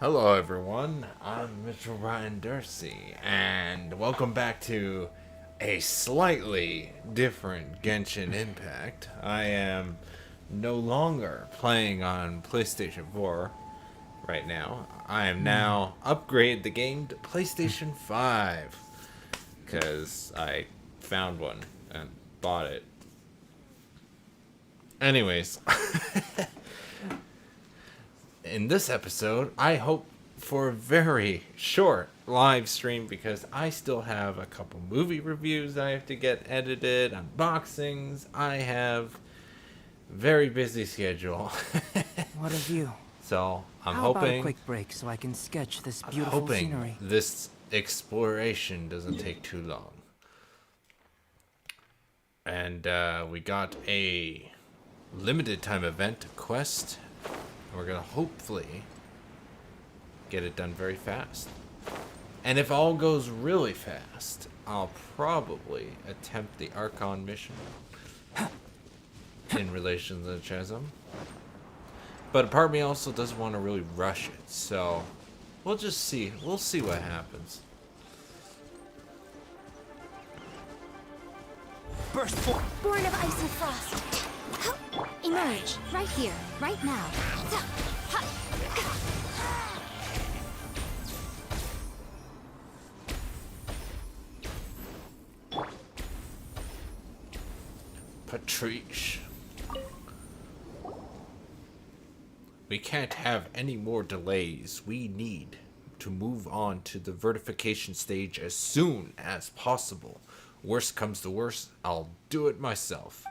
Hello everyone, I'm Mitchell Ryan Darcy, and welcome back to a slightly different Genshin Impact. I am no longer playing on PlayStation 4 right now. I am now upgrade the game to PlayStation 5, because I found one and bought it. Anyways, in this episode, I hope for a very short live stream because I still have a couple movie reviews I have to get edited, unboxings. I have very busy schedule. What a view. So I'm How about a hoping quick break so I can sketch this beautiful scenery? this exploration doesn't take too long. And we got a limited time event quest. We're gonna hopefully get it done very fast. And if all goes really fast, I'll probably attempt the Archon mission in relation to the Chasm. But a part of me also doesn't want to really rush it, so we'll just see. We'll see what happens. Burst forth! Born of ice and frost. Emerge, right here, right now. Patrice. We can't have any more delays. We need to move on to the vertification stage as soon as possible. Worst comes to worst, I'll do it myself.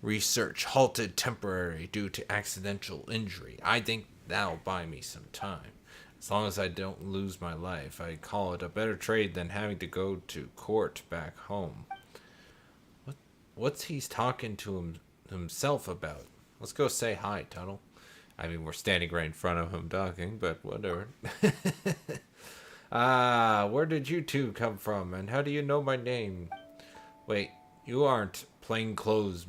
Research halted temporary due to accidental injury. I think that'll buy me some time. As long as I don't lose my life, I call it a better trade than having to go to court back home. What's he's talking to himself about? Let's go say hi, Tuttle. I mean, we're standing right in front of him talking, but whatever. Where did you two come from, and how do you know my name? Wait, you aren't plainclothes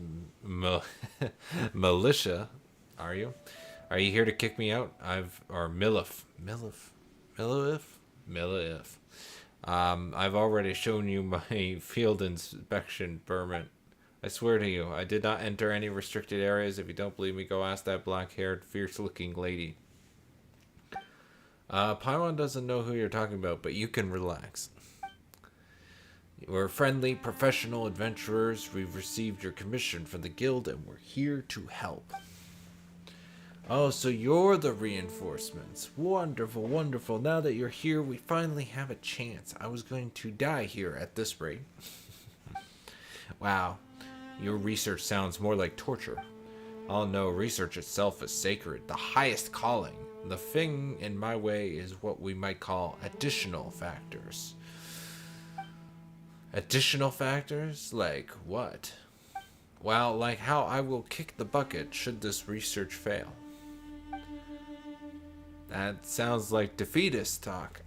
militia, are you? Are you here to kick me out? Millif. I've already shown you my field inspection permit. I swear to you, I did not enter any restricted areas. If you don't believe me, go ask that black-haired, fierce-looking lady. Paimon doesn't know who you're talking about, but you can relax. We're friendly, professional adventurers. We've received your commission from the guild, and we're here to help. Oh, so you're the reinforcements. Wonderful, wonderful. Now that you're here, we finally have a chance. I was going to die here at this rate. Wow. Your research sounds more like torture. Oh no, research itself is sacred, the highest calling. The thing in my way is what we might call additional factors. Additional factors? Like what? Well, like how I will kick the bucket should this research fail. That sounds like defeatist talk.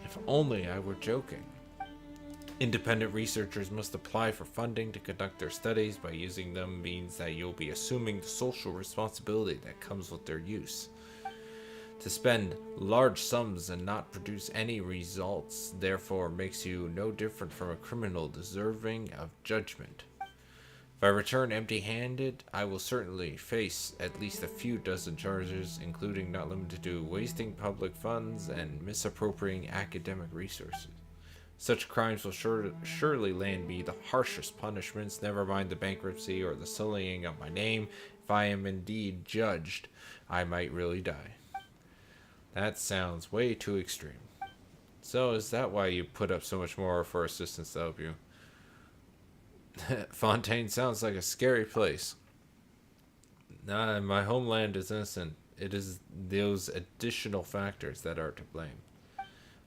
If only I were joking. Independent researchers must apply for funding to conduct their studies. By using them means that you'll be assuming the social responsibility that comes with their use. To spend large sums and not produce any results, therefore, makes you no different from a criminal deserving of judgment. If I return empty-handed, I will certainly face at least a few dozen charges, including not limited to wasting public funds and misappropriating academic resources. Such crimes will surely land me the harshest punishments, never mind the bankruptcy or the sullying of my name. If I am indeed judged, I might really die. That sounds way too extreme. So is that why you put up so much more for assistance to help you? Fontaine sounds like a scary place. Nah, my homeland is innocent. It is those additional factors that are to blame.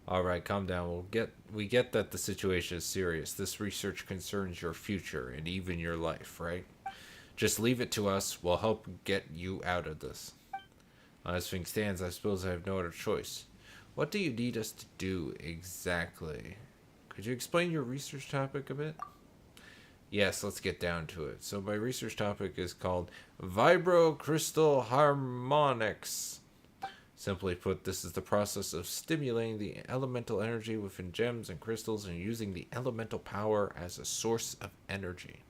Alright, calm down. We get that the situation is serious. This research concerns your future and even your life, right? Just leave it to us. We'll help get you out of this. As things stands, I suppose I have no other choice. What do you need us to do exactly? Could you explain your research topic a bit? Yes, let's get down to it. So my research topic is called Vibro Crystal Harmonics. Simply put, this is the process of stimulating the elemental energy within gems and crystals and using the elemental power as a source of energy.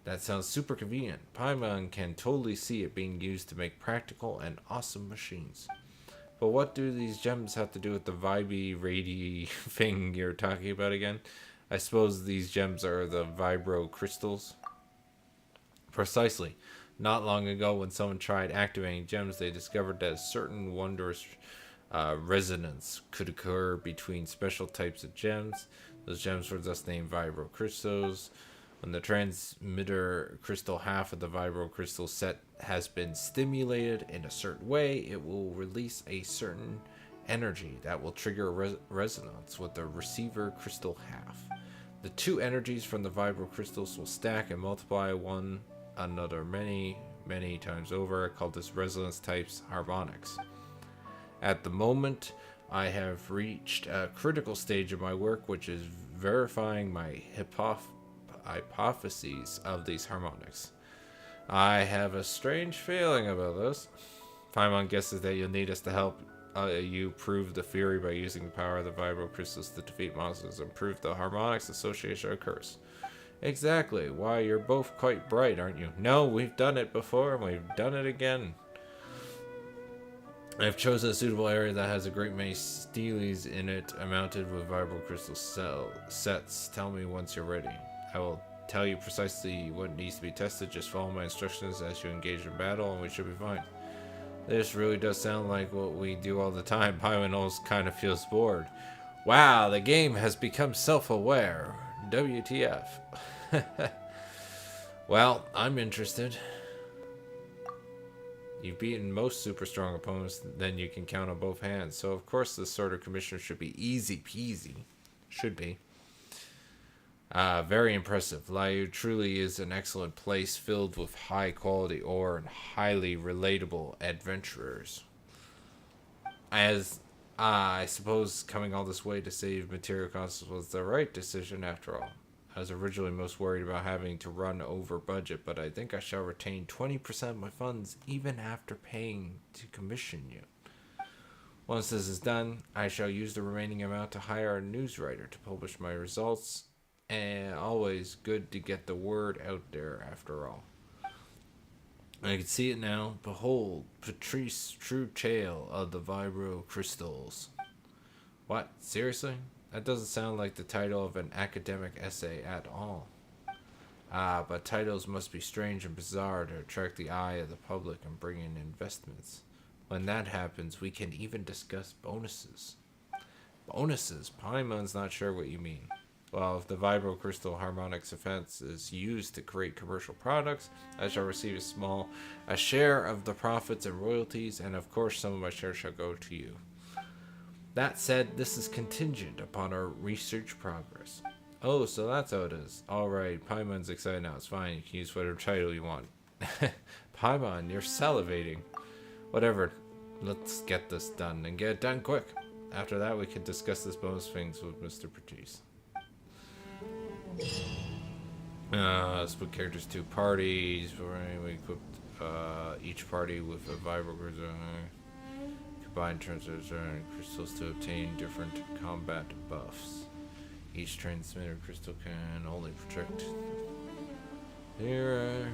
That sounds super convenient. Paimon can totally see it being used to make practical and awesome machines. But what do these gems have to do with the vibey radi thing you're talking about again? I suppose these gems are the Vibro crystals? Precisely. Not long ago, when someone tried activating gems, they discovered that a certain wondrous resonance could occur between special types of gems. Those gems were thus named Vibro crystals. When the transmitter crystal half of the Vibro crystal set has been stimulated in a certain way, it will release a certain energy that will trigger resonance with the receiver crystal half. The two energies from the Vibro crystals will stack and multiply one another many times over. I call this resonance types harmonics. At the moment, I have reached a critical stage of my work, which is verifying my hypotheses of these harmonics. I have a strange feeling about this. Paimon guesses that you'll need us to help you prove the theory by using the power of the Vibro crystals to defeat monsters and prove the harmonics association occurs. Exactly. Why, you're both quite bright, aren't you? No, we've done it before, and we've done it again. I've chosen a suitable area that has a great many steles in it, mounted with Vibro crystal sets. Tell me once you're ready. I will tell you precisely what needs to be tested. Just follow my instructions as you engage in battle, and we should be fine. This really does sound like what we do all the time. Paimon always kind of feels bored. Wow, the game has become self-aware. WTF. Well, I'm interested. You've beaten most super strong opponents than you can count on both hands, so of course this sort of commission should be easy peasy. Should be. Very impressive. Liu truly is an excellent place filled with high quality ore and highly relatable adventurers. As I suppose coming all this way to save material costs was the right decision after all. I was originally most worried about having to run over budget, but I think I shall retain 20% of my funds even after paying to commission you. Once this is done, I shall use the remaining amount to hire a news writer to publish my results, and always good to get the word out there after all. I can see it now. Behold, Patrice's true tale of the Vibro crystals. What? Seriously? That doesn't sound like the title of an academic essay at all. But titles must be strange and bizarre to attract the eye of the public and bring in investments. When that happens, we can even discuss bonuses. Bonuses? Paimon's not sure what you mean. Well, if the Vibro Crystal Harmonics offense is used to create commercial products, I shall receive a share of the profits and royalties, and of course some of my shares shall go to you. That said, this is contingent upon our research progress. Oh, so that's how it is. Alright, Paimon's excited now. It's fine. You can use whatever title you want. Paimon, you're salivating. Whatever. Let's get this done, and get it done quick. After that, we can discuss this bonus things with Mr. Patrice. Let's put characters to parties. We equipped each party with a Vibro crystal. Combine transmitters and crystals to obtain different combat buffs. Each transmitter crystal can only project. Here.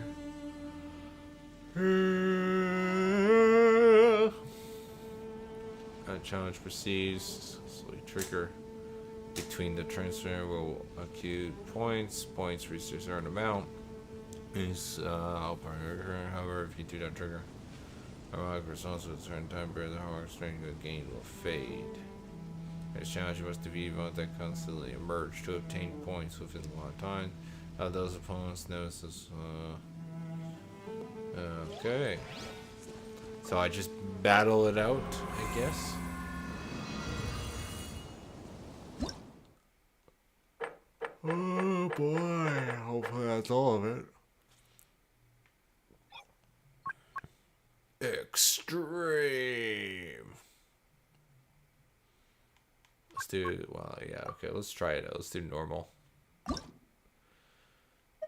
Challenge proceeds. So we trigger. Between the transmitter will accrue points. Points reach a certain amount. However, if you do not trigger, harmonic response at a certain time period, the harmonic strength gain will fade. This challenge you must defeat events that constantly emerge to obtain points within a long time. Those opponents notice this. Okay. So I just battle it out, I guess. Oh boy, hopefully that's all of it. Extreme. Let's do, well, yeah, okay, let's try it out. Let's do normal.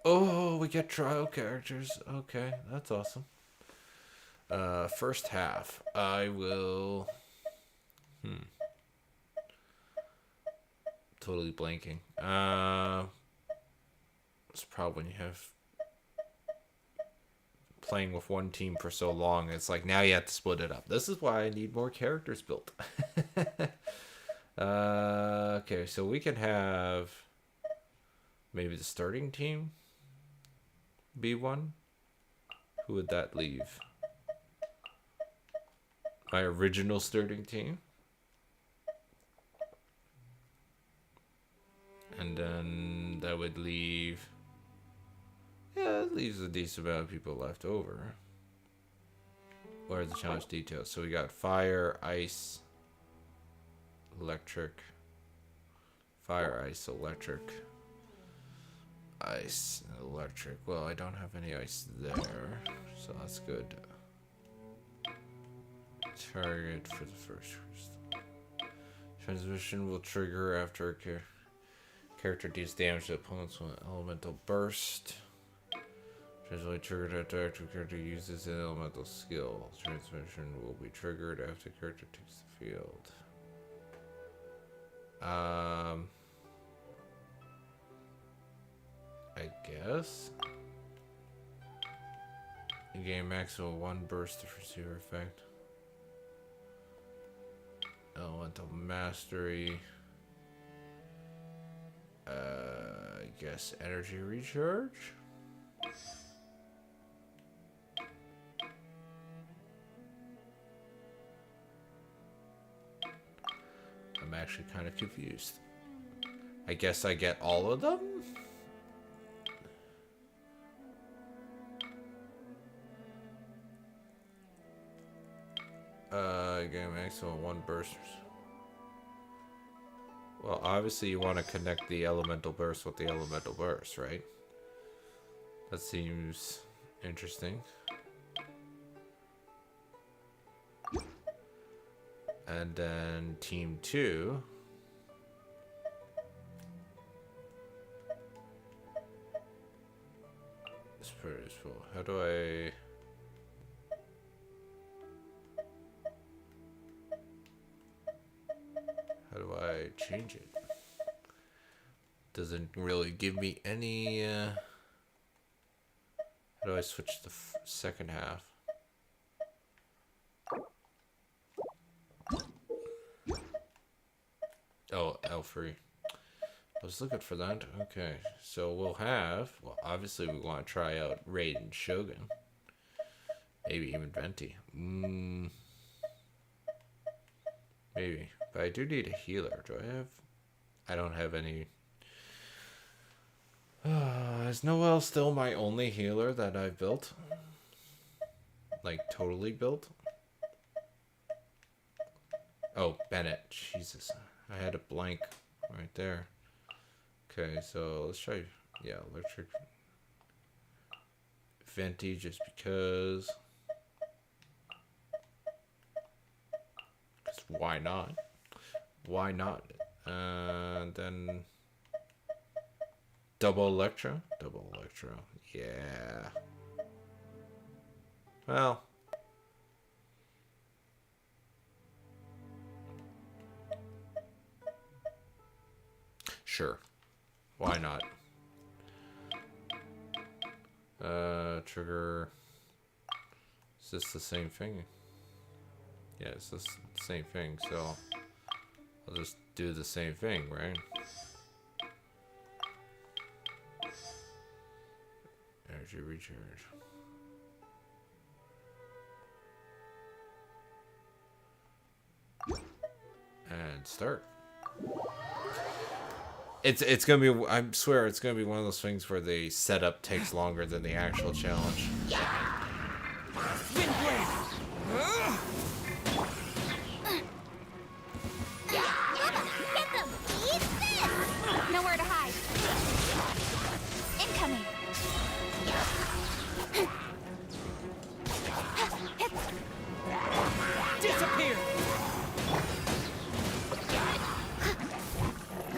Oh, we get trial characters. Okay, that's awesome. First half, I will. Totally blanking. It's probably when you have playing with one team for so long. It's like now you have to split it up. This is why I need more characters built. Okay, so we can have maybe the starting team be one. Who would that leave? My original starting team. And then that would leave... Yeah, it leaves a decent amount of people left over. What are the challenge details? So we got fire, ice, electric. Fire, ice, electric. Ice, electric. Well, I don't have any ice there, so that's good. Target for the first crystal. Transmission will trigger after a character deals damage to opponents with an elemental burst. Transmission triggered after active character uses an elemental skill. Transmission will be triggered after character takes the field. I guess. You gain maximum 1 burst of receiver effect. Elemental mastery. I guess energy recharge. I'm actually kind of confused. I guess I get all of them? Again, maximum 1 burst. Well, obviously you want to connect the elemental burst with the elemental burst, right? That seems interesting. And then team 2. It's pretty useful. How do I... How do I change it? Doesn't really give me any... How do I switch the second half? Oh, L3. I was looking for that. Okay, so we'll have... Well, obviously we want to try out Raid and Shogun. Maybe even Venti. Maybe. But I do need a healer. Do I have... I don't have any... Is Noelle still my only healer that I've built? Like, totally built? Oh, Bennett. Jesus. I had a blank right there. Okay, so let's try... Yeah, electric... Venti, just because... Why not? Why not? And then... Double Electro? Double Electro. Yeah. Well... Sure. Why not? Trigger... Is this the same thing? Yeah, it's the same thing, so... I'll just do the same thing, right? Energy recharge. And start. It's gonna be, I swear it's gonna be one of those things where the setup takes longer than the actual challenge. Nowhere to hide. Incoming. Disappear!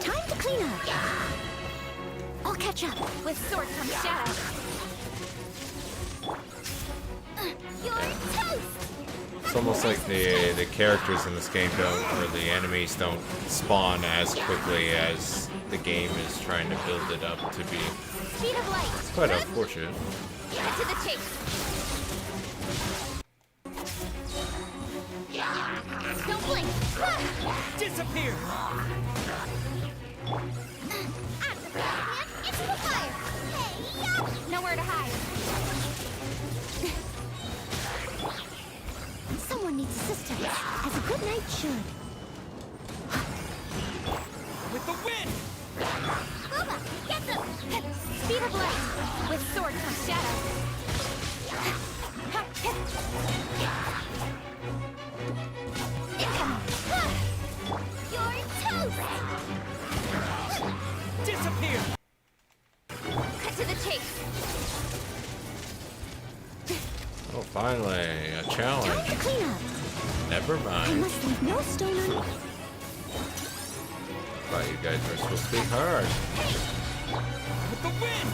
Time to clean up. I'll catch up. With sword comes shadow. You're toast! It's almost like the characters in this game don't, or the enemies don't spawn as quickly as the game is trying to build it up to be. Speed of light. It's quite unfortunate. Get to the chase. Don't blink. Disappear! Into the fire. Hey, nowhere to hide. Someone needs assistance, as a good knight should. With the wind! Booba, get them! Speed of light. With sword comes shadow. You're toast! Disappear! Cut to the chase. Oh, finally, a challenge. Time to clean up. Never I mind. must leave no stone unturned. Thought you guys were supposed to be hard. With the wind!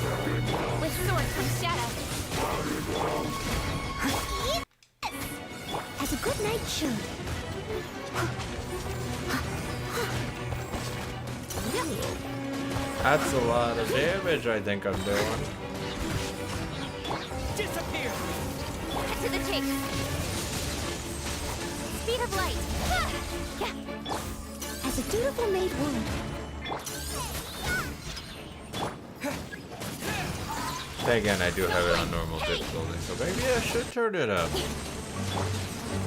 With sword comes shadow. As a good knight should. That's a lot of damage I think I'm doing. Disappear! Cut to the chase. Speed of light. As a dutiful maid would. Then again, I do have it on normal difficulty, so maybe I should turn it up.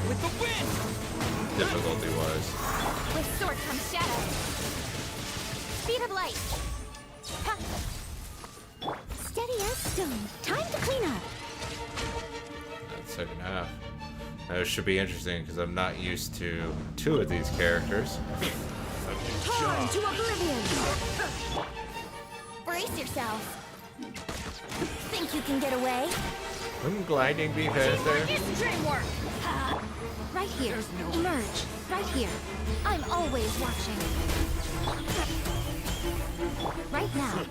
With the wind! Difficulty-wise. With sword comes shadow. Speed of light. Ha. Steady as stone. Time to clean up. That second half. It should be interesting because I'm not used to two of these characters. Torn to oblivion. Brace yourself. Think you can get away? Wouldn't gliding be faster? Dream work. Right here. Emerge. Right here. I'm always watching. Right now.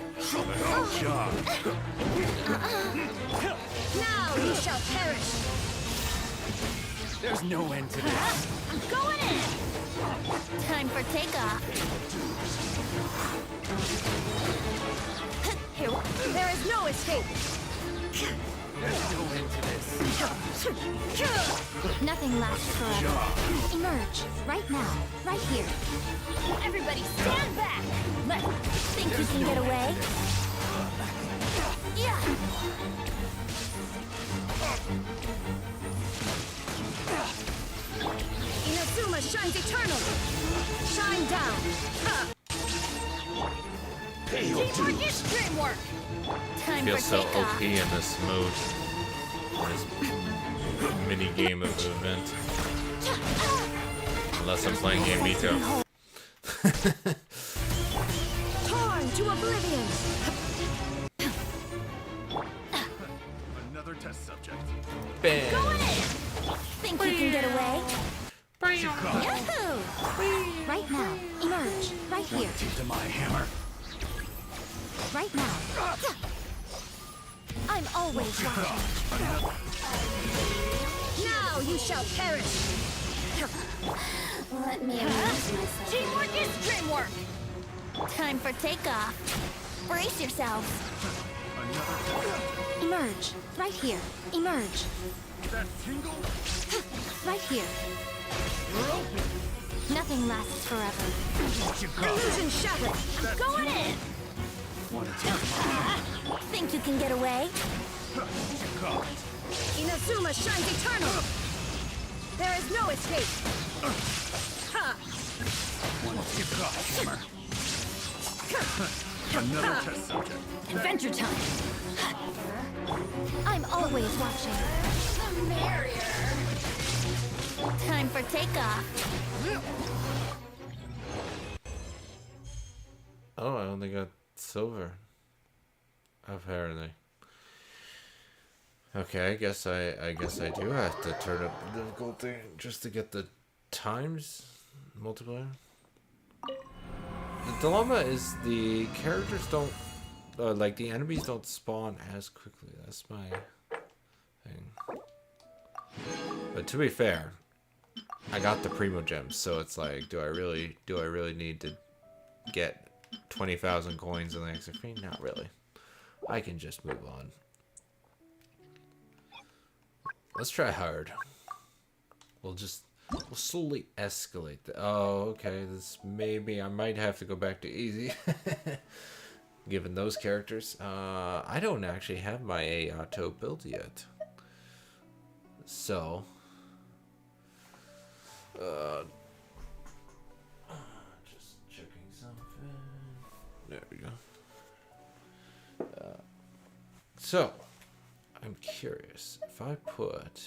Now you shall perish. There's no end to this. I'm going in. Time for takeoff. Here. There is no escape. There's no end to this. Nothing lasts forever. Emerge. Right now. Right here. Everybody stand back. Think you can get away? Yeah. Inazuma shines eternally. Shine down. Teamwork is dream work. Time Feel for so takeoff. OP in this mode. This mini game of movement. Unless I'm playing Gambito. Torn to oblivion. Another test subject. Bam! Going in. Think you can get away? Yahoo! Right now. Emerge. Right here. To my hammer. Right now. I'm always watching. Now you shall perish. Let me amuse myself. Teamwork is dreamwork. Time for takeoff. Brace yourselves. Emerge. Right here. Emerge. That tingle? Right here. Nothing lasts forever. Illusion shattered. I'm going in. Think you can get away? Inazuma shines eternal. There is no escape. Ha! Another test subject. Adventure time. I'm always watching. The merrier. Time for takeoff. Oh, I only got silver. Apparently. Okay, I guess I do have to turn up the difficulty just to get the times multiplier. The dilemma is the characters don't, like the enemies don't spawn as quickly. That's my thing. But to be fair, I got the Primo Gems, so it's like, do I really need to get 20,000 coins in the next screen? Not really. I can just move on. Let's try hard. We'll slowly escalate. Oh, okay. This maybe I might have to go back to easy. Given those characters, I don't actually have my Ayato built yet. So, just checking something. There we go. So, I'm curious if I put.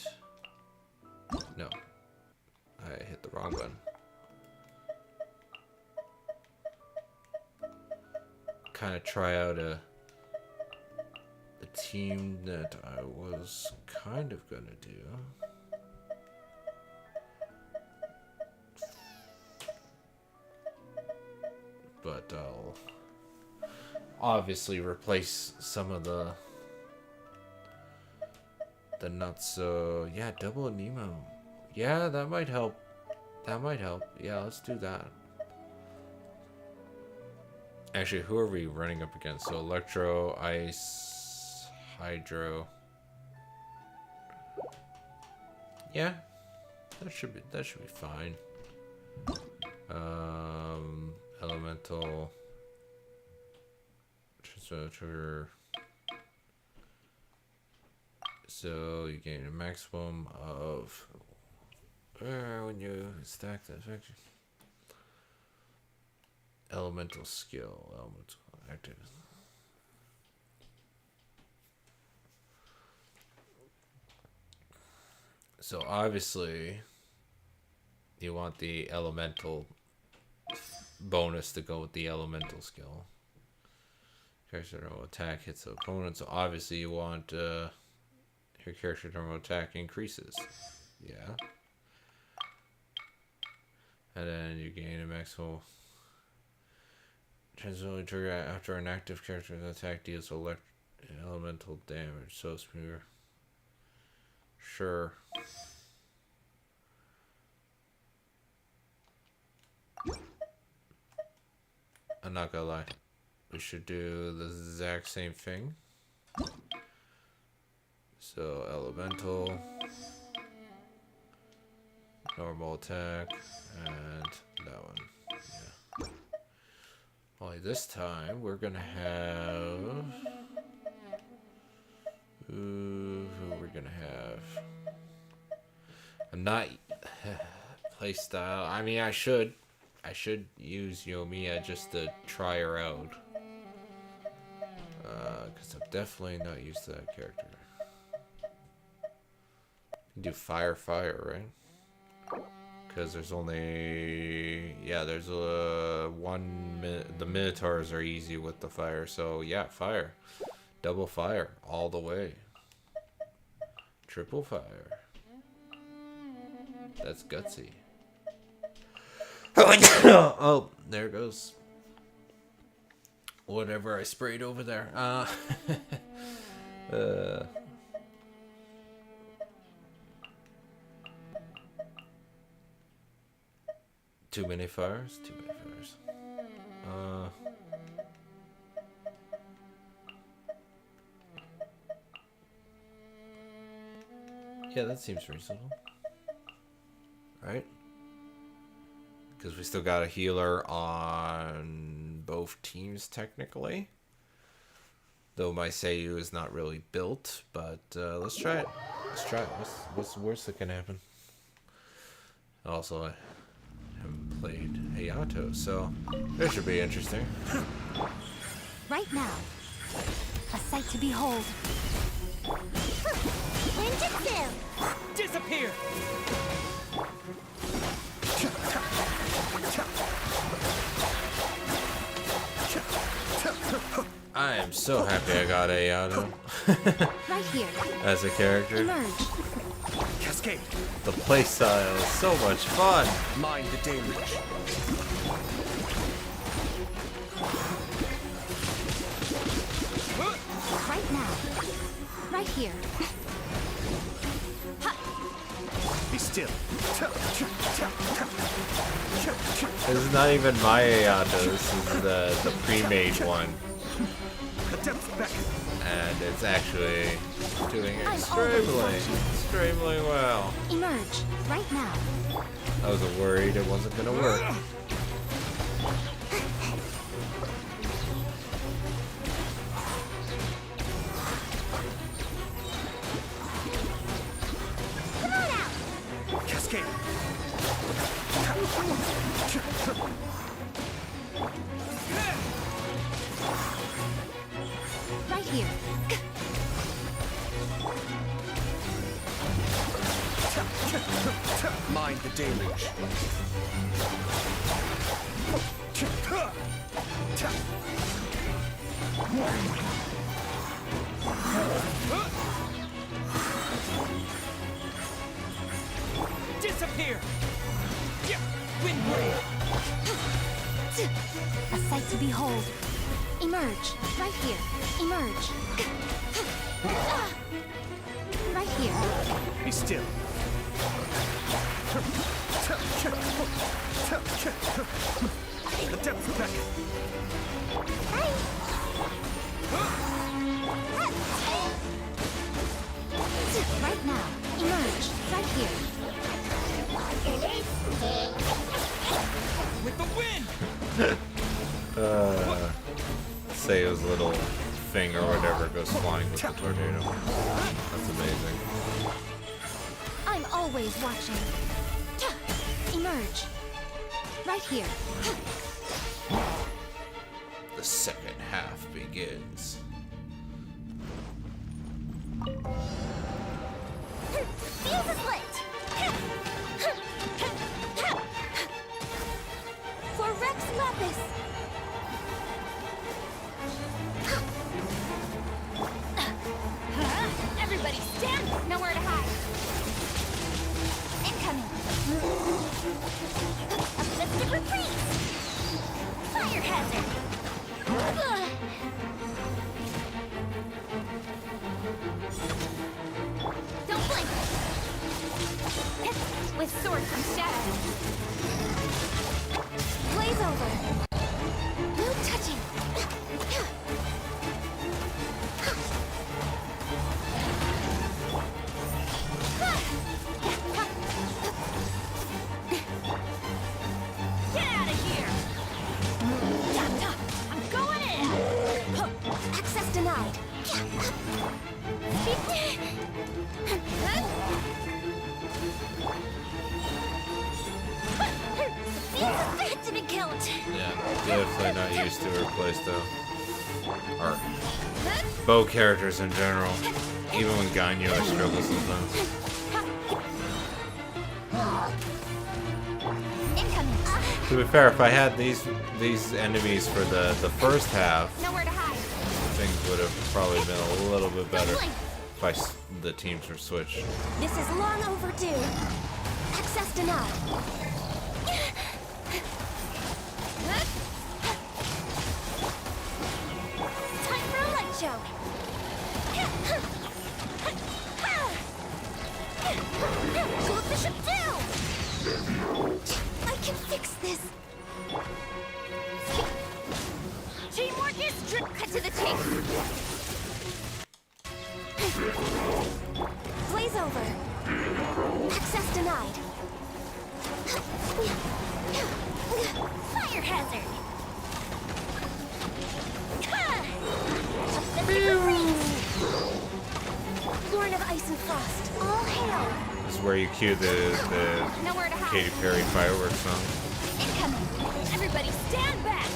No, I hit the wrong button. Kind of try out the team that I was kind of gonna do. But I'll obviously replace some of the nuts. So yeah, double Nemo. Yeah, that might help. That might help. Yeah, let's do that. Actually, who are we running up against? So Electro, Ice, Hydro. Yeah, that should be fine. Elemental. Trigger. So you gain a maximum of when you stack that effect. Elemental skill, elemental active. So obviously, you want the elemental bonus to go with the elemental skill. Character normal attack hits the opponent, so obviously you want your character normal attack increases. Yeah. And then you gain a maximum. Transforming trigger after an active character's attack deals elemental damage. So smoother. Sure. I'm not gonna lie. We should do the exact same thing. So elemental, normal attack, and that one. Yeah. Only this time we're gonna have. Who we're gonna have? I'm not playstyle. I mean, I should use Yomiya just to try her out. Because I'm definitely not used to that character. You do fire, right? Because there's only... Yeah, there's one... The Minotaurs are easy with the fire. So, yeah, fire. Double fire. All the way. Triple fire. That's gutsy. Oh, there it goes. Whatever I sprayed over there. Too many fires? Too many fires. Yeah, that seems reasonable. Right? Because we still got a healer on both teams, technically. Though my Seiyu is not really built, but let's try it. Let's try it. What's the worst that can happen? Also, I haven't played Hayato, so this should be interesting. Right now, a sight to behold. Ninjutsu! Disappear! I am so happy I got Hayato. Right here. As a character. Emerge. Cascade! The playstyle is so much fun. Mind the damage. Right now. Right here. Be still. This is not even my Ayato, this is the pre-made one. The depths beckon. And it's actually doing I'm extremely, always watching. extremely well. Emerge right now. I was worried it wasn't gonna work. Come on out. Cascade. Right here. Mind the deluge. Disappear. Windbreak. A sight to behold. Emerge right here. Emerge. Right here. Be still. The depths beckon. Right now. Emerge right here. With the wind. Seo's little thing or whatever goes flying with the tornado. That's amazing. I'm always watching. Emerge. Right here. The second half begins. Fuse is lit. For Rex Lapis. Everybody stand. Nowhere to hide. Incoming. Uplifted retreat. Fire hazard. Don't blink. With sword from shadow. Blaze over. No touching. Get out of here! I'm going in! Access denied. Fit to be killed. Yeah, definitely not used to her playstyle. Or bow characters in general. Even when Ganyu, I struggle sometimes. Incoming. To be fair, if I had these enemies for the first half, Nowhere to hide. things would have probably been a little bit better if the teams were switched. This is long overdue. Access denied. Time for a light show. Cool Bishop down. I can fix this. Teamwork is cut to the chase. Blaze over. Access denied. Fire hazard. Lord of Ice and Frost, all hail. This is where you cue the Nowhere to hide. Katy Perry fireworks song. Incoming. Everybody stand back.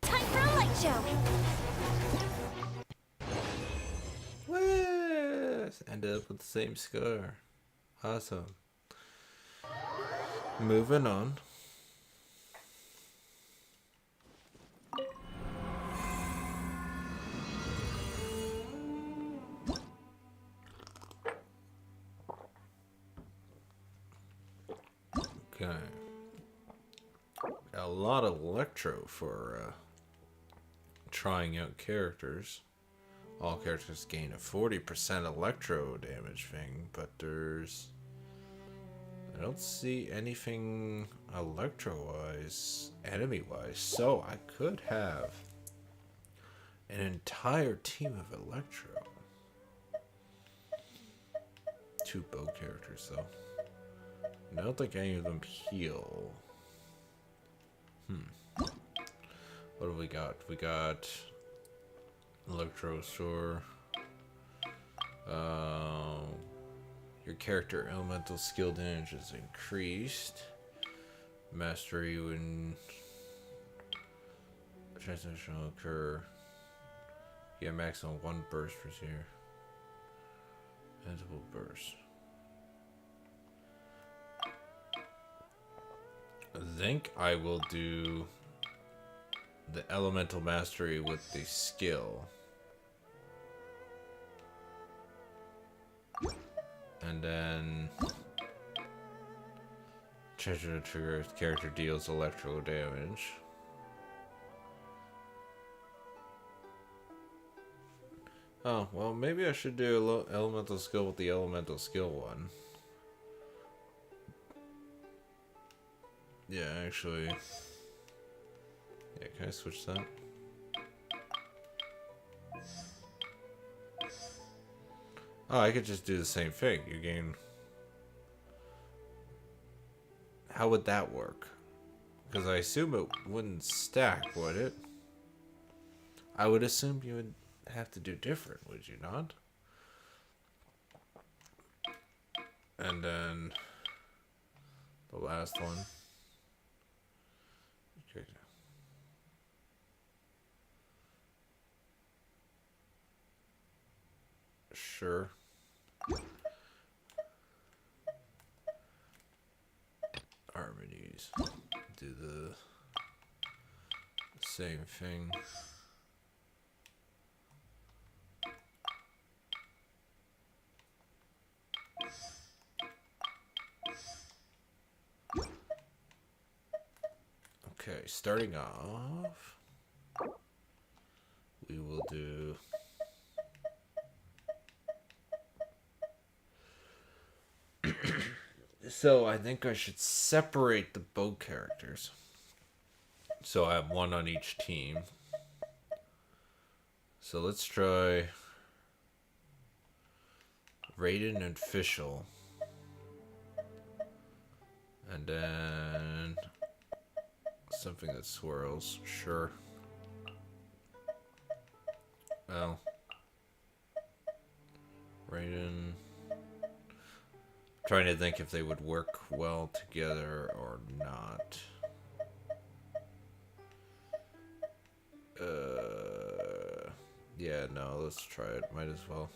Time for a light show. Yes! Ended up with the same score. Awesome. Moving on. Okay. A lot of electro for trying out characters. All characters gain a 40% electro damage thing, but I don't see anything electro-wise, enemy-wise, so I could have an entire team of electro. 2 bow characters, though. I don't think any of them heal. What do we got? We got Electro Sword. Your character elemental skill damage is increased. Mastery when transmission will occur. Yeah, maximum 1 burst per year. Multiple burst. I think I will do the elemental mastery with the skill. And then treasure trigger character deals electro damage. Oh, well, maybe I should do elemental skill with the elemental skill one. Yeah, actually. Yeah, can I switch that? Oh, I could just do the same thing. You gain... How would that work? Because I assume it wouldn't stack, would it? I would assume you would have to do different, would you not? And then... the last one. Okay. Sure. Harmonies. Do the same thing. Okay, starting off, we will do so I think I should separate the bow characters. So I have 1 on each team. So let's try Raiden and Fischl. And then something that swirls, sure. Well, Raiden. Trying to think if they would work well together or not. Yeah, no, let's try it. Might as well.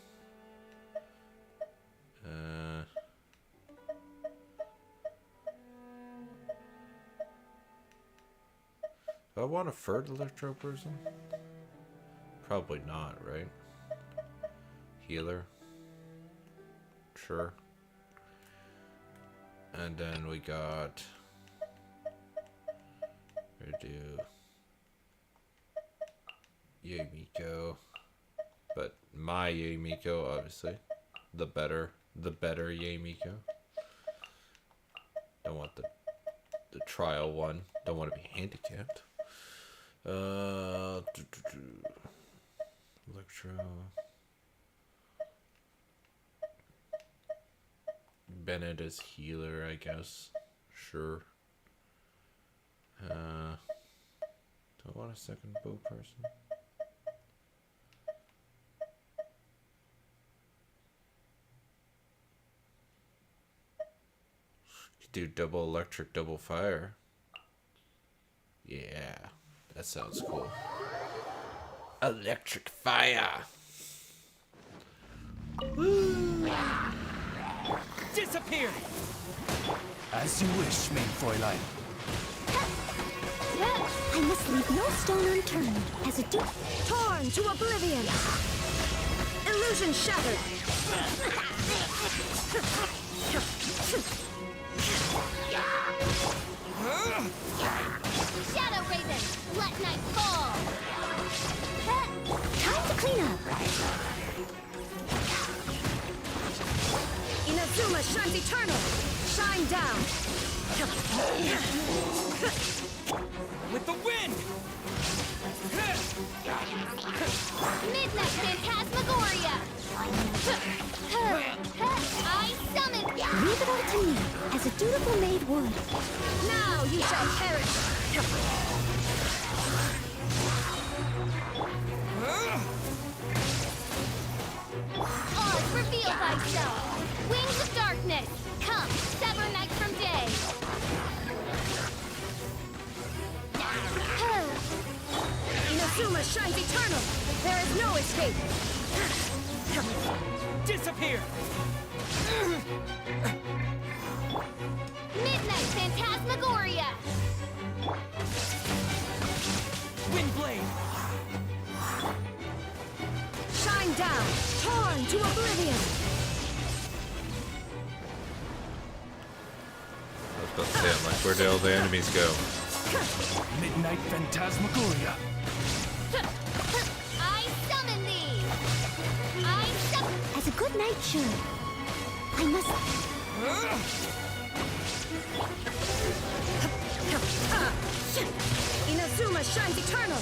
Do I want a third electro person? Probably not, right? Healer. Sure. And then we got... we do... Yamiko. But my Yamiko, obviously. The better Yamiko. Don't want the trial one. Don't want to be handicapped. Electro. Bennett as healer, I guess. Sure. Do I want a second bow person? Do double electric, double fire. Yeah, that sounds cool. Electric fire. Woo! Disappear! As you wish, main Fräulein. I must leave no stone unturned as a duke. Torn to oblivion! Illusion shattered! Shadow Raven, let night fall. Time to clean up. shines eternal. Shine down. With the wind! Midnight Phantasmagoria! I summon... Leave it all to me, as a dutiful maid would. Now you shall perish. Oz, reveal thyself! Wings of darkness! Come, sever night from day! Inazuma shines eternal. There is no escape. Disappear! Midnight Phantasmagoria! Windblade! Shine down. Torn to oblivion. I was about to say, I'm like, where did all the enemies go? Midnight Phantasmagoria! I summon thee! I summon... As a good knight should. I must... Inazuma shines eternal.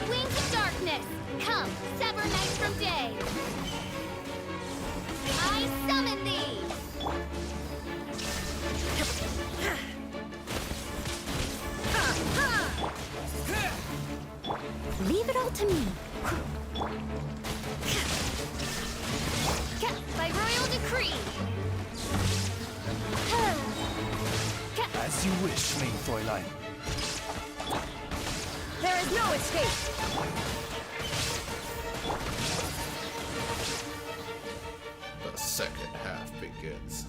Wings of darkness! Come, sever night from day! I summon thee! Leave it all to me. By royal decree! As you wish, main Fräulein. There is no escape. The second half begins.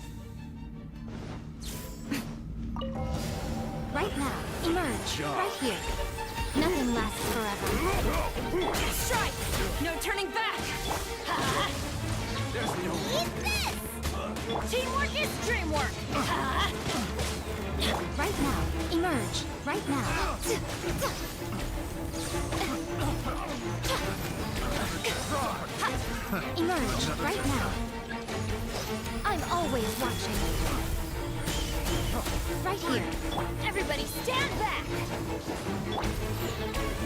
Right now, emerge. Right here. Nothing lasts forever. Strike! No turning back! Eat this! Teamwork is dreamwork! Right now, emerge. Right now. Emerge. Right now. I'm always watching. Right here. Everybody stand back!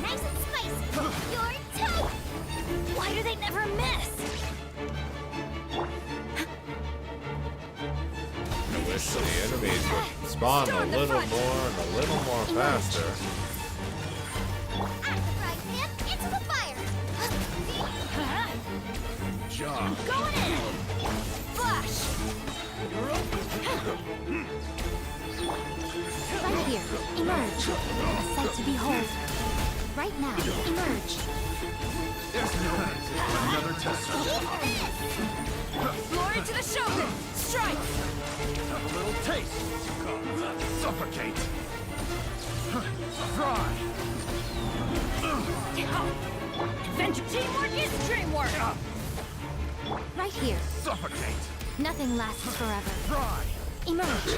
Nice and spicy! You're toast! Why do they never miss? I wish the enemies would spawn a little more and a little more faster. At the right hand, into the fire! Job. Going in! Flash! Right here. Emerge. A sight to behold. Right now. Emerge. Another test subject. Glory to the Shogun! Strike! Have a little taste. Suffocate. Fry. Adventure teamwork is dreamwork! Right here. Suffocate. Nothing lasts forever. Fry. Emerge.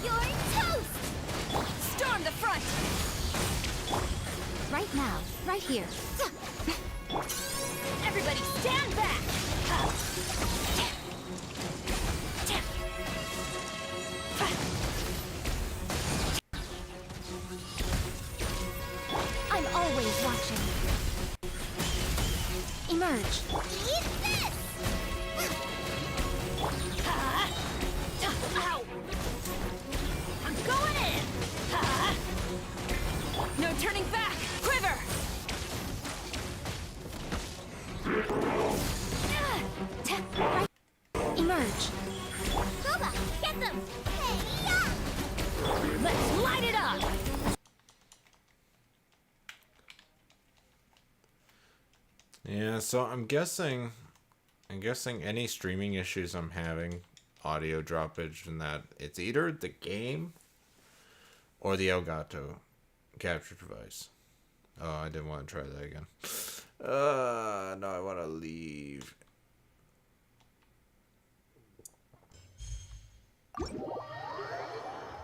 You're toast! Storm the front! Right now. Right here. Everybody stand back! I'm always watching. Emerge. Eat this! Ow! I'm going in! No turning back! Quiver! Right. Emerge. Boba, get them! Hey-ya! Let's light it up! Yeah, so I'm guessing any streaming issues I'm having, audio droppage and that, it's either the game or the Elgato capture device. Oh, I didn't want to try that again. No, I want to leave.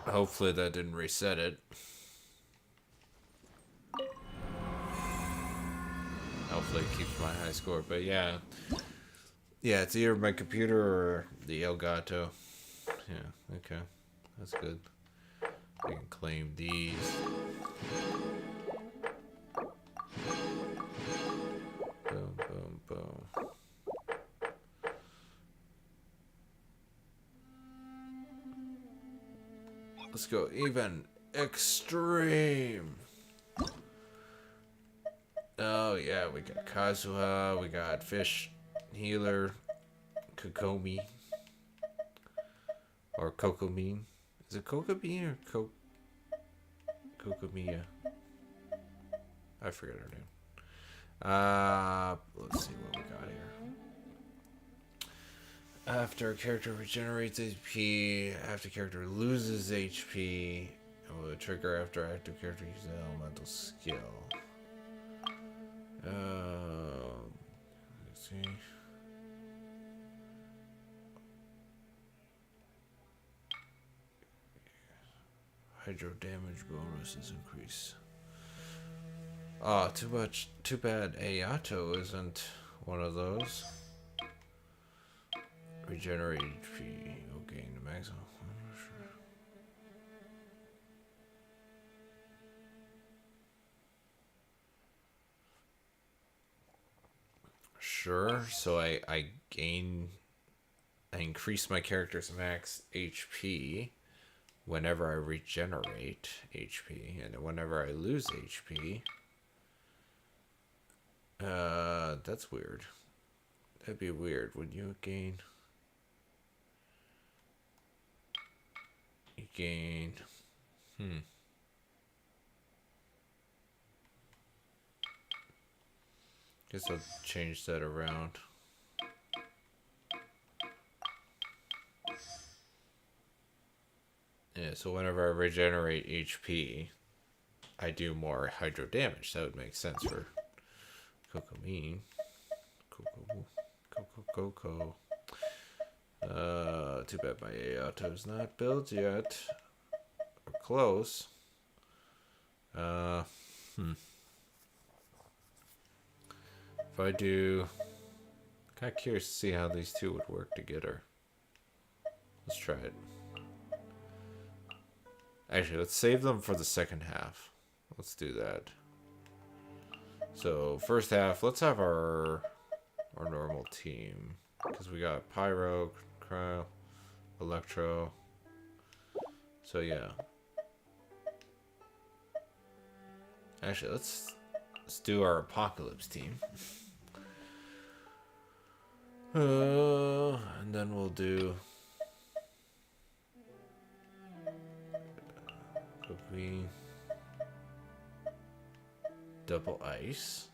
Hopefully that didn't reset it. Hopefully it keeps my high score. But yeah, Yeah, it's either my computer or the Elgato. Yeah, okay. That's good. I can claim these. Boom, boom, boom. Let's go even extreme. Oh yeah, we got Kazuha, we got Fish Healer, Kokomi, or Kokomi. Is it Kokomi or Kokomiya? I forget her name. Let's see what we got here. After a character regenerates HP, after a character loses HP, it will trigger after active character uses an elemental skill. Let's see. Hydro damage bonuses increase. Ah, too bad Ayato isn't one of those. Regenerate HP. You'll gain the maximum. Sure. So I increase my character's max HP whenever I regenerate HP, and whenever I lose HP. That's weird. That'd be weird. Would you gain? You gain. Guess I'll change that around. Yeah, so whenever I regenerate HP, I do more hydro damage. That would make sense for Kokomi. Coco. Too bad my Ayato's not built yet. Or close. If I do... Kind of curious to see how these two would work together. Let's try it. Actually, let's save them for the second half. Let's do that. So, first half, let's have our normal team. Because we got Pyro, Cryo, Electro. So, yeah. Actually, let's do our Apocalypse team. And then we'll do... Queen. Double ice.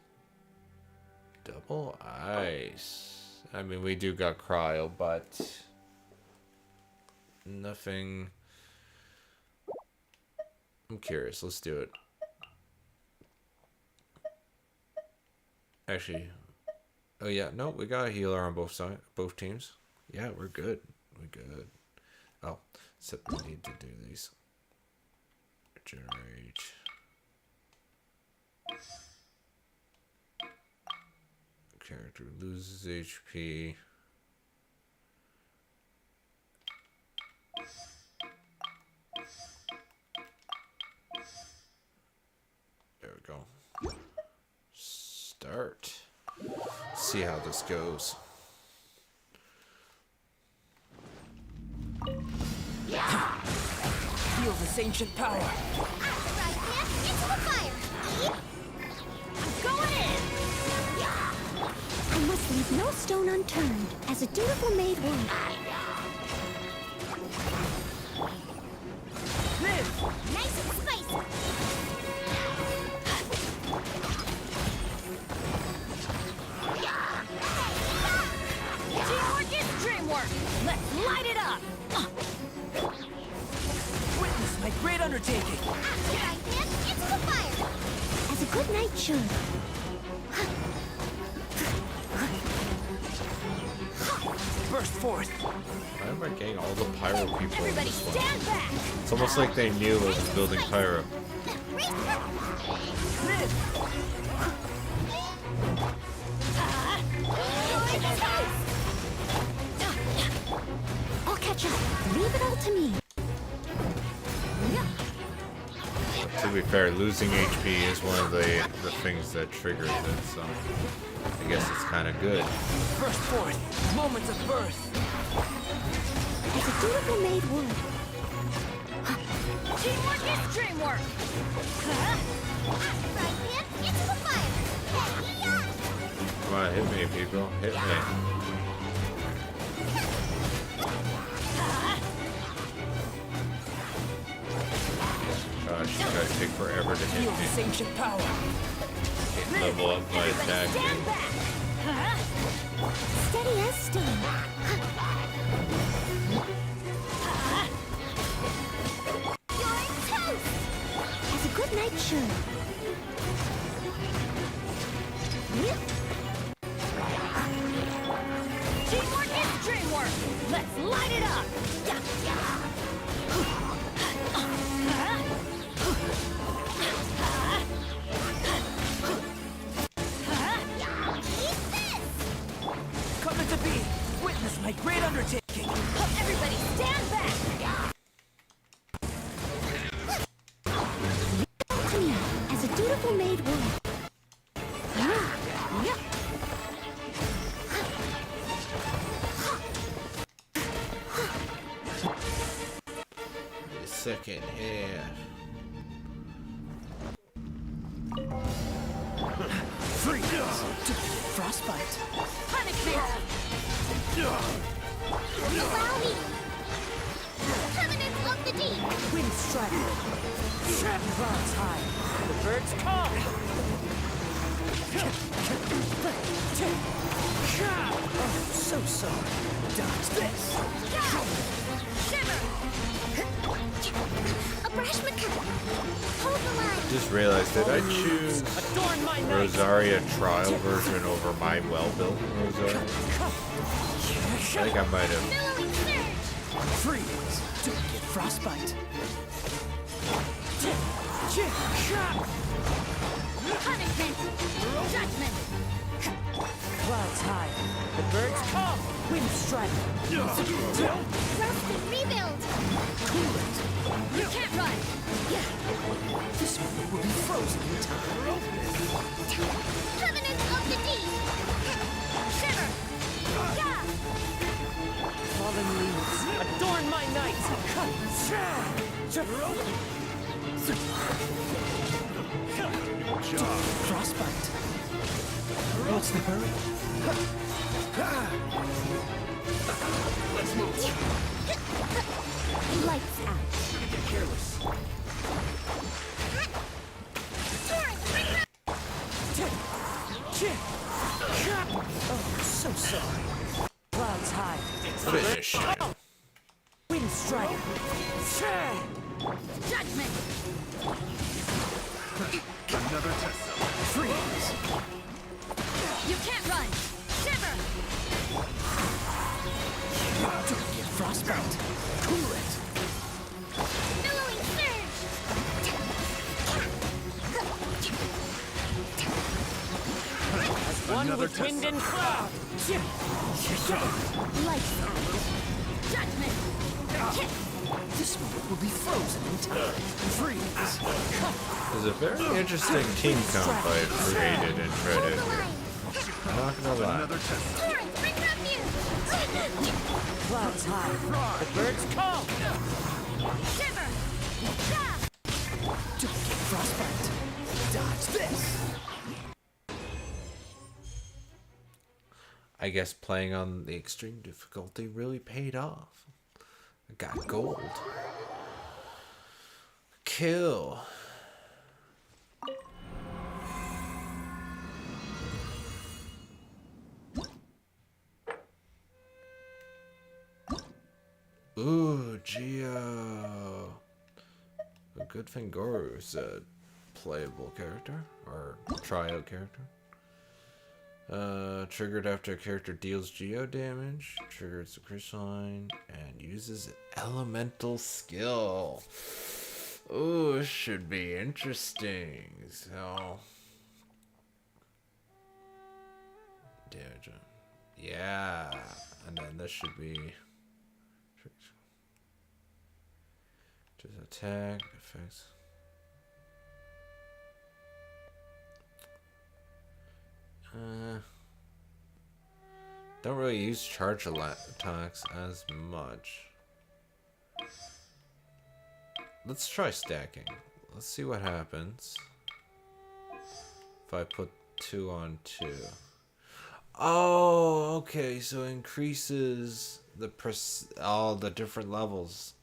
Double ice. I mean, we do got cryo, but nothing. I'm curious. Let's do it. Actually, oh yeah, no, we got a healer on both teams. Yeah, we're good. We're good. Oh, except we need to do these. Generate. Character loses HP. There we go. Start. See how this goes. Feel this ancient power. Right hand into the fire. I'm going in. I must leave no stone unturned, as a dutiful maid would. Live! Nice and spicy. Teamwork is dreamwork. Let's light it up. Witness my great undertaking. Right hand into the fire. As a good knight should. Burst forth. Why am I getting all the pyro people in Everybody this one? stand back. It's almost like they knew I was building pyro. Live! fair, losing HP is one of the things that triggers it, so I guess it's kind of good. First forth, moment of birth. As a dutiful maid would. Teamwork is dreamwork. Huh? Right hand into the fire. Yeah. Come on, hit me, people. Hit me. Gosh, you guys take forever to hit Feel me. this ancient power. Can't level up my attack. Stand dude. back. Huh? Steady as stone. You're toast. As a good knight should. Teamwork is dreamwork. Let's light it up. Coming to be. Witness my great undertaking. Everybody stand back. To me, as a dutiful maid would. Second half. Freeze. Frostbite. Punishment. Allow me. Covenant of the deep. Wind strike. Clouds high. The birds come. Oh, so. Dodge this. Shiver. A brash macabre. Hold the line. Just realized, did I choose Adorn my night. Rosaria trial version over my well-built Rosaria? I think I might have. Billowing surge. Freeze. Don't get frostbite. Punishment. Judgment. Clouds high. The birds come. Wind strike. Rest and rebuild. Cool it. You can't run. This one will be frozen in time. Covenant of the deep. Shiver. Yeah. Fallen leaves. Adorn my night. Frostbite. What's the hurry? Let's move. Lights out. Get careless. Oh, so sorry. Clouds high. Finish him. Wind strike. Judgment. Another test. Freeze. You can't run. Shiver. Don't get frostbite. Cool it. Billowing surge. One Another with wind test. and cloud. Lights out. Judgment. This one will be frozen in time. Freeze. There's a very interesting team comp I've created and Hold threaded the here. line. I'm not gonna lie. Another test. Torrent, bring refuge. Clouds high. The birds come. Shiver. Don't get frostbite. Dodge this. I guess playing on the extreme difficulty really paid off. I got gold. Kill. Ooh, Geo. A good thing Goru's a playable character or tryout character. Triggered after a character deals geo damage, triggers the crystalline, and uses elemental skill. Ooh, this should be interesting. So, damage. Yeah, and then this should be just attack effects. Don't really use charge attacks as much. Let's try stacking. Let's see what happens if I put 2 on 2. Oh, okay. So it increases all the different levels.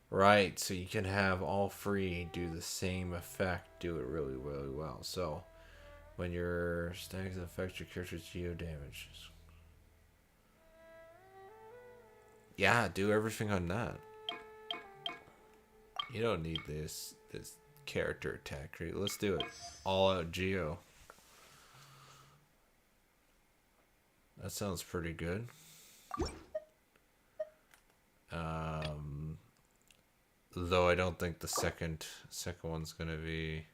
Right. So you can have all 3 do the same effect, do it really, really well. So when your stacks affect your character's geo damage. Yeah, do everything on that. You don't need this character attack rate. Let's do it. All out geo. That sounds pretty good. Though I don't think the second one's gonna be.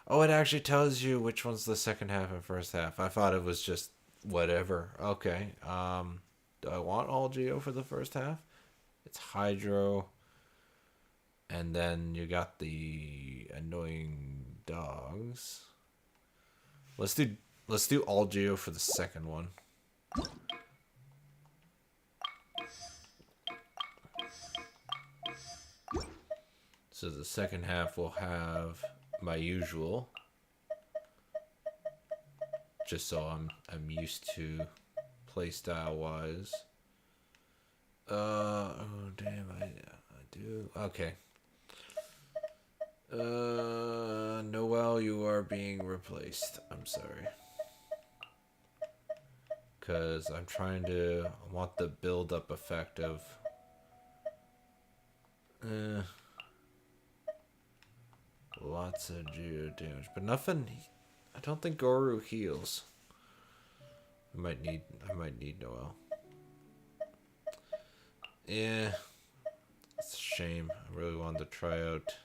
Oh, it actually tells you which one's the second half and first half. I thought it was just whatever. Okay. Do I want all geo for the first half? It's hydro. And then you got the annoying dogs. Let's do all geo for the second one. So the second half will have my usual, just so I'm used to playstyle wise. Oh damn, I do. Okay. Noel, you are being replaced. I'm sorry. Cause I want the build up effect of lots of geo damage, but nothing. I don't think Goru heals. I might need Noel. Yeah, it's a shame. I really wanted to try out.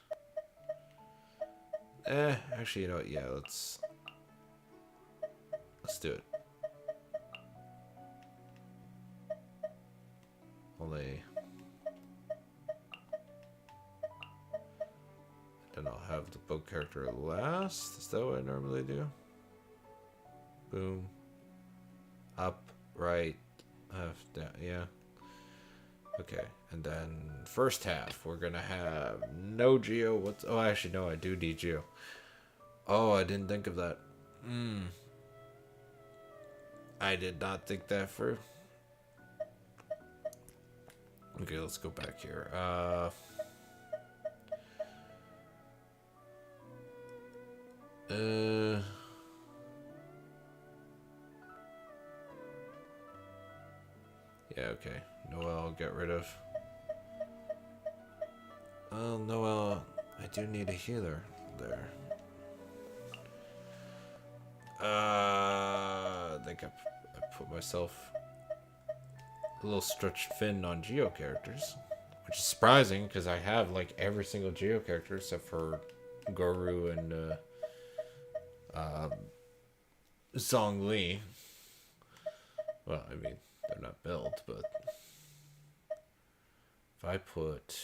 Actually, you know what? Yeah, let's do it. Only. Then I'll have the boat character last. Is that what I normally do? Boom. Up, right, left, down. Yeah. Okay. And then first half, we're gonna have no geo. Oh, actually, no, I do need geo. Oh, I didn't think of that. I did not think that through. Okay, let's go back here. Yeah, okay. Noel, get rid of. Oh, Noel, I do need a healer there. I think I put myself a little stretched thin on geo characters, which is surprising because I have like every single geo character except for Goru and Zhongli. Well, I mean, they're not built, but if I put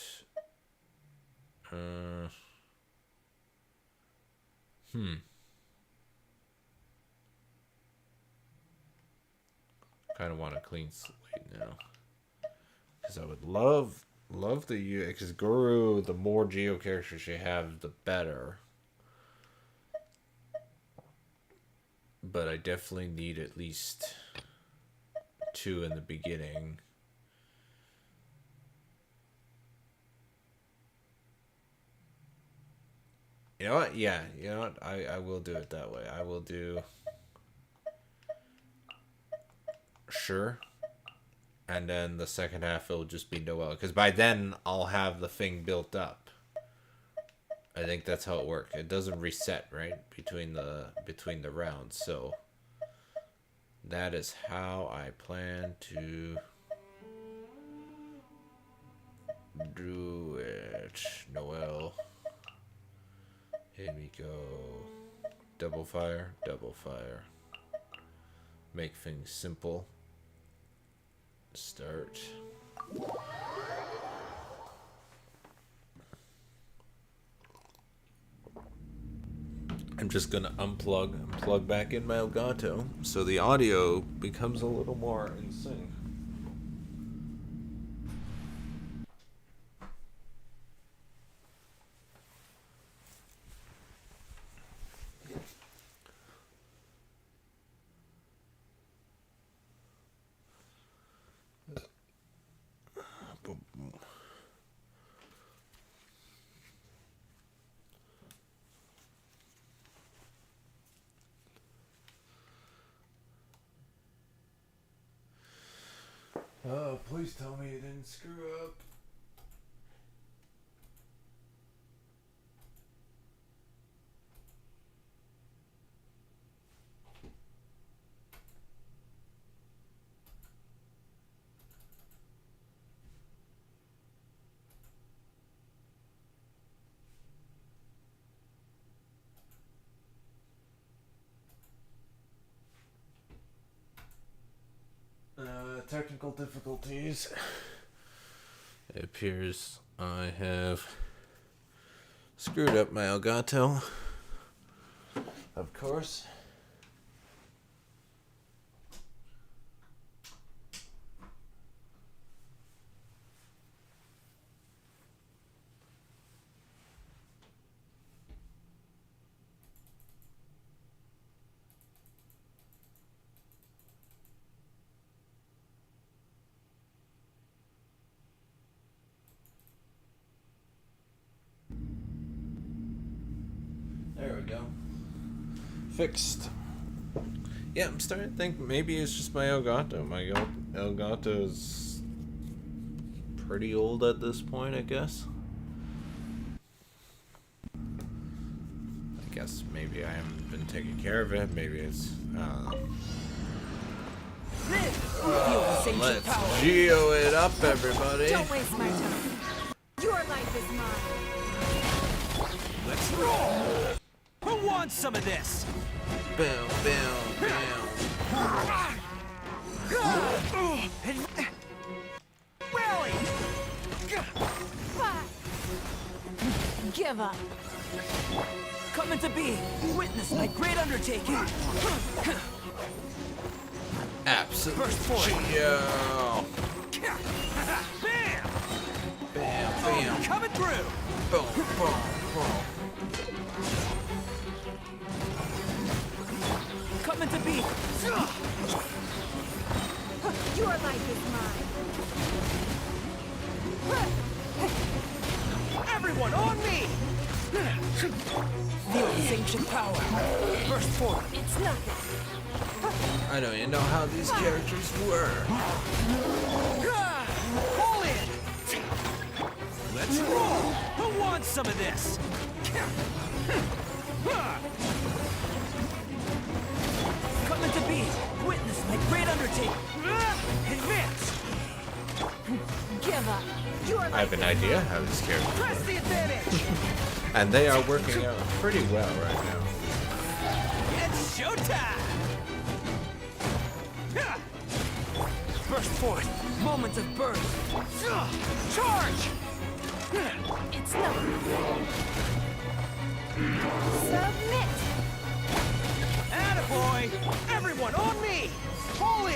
kind of want a clean slate now, because I would love the use, because Guru, the more geo characters you have, the better. But I definitely need at least 2 in the beginning. You know what? Yeah, you know what? I will do it that way. I will do. Sure. And then the second half it'll just be Noel, because by then I'll have the thing built up. I think that's how it works. It doesn't reset, right, between the rounds. So that is how I plan to do it. Noel. Here we go. Double fire, double fire. Make things simple. Start. I'm just gonna unplug and plug back in my Elgato so the audio becomes a little more in sync. Oh, please tell me you didn't screw up. Technical difficulties. It appears I have screwed up my Elgato. Of course. There we go. Fixed. Yeah, I'm starting to think maybe it's just my Elgato. My Elgato is pretty old at this point, I guess. I guess maybe I haven't been taking care of it. Maybe it's, I don't know. Let's geo it up, everybody. Don't waste my time. Your life is mine. Let's roll! Who wants some of this? Boom, boom, boom. Rally! Give up. Coming to be, witness my great undertaking. Absolute First point. geo. Bam! Bam, bam. Coming through. Boom, boom, boom. Coming to be. Your life is mine. Everyone on me! Feel this ancient power. First form. It's nothing. I don't even know how these characters work. Pull in! Let's roll! Who wants some of this? Coming to be, witness my great undertaking. Advance! Give up. Your I have an idea how these characters Press work. the advantage! And they are working out pretty well right now. It's showtime! Burst forth, moments of birth. Charge! It's nothing. Submit. Attaboy! Everyone on me! Pull in!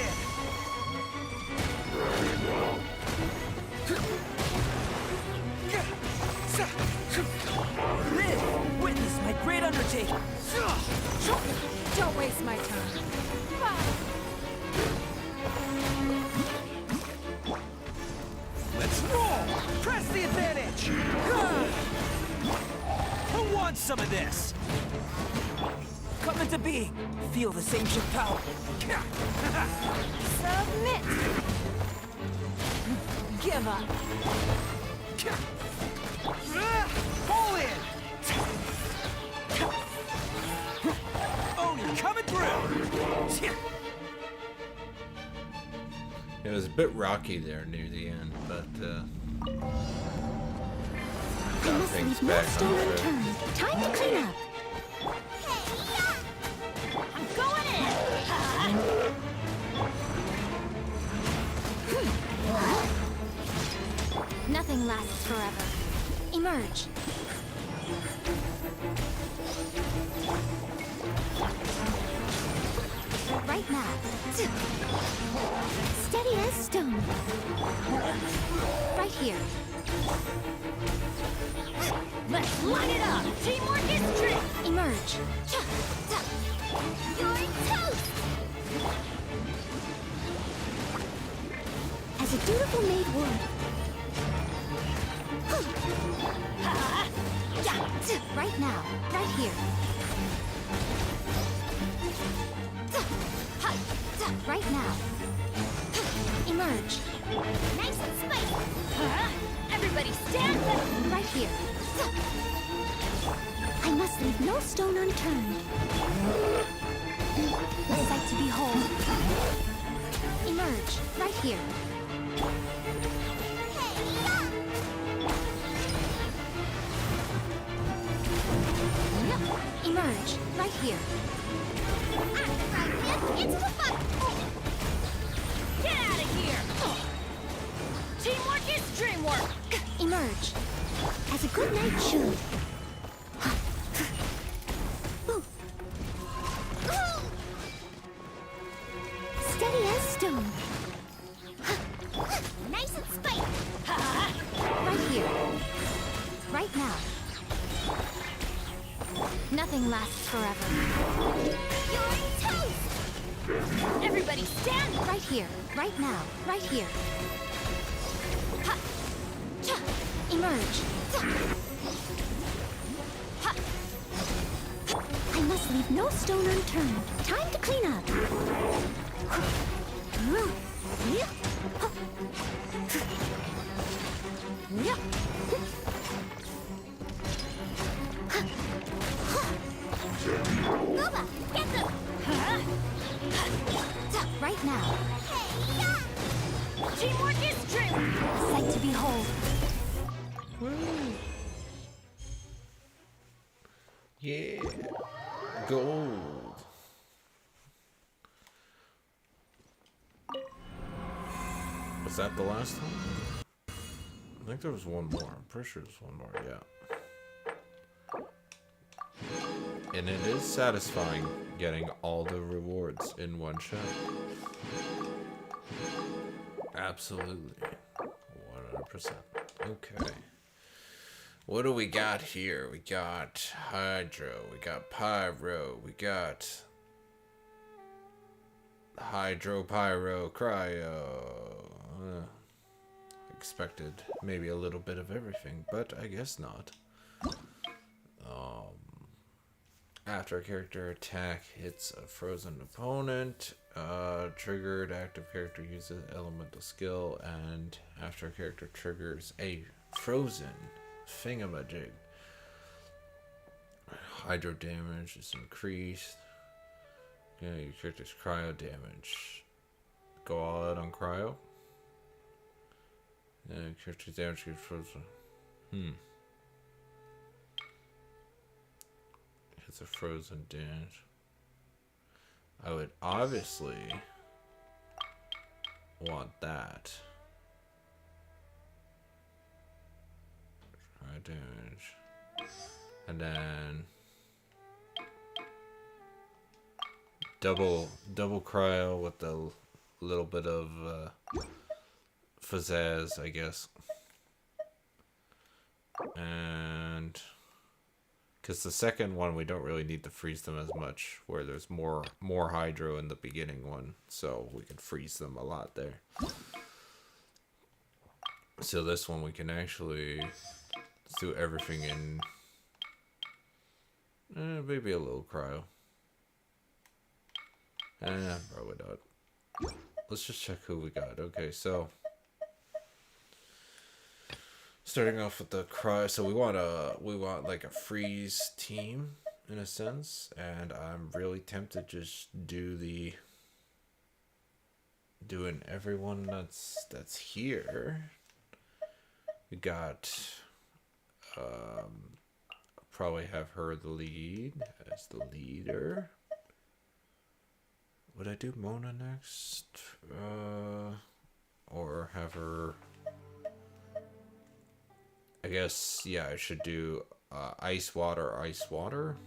Live! Witness my great undertaking! Don't waste my time. Let's roll! Press the advantage! Who wants some of this? Coming to be, feel this ancient power. Submit. Give up. Pull in! Oni coming through! It was a bit rocky there near the end, but I got must things leave no back stone on track. unturned. Time to clean up. I'm going in. Nothing lasts forever. Emerge. right now. Steady as stone. Right here. Let's line it up! Teamwork is trick! Emerge. You're toast! As a dutiful maid would. Right now. Right here. Right now. Emerge. Nice and spicy! Everybody stand back! Right here. I must leave no stone unturned. A sight to behold. Emerge. Right here. Emerge. Right here. Into the fire! Get out of here! Teamwork is dreamwork! Emerge. As a good knight should. Steady as stone. Nice and spicy! Right here. Right now. Nothing lasts forever. You're toast! Everybody stand! Right here. Right now. Right here. Emerge. I must leave no stone unturned. Time to clean up. Gooba, get them! Right now. Teamwork is dreamwork! Sight to behold. Yeah. Gold. Was that the last one? I think there was one more. I'm pretty sure there's one more, yeah. And it is satisfying getting all the rewards in one shot. Absolutely. 100%. Okay. What do we got here? We got Hydro, we got Pyro, we got Hydro, Pyro, Cryo. Expected maybe a little bit of everything, but I guess not. After a character attack hits a frozen opponent, triggered active character uses elemental skill, and after a character triggers a frozen thingamajig, hydro damage is increased. Yeah, your character's cryo damage. Go all out on cryo. Yeah, character's damage gets frozen. It's a frozen damage. I would obviously want that. Try damage. And then double cryo with a little bit of pizzazz, I guess. And because the second one, we don't really need to freeze them as much, where there's more hydro in the beginning one, so we can freeze them a lot there. So this one we can actually do everything in maybe a little cryo. Probably not. Let's just check who we got. Okay, so starting off with the cryo, so we want like a freeze team in a sense, and I'm really tempted to just doing everyone that's here. We got probably have her the lead as the leader. Would I do Mona next? Or have her... I guess, yeah, I should do ice, water, ice, water.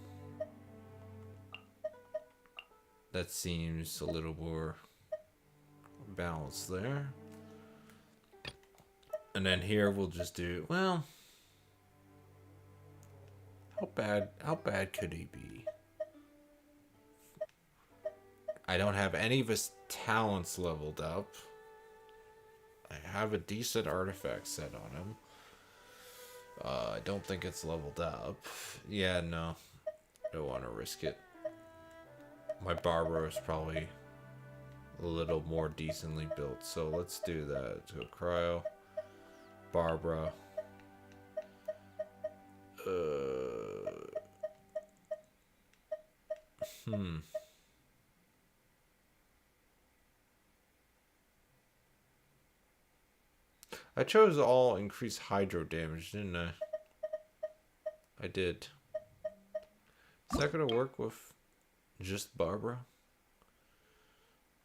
That seems a little more balanced there. And then here we'll just do, well, how bad could he be? I don't have any of his talents leveled up. I have a decent artifact set on him. I don't think it's leveled up. Yeah, no. Don't want to risk it. My Barbara is probably a little more decently built. So let's do that. So Cryo. Barbara. I chose all increased hydro damage, didn't I? I did. Is that gonna work with just Barbara?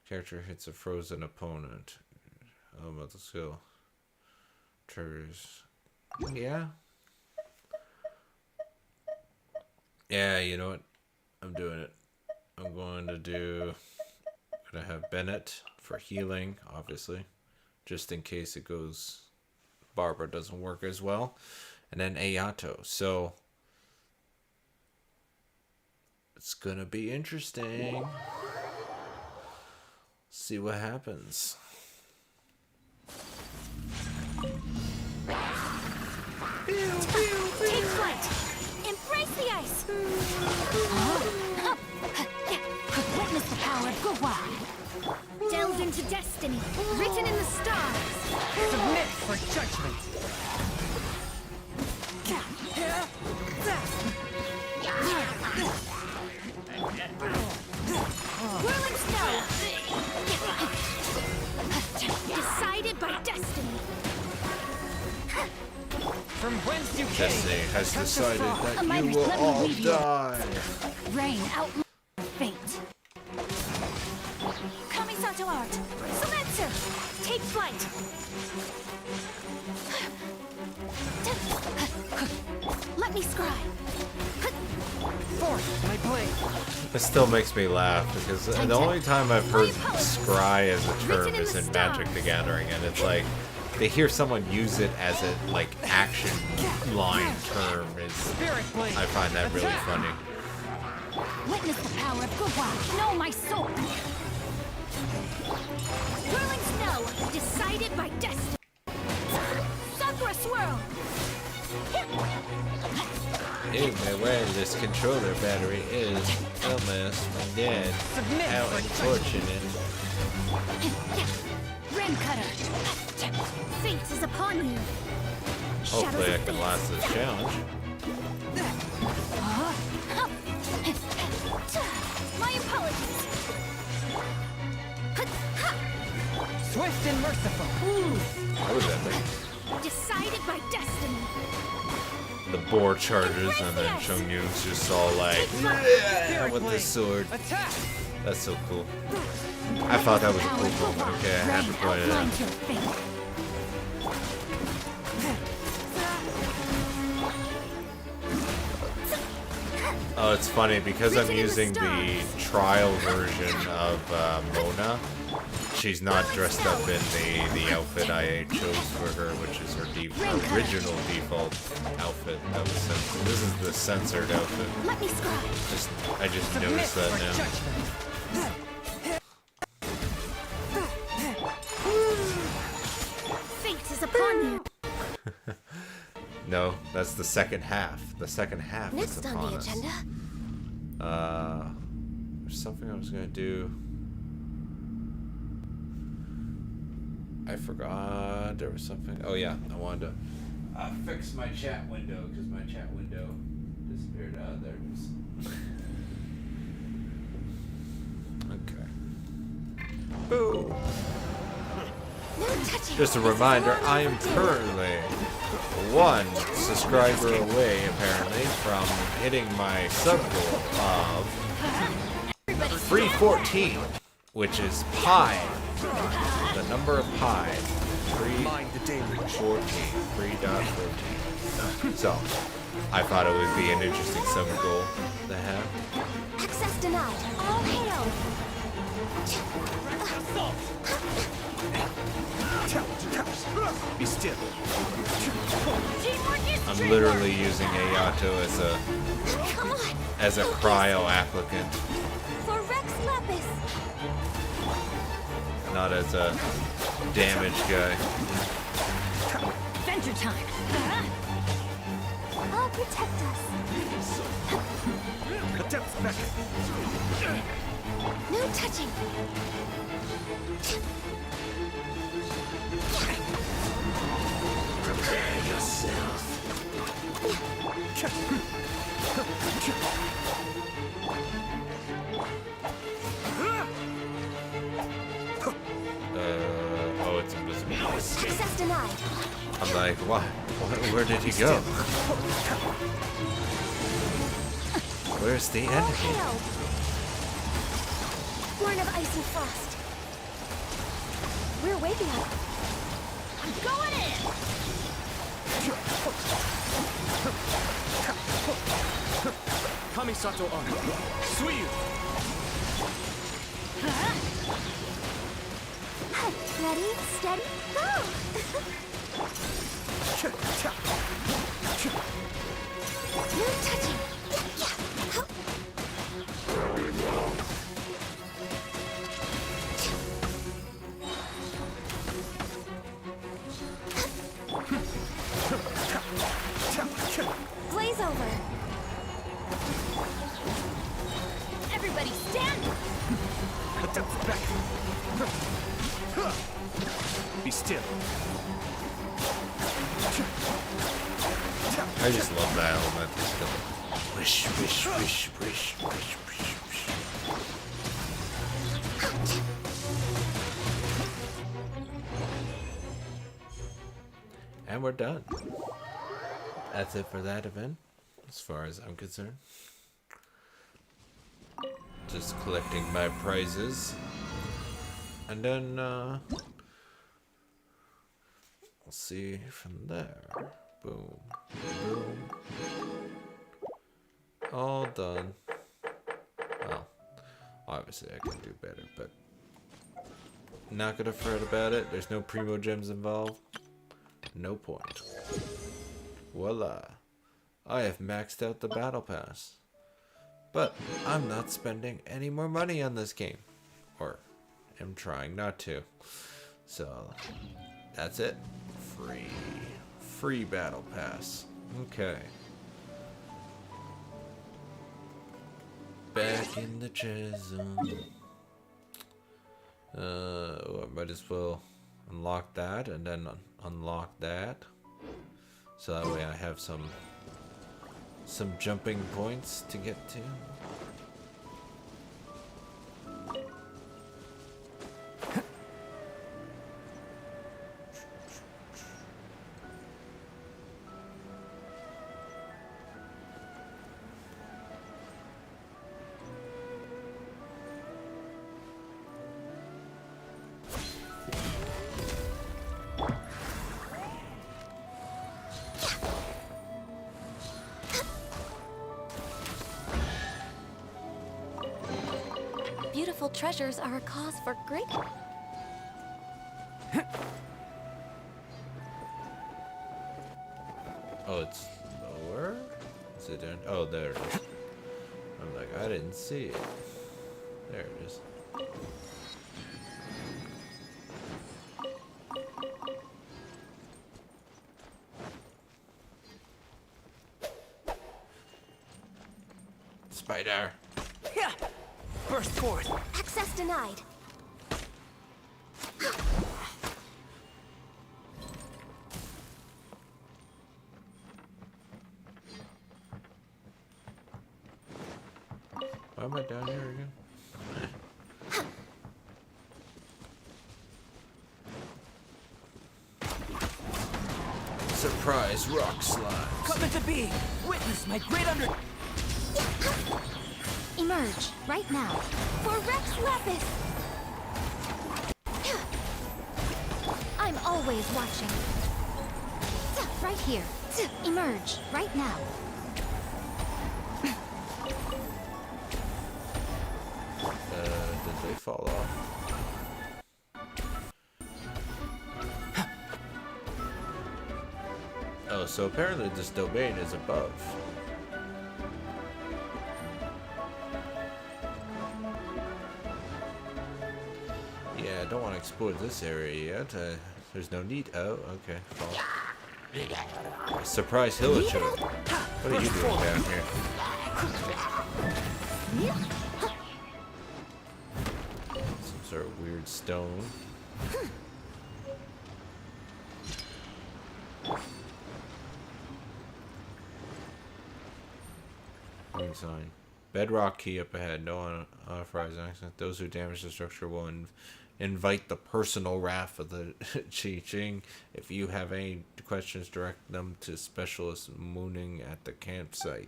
Character hits a frozen opponent. Oh, about the skill. Triggers. Yeah. Yeah, you know what? I'm doing it. I'm going to have Bennett for healing, obviously. Just in case it goes, Barbara doesn't work as well. And then Ayato. So, it's going to be interesting. See what happens. Take flight! Embrace the ice! Witness the power of Gua. Delve into destiny, written in the stars. Submit for judgment. Whirling snow! Decided by destiny. From whence you came. Destiny has come to decided fall. that Let you me will all weave you. die. Rain out fate. Kamisato art. Sumetsu! Take flight! Let me scry. Forth my blade. It still makes me laugh because the only time I've heard scry as a term is in Magic the Gathering, and it's like they hear someone use it as a like action line term. Spirit blade. I find that really funny. Witness the power of Gua. Know my soul. Whirling snow. Decided by destiny. Sakura swirl. Anyway, where this controller battery is almost dead. Submit How for unfortunate. Rim cutter. Fate is upon you. Hopefully I Shadows of can fate. last this challenge. My apologies. Swift and merciful. What was that thing? Decided by destiny. The boar charges and then Chongyun's just all like, yeah, Spirit with the blade. sword. Attack. That's so cool. I thought that was a cool moment. Okay, I had to point it out. Outlines your fate. Oh, it's funny because I'm using the trial version of Mona. She's not dressed up in the outfit I chose for her, which is her original default outfit. That was censored. This is the censored outfit. Let me scry. I just Submit noticed that for now. judgment. Fate is upon you. No, that's the second half. The second half is Next upon on the us. agenda. There's something I was gonna do. I forgot there was something. Oh yeah, I wanted to fix my chat window because my chat window disappeared. There it is. Okay. Boo. No touching. Just a reminder, I am currently 1 subscriber away, apparently, from hitting my sub goal of 314, which is pi. The number of pi. 314. 3.14. So, I thought it would be an interesting sub goal to have. Access denied. All hail! Be still. Teamwork is I'm teamwork. literally using Ayato Come on! as a cryo applicant, For Rex Lapis! not as a damage guy. Adventure time. I'll protect us. Attempts back. No touching. Prepare yourself. Oh, it's invisible. Access denied. I'm like, what? Where did he go? Where's the All enemy? hail! Born of ice and frost. We're waking up. I'm going in! Kamisato on. Suiyu. Ready, steady, go! No touching. Glaze over. Everybody stand! Attempts back. Be still. I just love that element. Just the wish, wish, wish, wish, wish, wish, wish. And we're done. That's it for that event, as far as I'm concerned. Just collecting my prizes. And then, we'll see from there. Boom. Boom. All done. Well, obviously I can do better, but not gonna fret about it. There's no primo gems involved. No point. Voila. I have maxed out the battle pass. But I'm not spending any more money on this game. Or am trying not to. So that's it. Free. Free battle pass. Okay. Back in the chasm. I might as well unlock that and then unlock that. So that way I have some jumping points to get to. Beautiful treasures are a cause for great... Oh, it's lower? Is it in? Oh, there it is. I'm like, I didn't see it. There it is. Spider. Yeah. Burst forth. Access denied. Why am I down here again? Surprise rock slides. Coming to be. Witness my great under... Emerge, right now. For Rex Lapis! I'm always watching. Right here. Emerge, right now. fall off. Oh, so apparently this domain is above. Yeah, I don't want to explore this area yet. There's no need. Oh, okay. Fall. Surprise Hillacher. What are you doing down here? Some sort of weird stone. Green sign. Bedrock key up ahead. No unauthorized access. Those who damage the structure will invite the personal wrath of the Chi Ching. If you have any questions, direct them to specialist mooning at the campsite.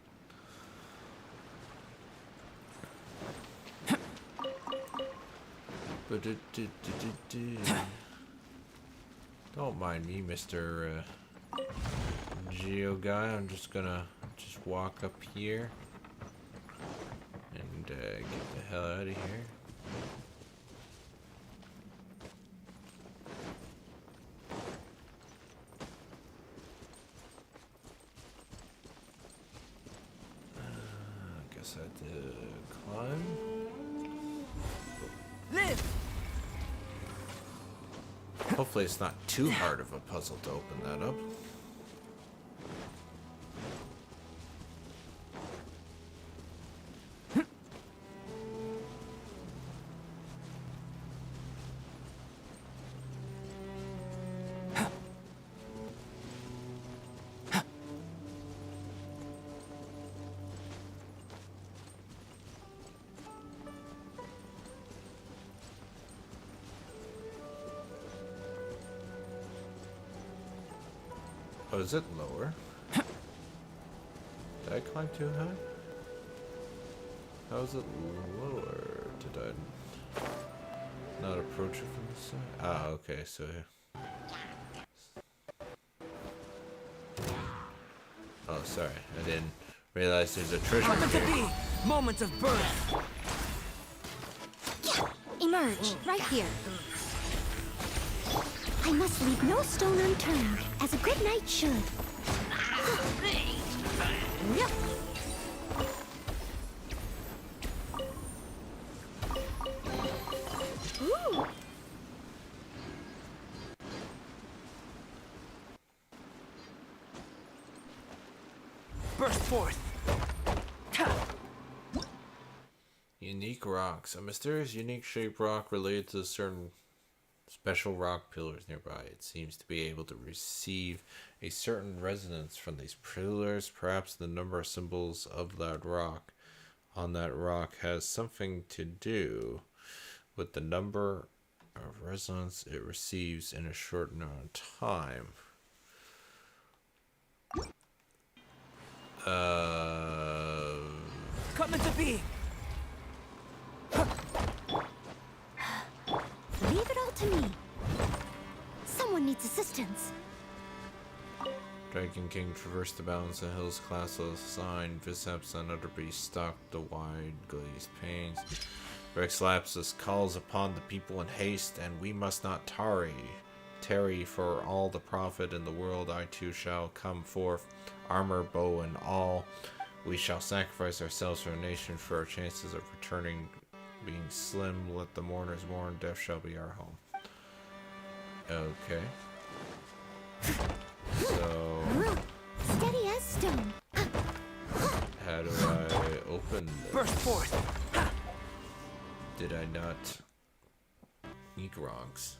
Don't mind me, Mr. Geo guy. I'm just gonna walk up here and get the hell out of here. I guess I had to climb. Live! Hopefully it's not too hard of a puzzle to open that up. Oh, is it lower? Did I climb too high? How is it lower? Did I not approach it from the side? Ah, okay, so oh, sorry, I didn't realize there's a treasure here. Moment of birth. Emerge, right here. I must leave no stone unturned, as a good knight should. Yep. Ooh. Burst forth. Unique rocks. A mysterious, unique shaped rock related to certain special rock pillars nearby. It seems to be able to receive a certain resonance from these pillars. Perhaps the number of symbols of that rock on that rock has something to do with the number of resonance it receives in a short amount of time. Come into being. Leave it all to me. Someone needs assistance. Dragon King traversed the mountains and hills, classless sign, Viceps and other beasts stalked the wide glazed plains. Rex Lapsus calls upon the people in haste, and we must not tarry. For all the profit in the world, I too shall come forth, armor, bow, and all. We shall sacrifice ourselves for a nation, for our chances of returning being slim. Let the mourners mourn, death shall be our home. Okay. So, Steady as stone. how do I open this? Burst forth. Did I not need rocks?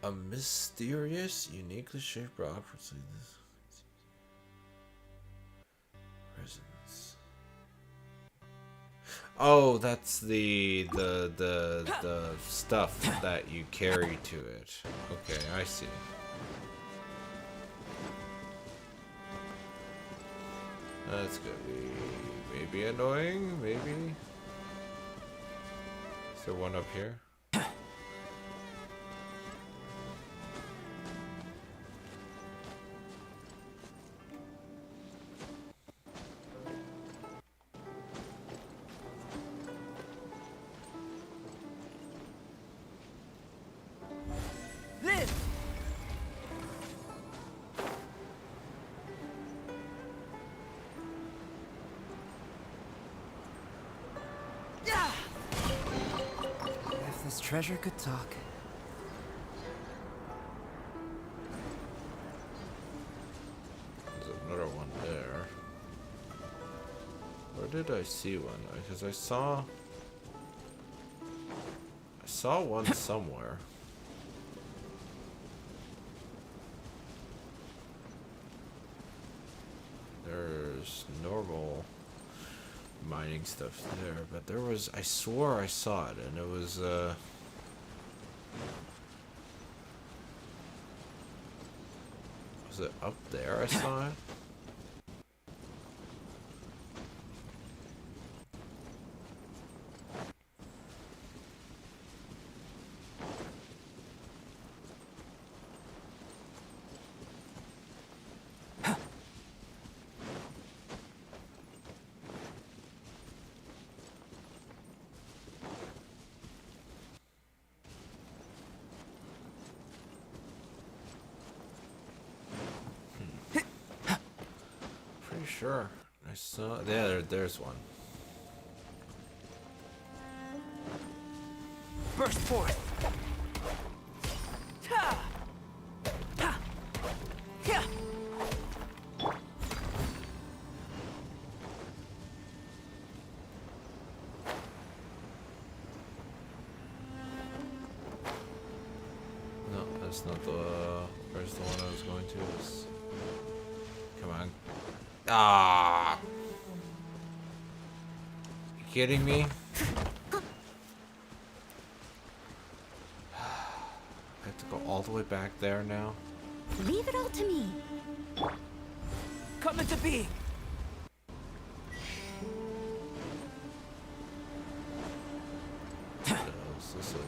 A mysterious, uniquely shaped rock. Resonance. Oh, that's the stuff that you carry to it. Okay, I see. That's gonna be maybe annoying, maybe. Is there one up here? this treasure could talk. There's another one there. Where did I see one? Because I saw one somewhere. There's normal mining stuff there, but there was, I swore I saw it, and it was it up there I saw it? Sure. I saw. Yeah, there's one. Burst forth. Ha! Ha! Yeah. No, that's not the. Where's the one I was going to? It's, come on. Ah! You kidding me? I have to go all the way back there now. Leave it all to me. Come into being. What else? This one.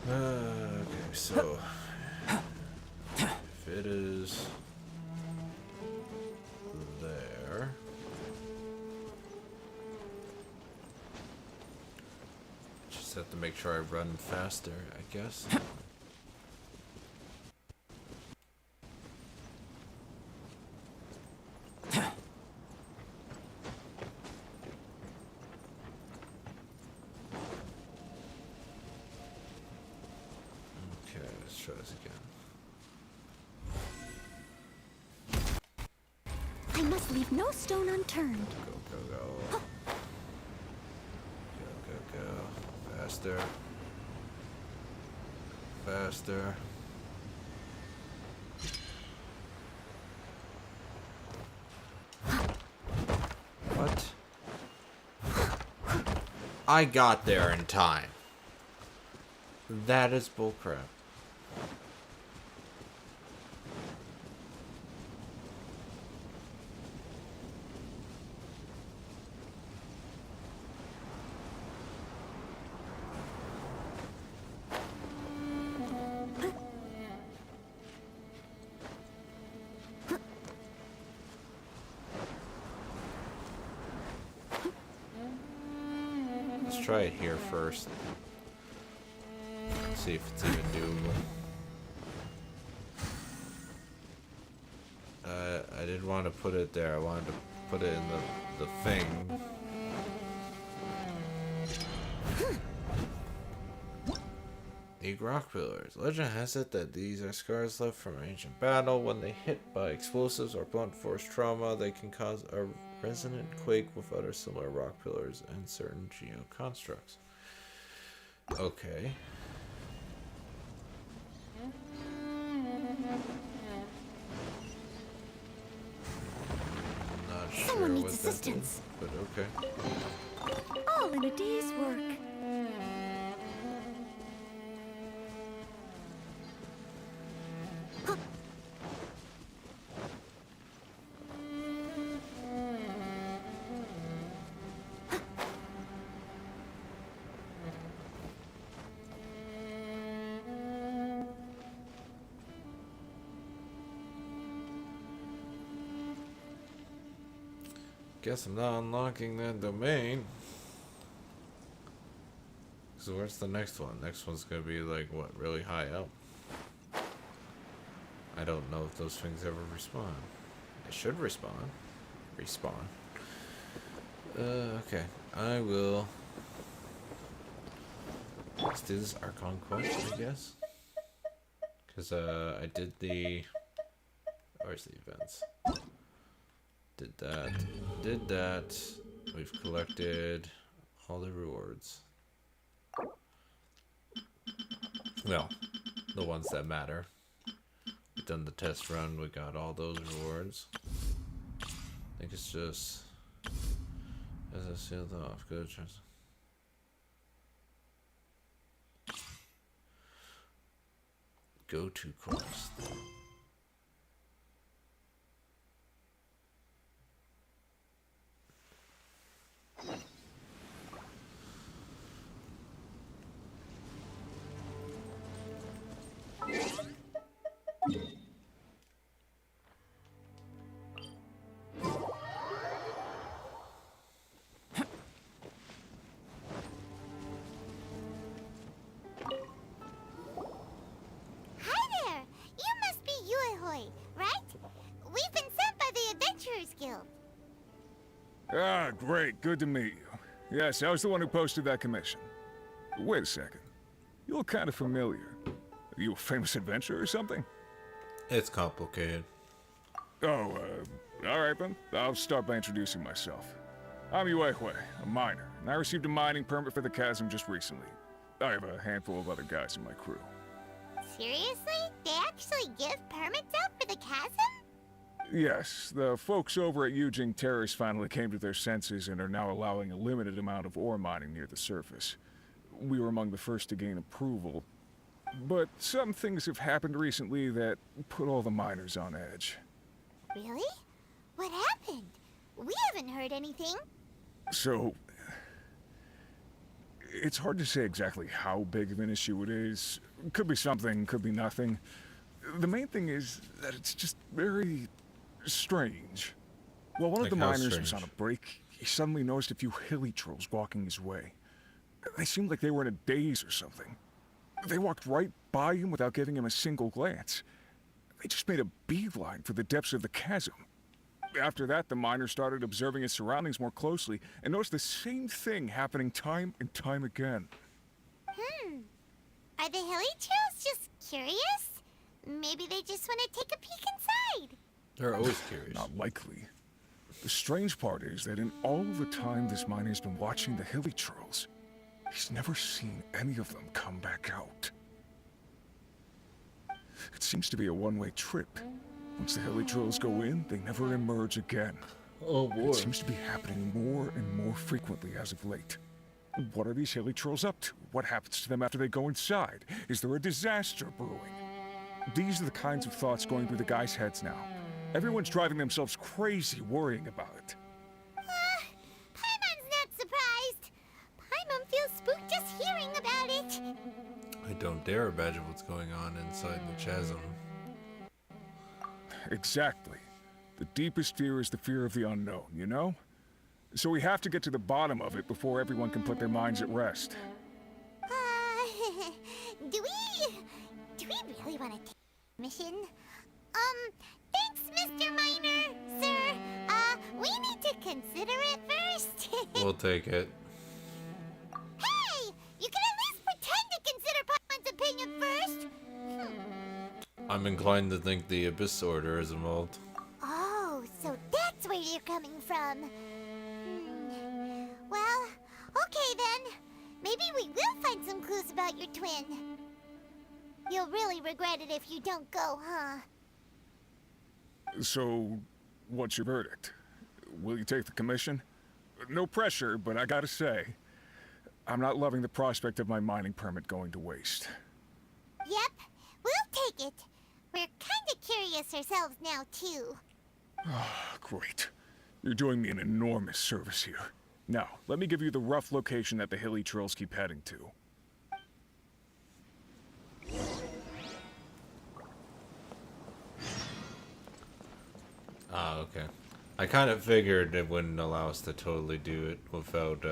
Okay, so if it is there, just have to make sure I run faster, I guess. Okay, let's try this again. I must leave no stone unturned. Go, go, go. Go, go, go. Faster. Faster. What? I got there in time. That is bullcrap. Let's try it here first. See if it's even doable. I didn't want to put it there. I wanted to put it in the thing. The rock pillars. Legend has it that these are scars left from an ancient battle. When they hit by explosives or blunt force trauma, they can cause a resonant quake with other similar rock pillars and certain geoconstructs. Okay. Not sure Someone needs what that assistance. did, but okay. All in a day's work. Guess I'm not unlocking that domain. So where's the next one? Next one's gonna be like what, really high up? I don't know if those things ever respawn. They should respawn. Respawn. Okay. I will. Let's do this Archon quest, I guess. Because I did the. Where's the events? Did that. Did that. We've collected all the rewards. Well, the ones that matter. We've done the test run. We got all those rewards. I think it's just. As I sealed off. Good chance. Go to quest. Ah, great. Good to meet you. Yes, I was the one who posted that commission. Wait a second. You look kind of familiar. Are you a famous adventurer or something? It's complicated. Oh, alright then. I'll start by introducing myself. I'm Yue, a miner, and I received a mining permit for the chasm just recently. I have a handful of other guys in my crew. Seriously? They actually give permits out for the chasm? Yes, the folks over at Yujing Terrace finally came to their senses and are now allowing a limited amount of ore mining near the surface. We were among the first to gain approval, but some things have happened recently that put all the miners on edge. Really? What happened? We haven't heard anything. So, it's hard to say exactly how big of an issue it is. Could be something, could be nothing. The main thing is that it's just very strange. While one of the miners was on a break, he suddenly noticed a few hilly trolls walking his way. They seemed like they were in a daze or something. They walked right by him without giving him a single glance. They just made a beeline for the depths of the chasm. After that, the miner started observing his surroundings more closely and noticed the same thing happening time and time again. Are the hilly trolls just curious? Maybe they just want to take a peek inside. They're always curious. Not likely. The strange part is that in all the time this miner's been watching the hilly trolls, he's never seen any of them come back out. It seems to be a one-way trip. Once the hilly trolls go in, they never emerge again. Oh boy. It seems to be happening more and more frequently as of late. What are these hilly trolls up to? What happens to them after they go inside? Is there a disaster brewing? These are the kinds of thoughts going through the guys' heads now. Everyone's driving themselves crazy worrying about it. Paimon's not surprised. Paimon feels spooked just hearing about it. I don't dare imagine what's going on inside the chasm. Exactly. The deepest fear is the fear of the unknown, you know? So we have to get to the bottom of it before everyone can put their minds at rest. Do we really want to take the mission? Thanks, Mr. Miner, sir. We need to consider it first. We'll take it. Hey! You can at least pretend to consider Paimon's opinion first. I'm inclined to think the Abyss Order is involved. Oh, so that's where you're coming from. Well, okay then. Maybe we will find some clues about your twin. You'll really regret it if you don't go, huh? So, what's your verdict? Will you take the commission? No pressure, but I gotta say, I'm not loving the prospect of my mining permit going to waste. Yep, we'll take it. We're kinda curious ourselves now, too. Great. You're doing me an enormous service here. Now, let me give you the rough location that the hilly trolls keep heading to. Ah, okay. I kind of figured it wouldn't allow us to totally do it without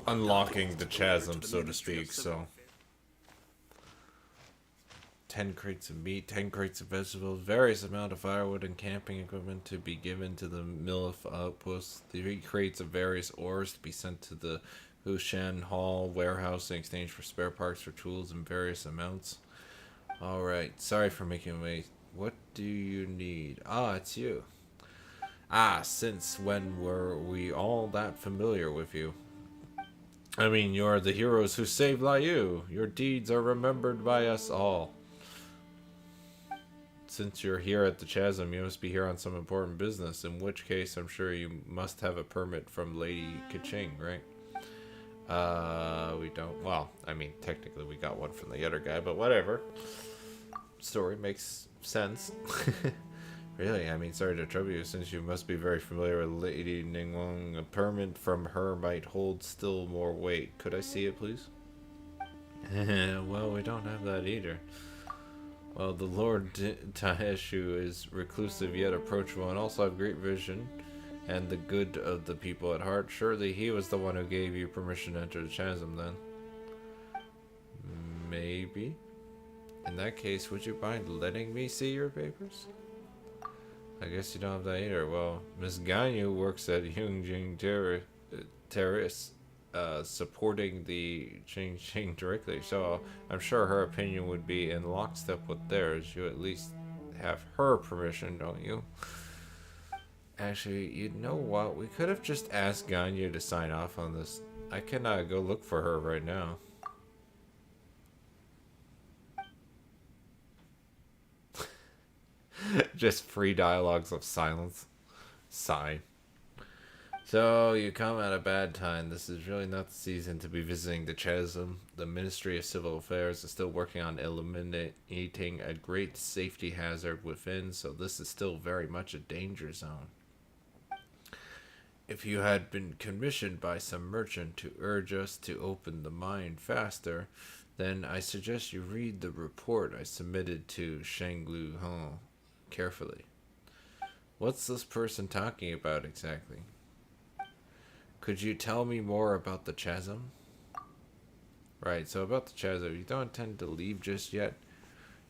unlocking the chasm, so to speak. So 10 crates of meat, 10 crates of vegetables, various amount of firewood and camping equipment to be given to the mill outpost, 3 crates of various ores to be sent to the Hushan Hall warehouse in exchange for spare parts for tools in various amounts. Alright, sorry for making you wait. What do you need? Ah, it's you. Ah, since when were we all that familiar with you? I mean, you're the heroes who saved Liu. Your deeds are remembered by us all. Since you're here at the Chasm, you must be here on some important business, in which case I'm sure you must have a permit from Lady Kaching, right? We don't. Well, I mean, technically we got one from the other guy, but whatever. Story makes sense. Really, I mean, sorry to trouble you, since you must be very familiar with Lady Ningwang. A permit from her might hold still more weight. Could I see it, please? Well, we don't have that either. Well, the Lord Taeshu is reclusive yet approachable and also have great vision and the good of the people at heart. Surely he was the one who gave you permission to enter the chasm then. Maybe. In that case, would you mind letting me see your papers? I guess you don't have that either. Well, Miss Ganyu works at Yungjing Terrace, supporting the Qingqing directly, so I'm sure her opinion would be in lockstep with theirs. You at least have her permission, don't you? Actually, you know what? We could have just asked Ganyu to sign off on this. I cannot go look for her right now. Just free dialogues of silence. Sigh. So, you come at a bad time. This is really not the season to be visiting the Chasm. The Ministry of Civil Affairs is still working on eliminating a great safety hazard within, so this is still very much a danger zone. If you had been commissioned by some merchant to urge us to open the mine faster, then I suggest you read the report I submitted to Shanglu Hong carefully. What's this person talking about exactly? Could you tell me more about the chasm? Right, so about the chasm, you don't intend to leave just yet.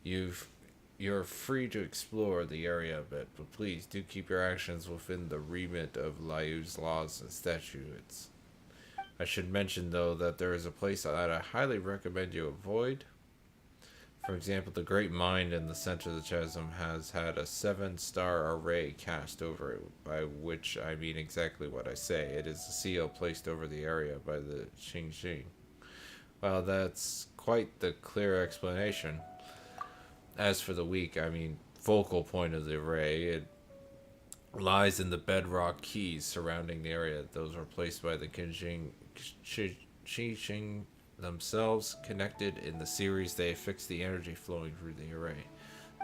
You're free to explore the area a bit, but please do keep your actions within the remit of Liu's laws and statutes. I should mention, though, that there is a place that I highly recommend you avoid. For example, the Great Mine in the center of the chasm has had a 7-star array cast over it, by which I mean exactly what I say. It is a seal placed over the area by the Qingqing. Well, that's quite the clear explanation. As for the weak, I mean, focal point of the array, it lies in the bedrock keys surrounding the area. Those were placed by the Qingqing themselves. Connected in the series, they affix the energy flowing through the array.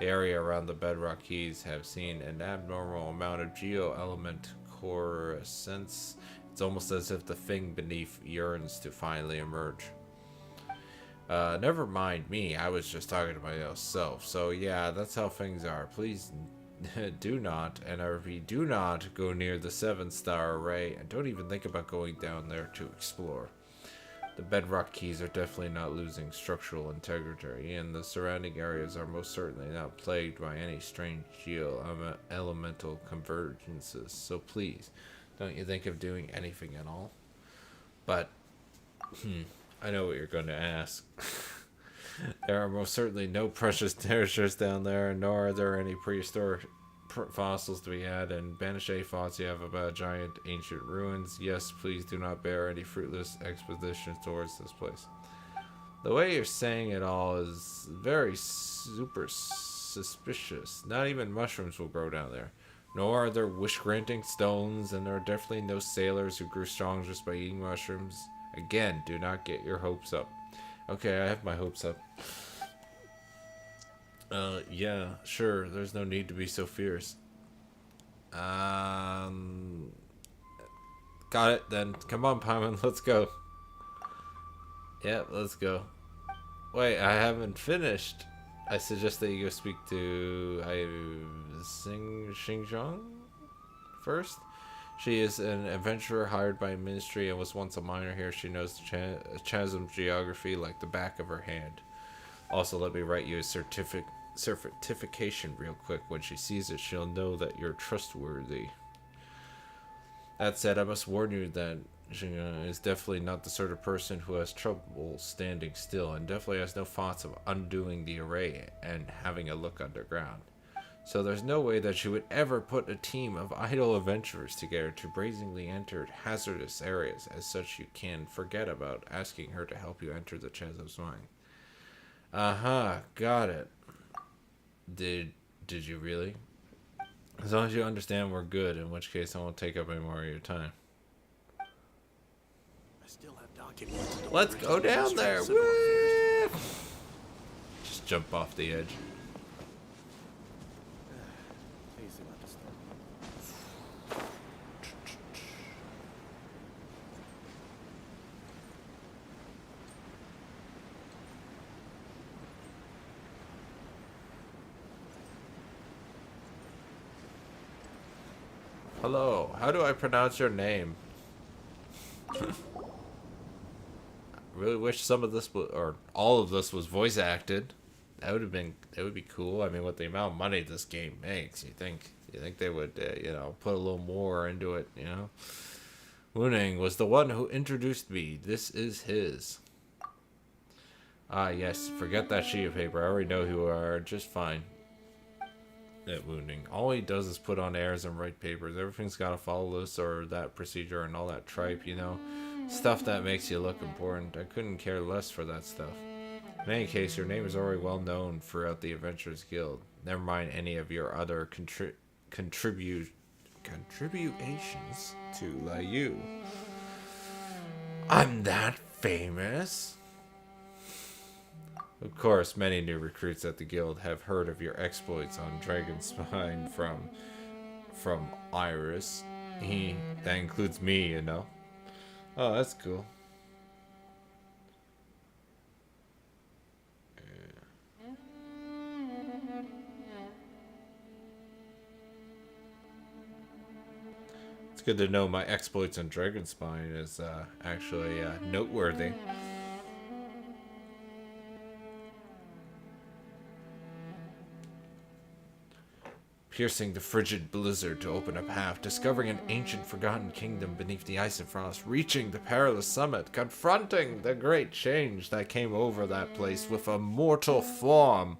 The area around the bedrock keys have seen an abnormal amount of geo-element quiescence. It's almost as if the thing beneath yearns to finally emerge. Never mind me, I was just talking to myself. So yeah, that's how things are. Please do not, and I repeat, do not go near the 7-star array, and don't even think about going down there to explore. The bedrock keys are definitely not losing structural integrity, and the surrounding areas are most certainly not plagued by any strange geo-elemental convergences. So please, don't you think of doing anything at all? But, I know what you're going to ask. There are most certainly no precious treasures down there, nor are there any prehistoric fossils to be had, and banished thoughts you have about giant ancient ruins. Yes, please do not bear any fruitless expeditions towards this place. The way you're saying it all is very super suspicious. Not even mushrooms will grow down there. Nor are there wish-granting stones, and there are definitely no sailors who grew strong just by eating mushrooms. Again, do not get your hopes up. Okay, I have my hopes up. Yeah, sure, there's no need to be so fierce. Got it, then. Come on, Paimon, let's go. Yeah, let's go. Wait, I haven't finished. I suggest that you go speak to Xinjiang first. She is an adventurer hired by ministry and was once a miner here. She knows the chasm's geography like the back of her hand. Also, let me write you a certification real quick. When she sees it, she'll know that you're trustworthy. That said, I must warn you that Xinjiang is definitely not the sort of person who has trouble standing still, and definitely has no thoughts of undoing the array and having a look underground. So there's no way that she would ever put a team of idle adventurers together to brazenly enter hazardous areas. As such, you can forget about asking her to help you enter the chasm's mine. Got it. Did you really? As long as you understand, we're good, in which case I won't take up any more of your time. I still have documents. Let's go down there. Woo! Just jump off the edge. Hello, how do I pronounce your name? I really wish some of this or all of this was voice acted. That would be cool. I mean, with the amount of money this game makes, you think they would, put a little more into it, you know? Wuning was the one who introduced me. This is his. Ah, yes, forget that sheet of paper. I already know who you are just fine. That wounding. All he does is put on airs and write papers. Everything's got to follow this or that procedure and all that tripe, you know? Stuff that makes you look important. I couldn't care less for that stuff. In any case, your name is already well known throughout the Adventurers Guild. Never mind any of your other contributions to you. I'm that famous? Of course, many new recruits at the guild have heard of your exploits on Dragon's Spine from Iris. That includes me, you know. Oh, that's cool. It's good to know my exploits on Dragon's Spine is actually noteworthy. Piercing the frigid blizzard to open a path, discovering an ancient forgotten kingdom beneath the ice and frost, reaching the perilous summit, confronting the great change that came over that place with a mortal form.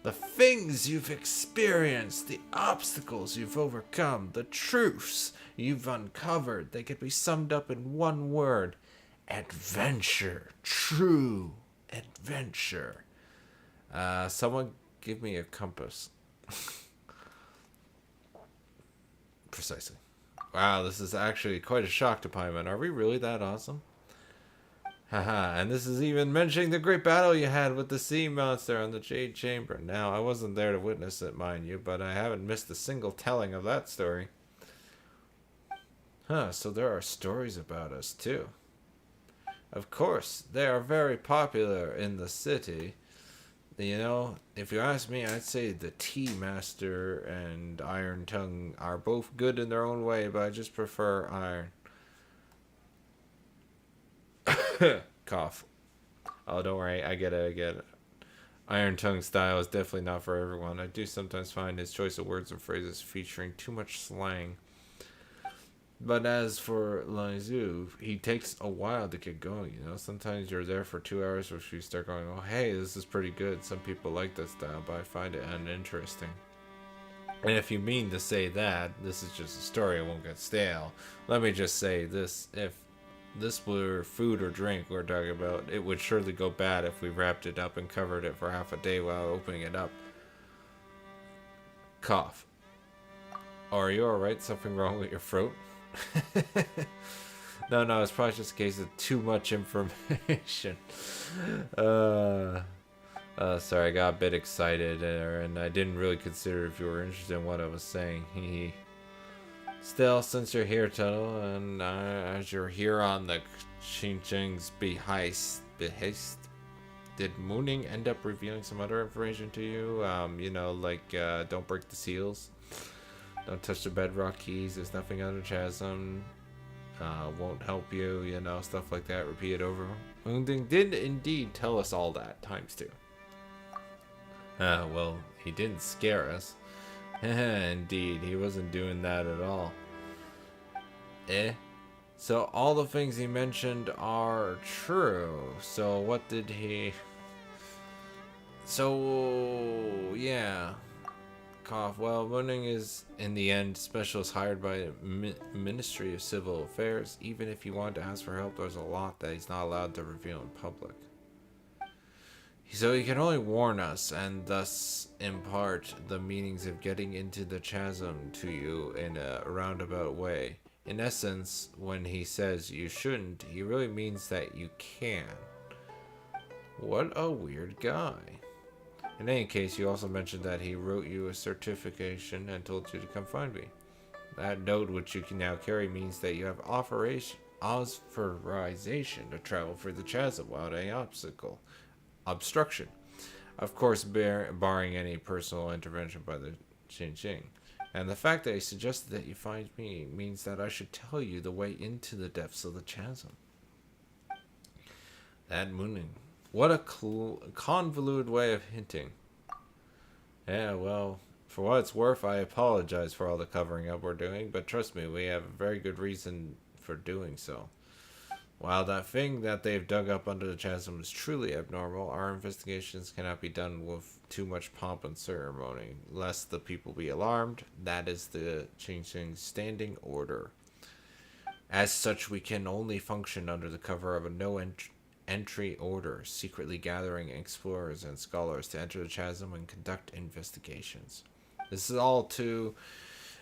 The things you've experienced, the obstacles you've overcome, the truths you've uncovered, they could be summed up in one word: adventure. True adventure. Someone give me a compass. Precisely. Wow, this is actually quite a shock to Paimon. Are we really that awesome? Haha, and this is even mentioning the great battle you had with the sea monster on the Jade Chamber. Now, I wasn't there to witness it, mind you, but I haven't missed a single telling of that story. So there are stories about us, too. Of course, they are very popular in the city. You know, if you ask me, I'd say the Tea Master and Iron Tongue are both good in their own way, but I just prefer Iron. Cough. Oh, don't worry, I get it. Iron Tongue's style is definitely not for everyone. I do sometimes find his choice of words and phrases featuring too much slang. But as for Laizu, he takes a while to get going, you know? Sometimes you're there for 2 hours before you start going, oh, hey, this is pretty good. Some people like that style, but I find it uninteresting. And if you mean to say that, this is just a story, it won't get stale. Let me just say this, if this were food or drink we're talking about, it would surely go bad if we wrapped it up and covered it for half a day while opening it up. Cough. Oh, are you alright? Something wrong with your throat? No, it's probably just a case of too much information. Sorry, I got a bit excited and I didn't really consider if you were interested in what I was saying. Still, since you're here, Tuttle, and as you're here on the Xinjiang's behest, Did Mooning end up revealing some other information to you? You know, like, don't break the seals. Don't touch the bedrock keys. There's nothing under the chasm. Won't help you, you know, stuff like that. Repeat it over. Mooning did indeed tell us all that, ×2. Well, he didn't scare us. Indeed, he wasn't doing that at all. So all the things he mentioned are true. So what did he... So, yeah. Cough. Well, Mooning is, in the end, specialist hired by the Ministry of Civil Affairs. Even if he wanted to ask for help, there's a lot that he's not allowed to reveal in public. So he can only warn us, and thus impart the meanings of getting into the chasm to you in a roundabout way. In essence, when he says you shouldn't, he really means that you can. What a weird guy. In any case, you also mentioned that he wrote you a certification and told you to come find me. That note, which you can now carry, means that you have authorization to travel through the chasm without any obstruction. Of course, barring any personal intervention by the Xing. And the fact that he suggested that you find me means that I should tell you the way into the depths of the chasm. That Mooning. What a convoluted way of hinting. Yeah, well, for what it's worth, I apologize for all the covering up we're doing, but trust me, we have a very good reason for doing so. While that thing that they've dug up under the chasm is truly abnormal, our investigations cannot be done with too much pomp and ceremony, lest the people be alarmed. That is the Xing's standing order. As such, we can only function under the cover of a no-entry order, secretly gathering explorers and scholars to enter the chasm and conduct investigations. This is all to,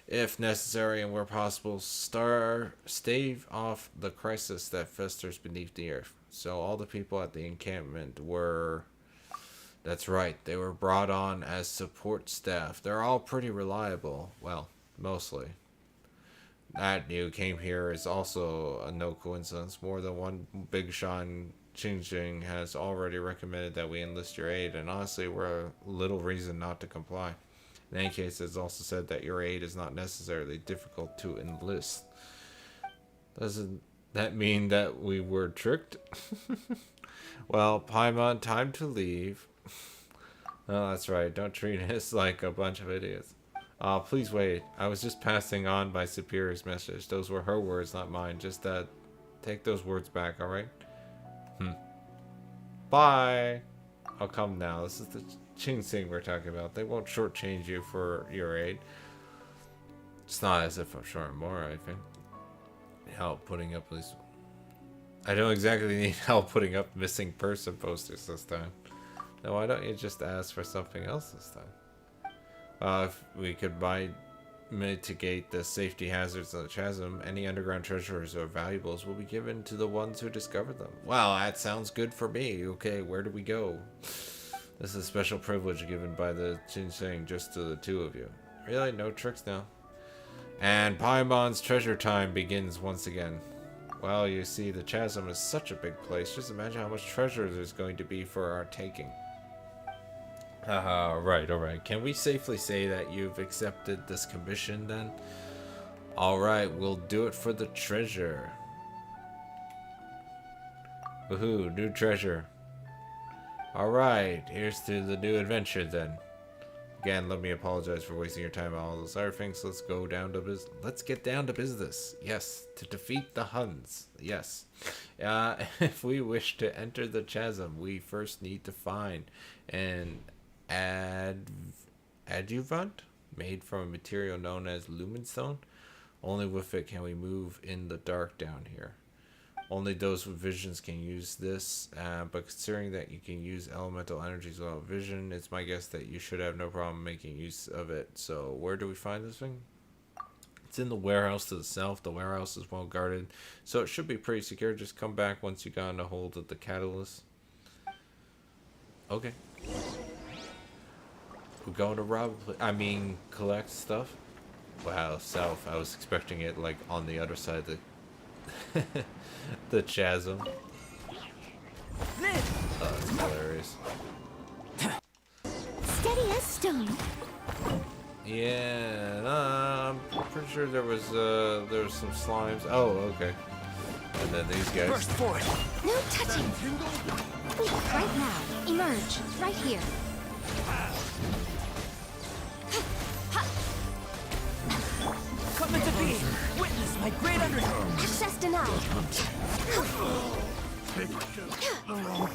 if necessary and where possible, stave off the crisis that festers beneath the earth. So all the people at the encampment were... That's right, they were brought on as support staff. They're all pretty reliable. Well, mostly. That you came here is also no coincidence. More than one Big Sean Xing has already recommended that we enlist your aid, and honestly, we're a little reason not to comply. In any case, it's also said that your aid is not necessarily difficult to enlist. Doesn't that mean that we were tricked? Well, Paimon, time to leave. Oh, that's right. Don't treat us like a bunch of idiots. Please wait. I was just passing on my superior's message. Those were her words, not mine. Just take those words back, alright? Bye. I'll come now. This is the Xing we're talking about. They won't shortchange you for your aid. It's not as if I'm short more, I think. Help putting up these... I don't exactly need help putting up missing person posters this time. Now, why don't you just ask for something else this time? If we could mitigate the safety hazards of the chasm, any underground treasures or valuables will be given to the ones who discovered them. Well, that sounds good for me. Okay, where do we go? This is a special privilege given by the Xing just to the two of you. Really? No tricks now? And Paimon's treasure time begins once again. Well, you see, the chasm is such a big place. Just imagine how much treasure there's going to be for our taking. Right, alright. Can we safely say that you've accepted this commission then? Alright, we'll do it for the treasure. Woohoo, new treasure. Alright, here's to the new adventure then. Again, let me apologize for wasting your time on all those other things. Let's go down to business. Let's get down to business. Yes, to defeat the Huns. Yes. If we wish to enter the chasm, we first need to find an adjuvant made from a material known as lumenstone. Only with it can we move in the dark down here. Only those with visions can use this, but considering that you can use elemental energies without vision, it's my guess that you should have no problem making use of it. So where do we find this thing? It's in the warehouse to the south. The warehouse is well guarded, so it should be pretty secure. Just come back once you got a hold of the catalyst. Okay. We're going to collect stuff. Wow, south. I was expecting it like on the other side of the the chasm. Oh, that's hilarious. curious. Steady as stone. Yeah, I'm pretty sure there was some slimes. Oh, okay. And then these guys. Burst forward. No touching. Wait, right now. Emerge. Right here. Coming to be. Witness my great undertaking. Access denied.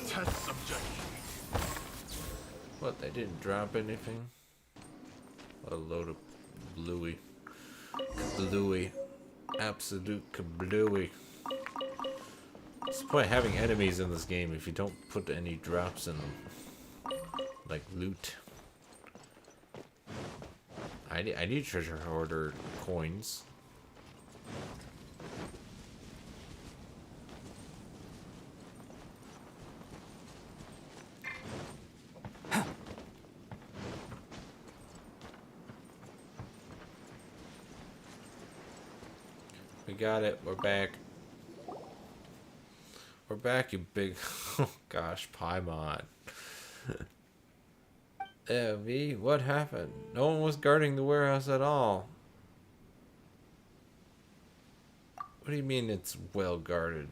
Test subject. What? They didn't drop anything. What a load of kablooey. Kablooey. Absolute kablooey. What's the point of having enemies in this game if you don't put any drops in them? Like loot. I need treasure hoarder coins. We got it. We're back. We're back, you big... Oh, gosh, Paimon. V, what happened? No one was guarding the warehouse at all. What do you mean it's well guarded?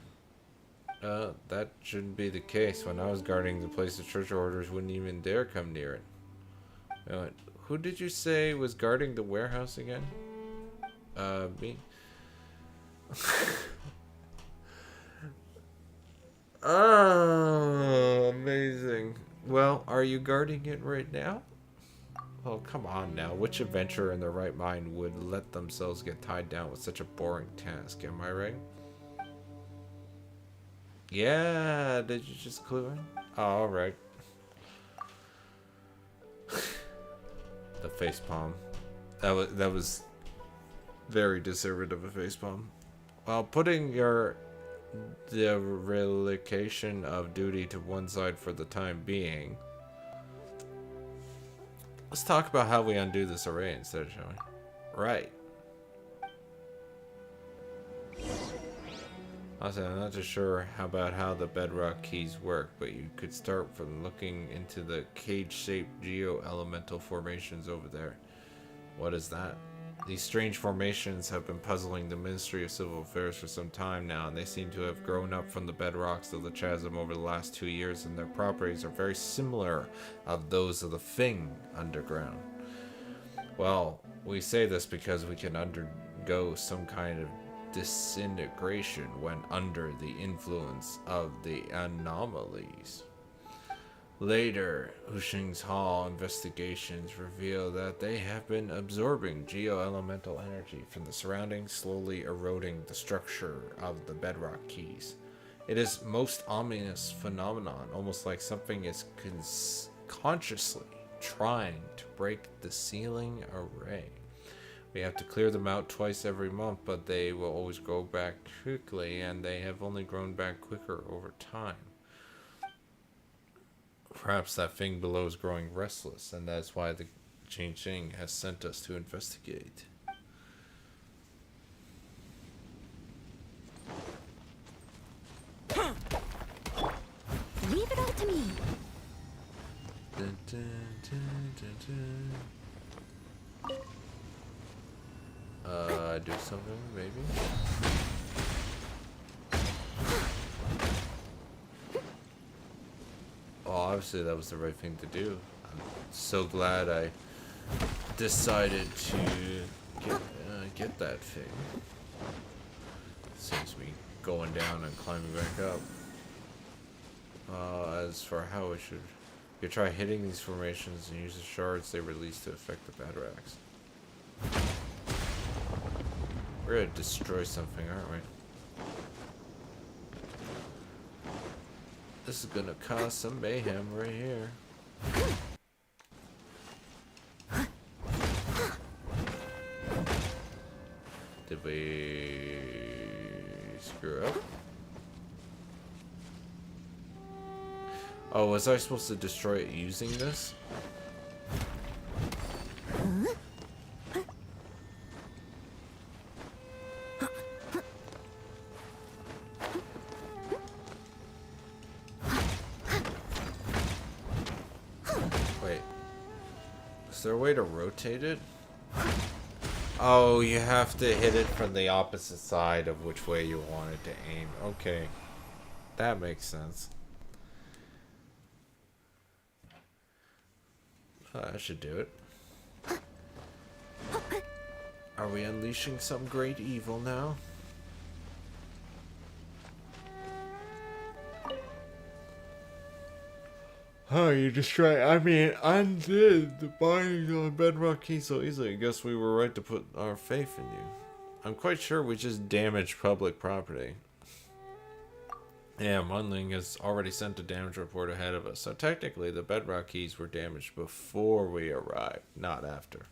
That shouldn't be the case. When I was guarding the place, the treasure hoarders wouldn't even dare come near it. Who did you say was guarding the warehouse again? Me? Oh, amazing. Well, are you guarding it right now? Well, come on now. Which adventurer in their right mind would let themselves get tied down with such a boring task? Am I right? Yeah, did you just clue in? Oh, alright. The facepalm. That was very deserving of a facepalm. While putting your dereliction of duty to one side for the time being, let's talk about how we undo this array instead, shall we? Right. Also, I'm not too sure about how the Bedrock keys work, but you could start from looking into the cage-shaped geo-elemental formations over there. What is that? These strange formations have been puzzling the Ministry of Civil Affairs for some time now, and they seem to have grown up from the bedrocks of the chasm over the last 2 years, and their properties are very similar of those of the Fing underground. Well, we say this because we can undergo some kind of disintegration when under the influence of the anomalies. Later, Hushing's Hall investigations reveal that they have been absorbing geo-elemental energy from the surroundings, slowly eroding the structure of the bedrock keys. It is most ominous phenomenon, almost like something is consciously trying to break the sealing array. We have to clear them out twice every month, but they will always grow back quickly, and they have only grown back quicker over time. Perhaps that thing below is growing restless, and that's why the Genshin has sent us to investigate. Leave it all to me. Dun, dun, dun, dun, dun. Do something, maybe? Well, obviously that was the right thing to do. I'm so glad I decided to get that thing. Seems me going down and climbing back up. As for how we should... You try hitting these formations and use the shards they release to affect the bedrocks. We're gonna destroy something, aren't we? This is gonna cause some mayhem right here. Did we screw up? Oh, was I supposed to destroy it using this? there a way to rotate it? Oh, you have to hit it from the opposite side of which way you want it to aim. Okay. That makes sense. I should do it. Are we unleashing some great evil now? Oh, you just try. I mean, undid the binding on Bedrock key so easily. I guess we were right to put our faith in you. I'm quite sure we just damaged public property. Yeah, Munling has already sent a damage report ahead of us, so technically the Bedrock keys were damaged before we arrived, not after.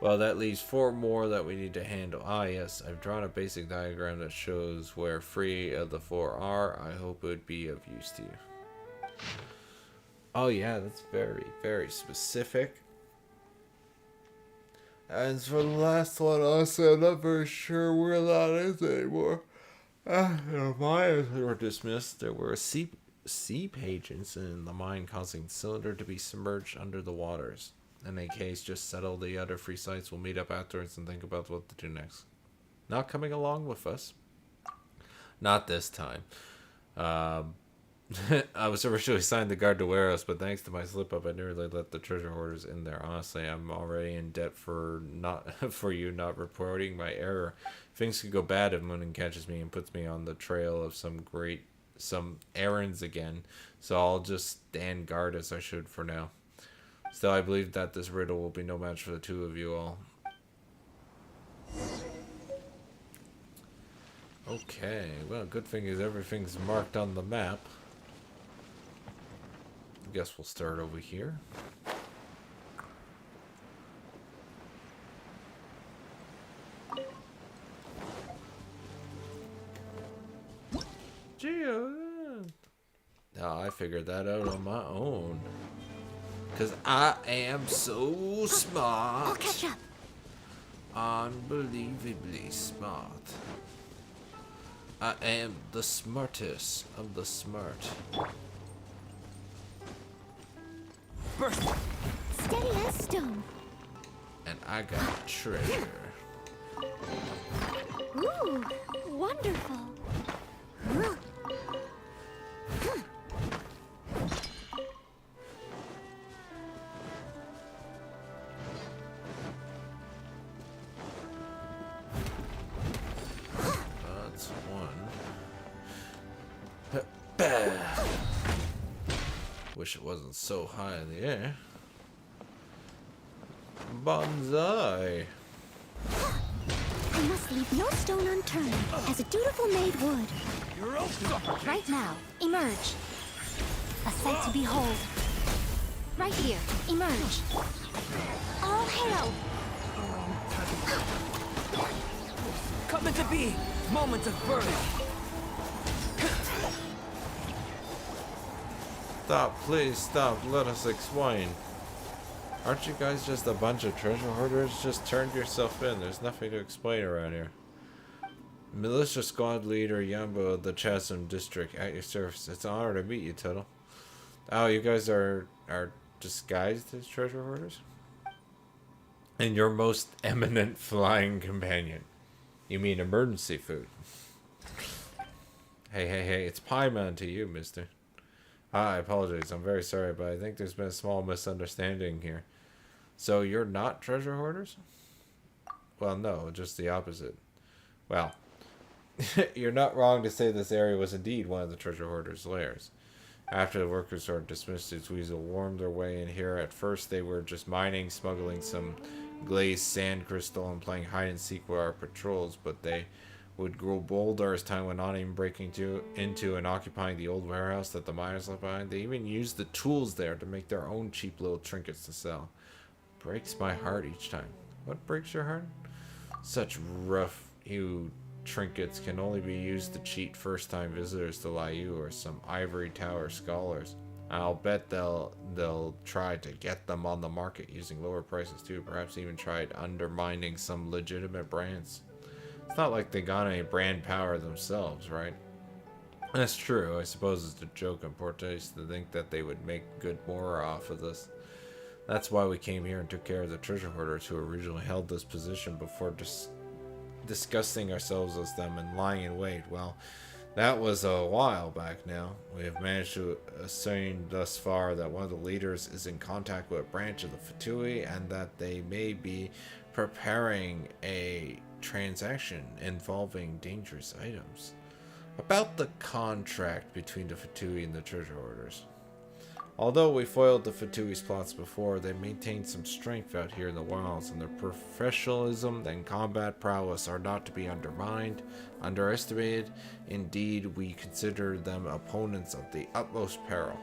Well, that leaves 4 more that we need to handle. Ah, yes, I've drawn a basic diagram that shows where 3 of the 4 are. I hope it would be of use to you. Oh yeah, that's very, very specific. And for the last one also, I'm not very sure where that is anymore. The mines were dismissed. There were seep agents in the mine causing the cylinder to be submerged under the waters. In any case, just settle the other 3 sites. We'll meet up afterwards and think about what to do next. Not coming along with us. Not this time. I was originally assigned to guard the warehouse, but thanks to my slip-up, I nearly let the treasure hoarders in there. Honestly, I'm already in debt for you not reporting my error. Things could go bad if Moonin catches me and puts me on the trail of some errands again, so I'll just stand guard as I should for now. Still, I believe that this riddle will be no match for the 2 of you all. Okay, well, good thing is everything's marked on the map. Guess we'll start over here. Now I figured that out on my own. 'Cause I am so smart. I'll catch up. Unbelievably smart. I am the smartest of the smart. Burst. Steady as stone. And I got treasure. Ooh, wonderful. That's one. Bah. Wish it wasn't so high in the air. Bonsai. I must leave no stone unturned, as a dutiful maid would. You're open. Right now, emerge. A sight to behold. Right here, emerge. All hail! Coming to be. Moment of birth. Stop, please stop. Let us explain. Aren't you guys just a bunch of treasure hoarders? Just turned yourself in. There's nothing to explain around here. Militia Squad Leader Yambo of the Chasm District at your service. It's an honor to meet you, Tuttle. Oh, you guys are disguised as treasure hoarders? And your most eminent flying companion. You mean emergency food. Hey, it's Paimon to you, mister. I apologize. I'm very sorry, but I think there's been a small misunderstanding here. So you're not treasure hoarders? Well, no, just the opposite. Well, you're not wrong to say this area was indeed one of the treasure hoarders' lairs. After the workers were dismissed, its weasel wormed their way in here. At first, they were just mining, smuggling some glazed sand crystal, and playing hide and seek with our patrols, but they would grow bolder as time went on, even breaking into and occupying the old warehouse that the miners left behind. They even used the tools there to make their own cheap little trinkets to sell. Breaks my heart each time. What breaks your heart? Such rough-hewed trinkets can only be used to cheat first-time visitors to Liu or some ivory tower scholars. I'll bet they'll try to get them on the market using lower prices too. Perhaps even tried undermining some legitimate brands. It's not like they got any brand power themselves, right? That's true. I suppose it's a joke on poor taste to think that they would make good more off of this. That's why we came here and took care of the treasure hoarders who originally held this position before disgusting ourselves as them and lying in wait. Well, that was a while back now. We have managed to ascertain thus far that one of the leaders is in contact with a branch of the Fatui and that they may be preparing a transaction involving dangerous items. About the contract between the Fatui and the treasure hoarders. Although we foiled the Fatui's plots before, they maintain some strength out here in the wilds, and their professionalism and combat prowess are not to be underestimated. Indeed, we consider them opponents of the utmost peril.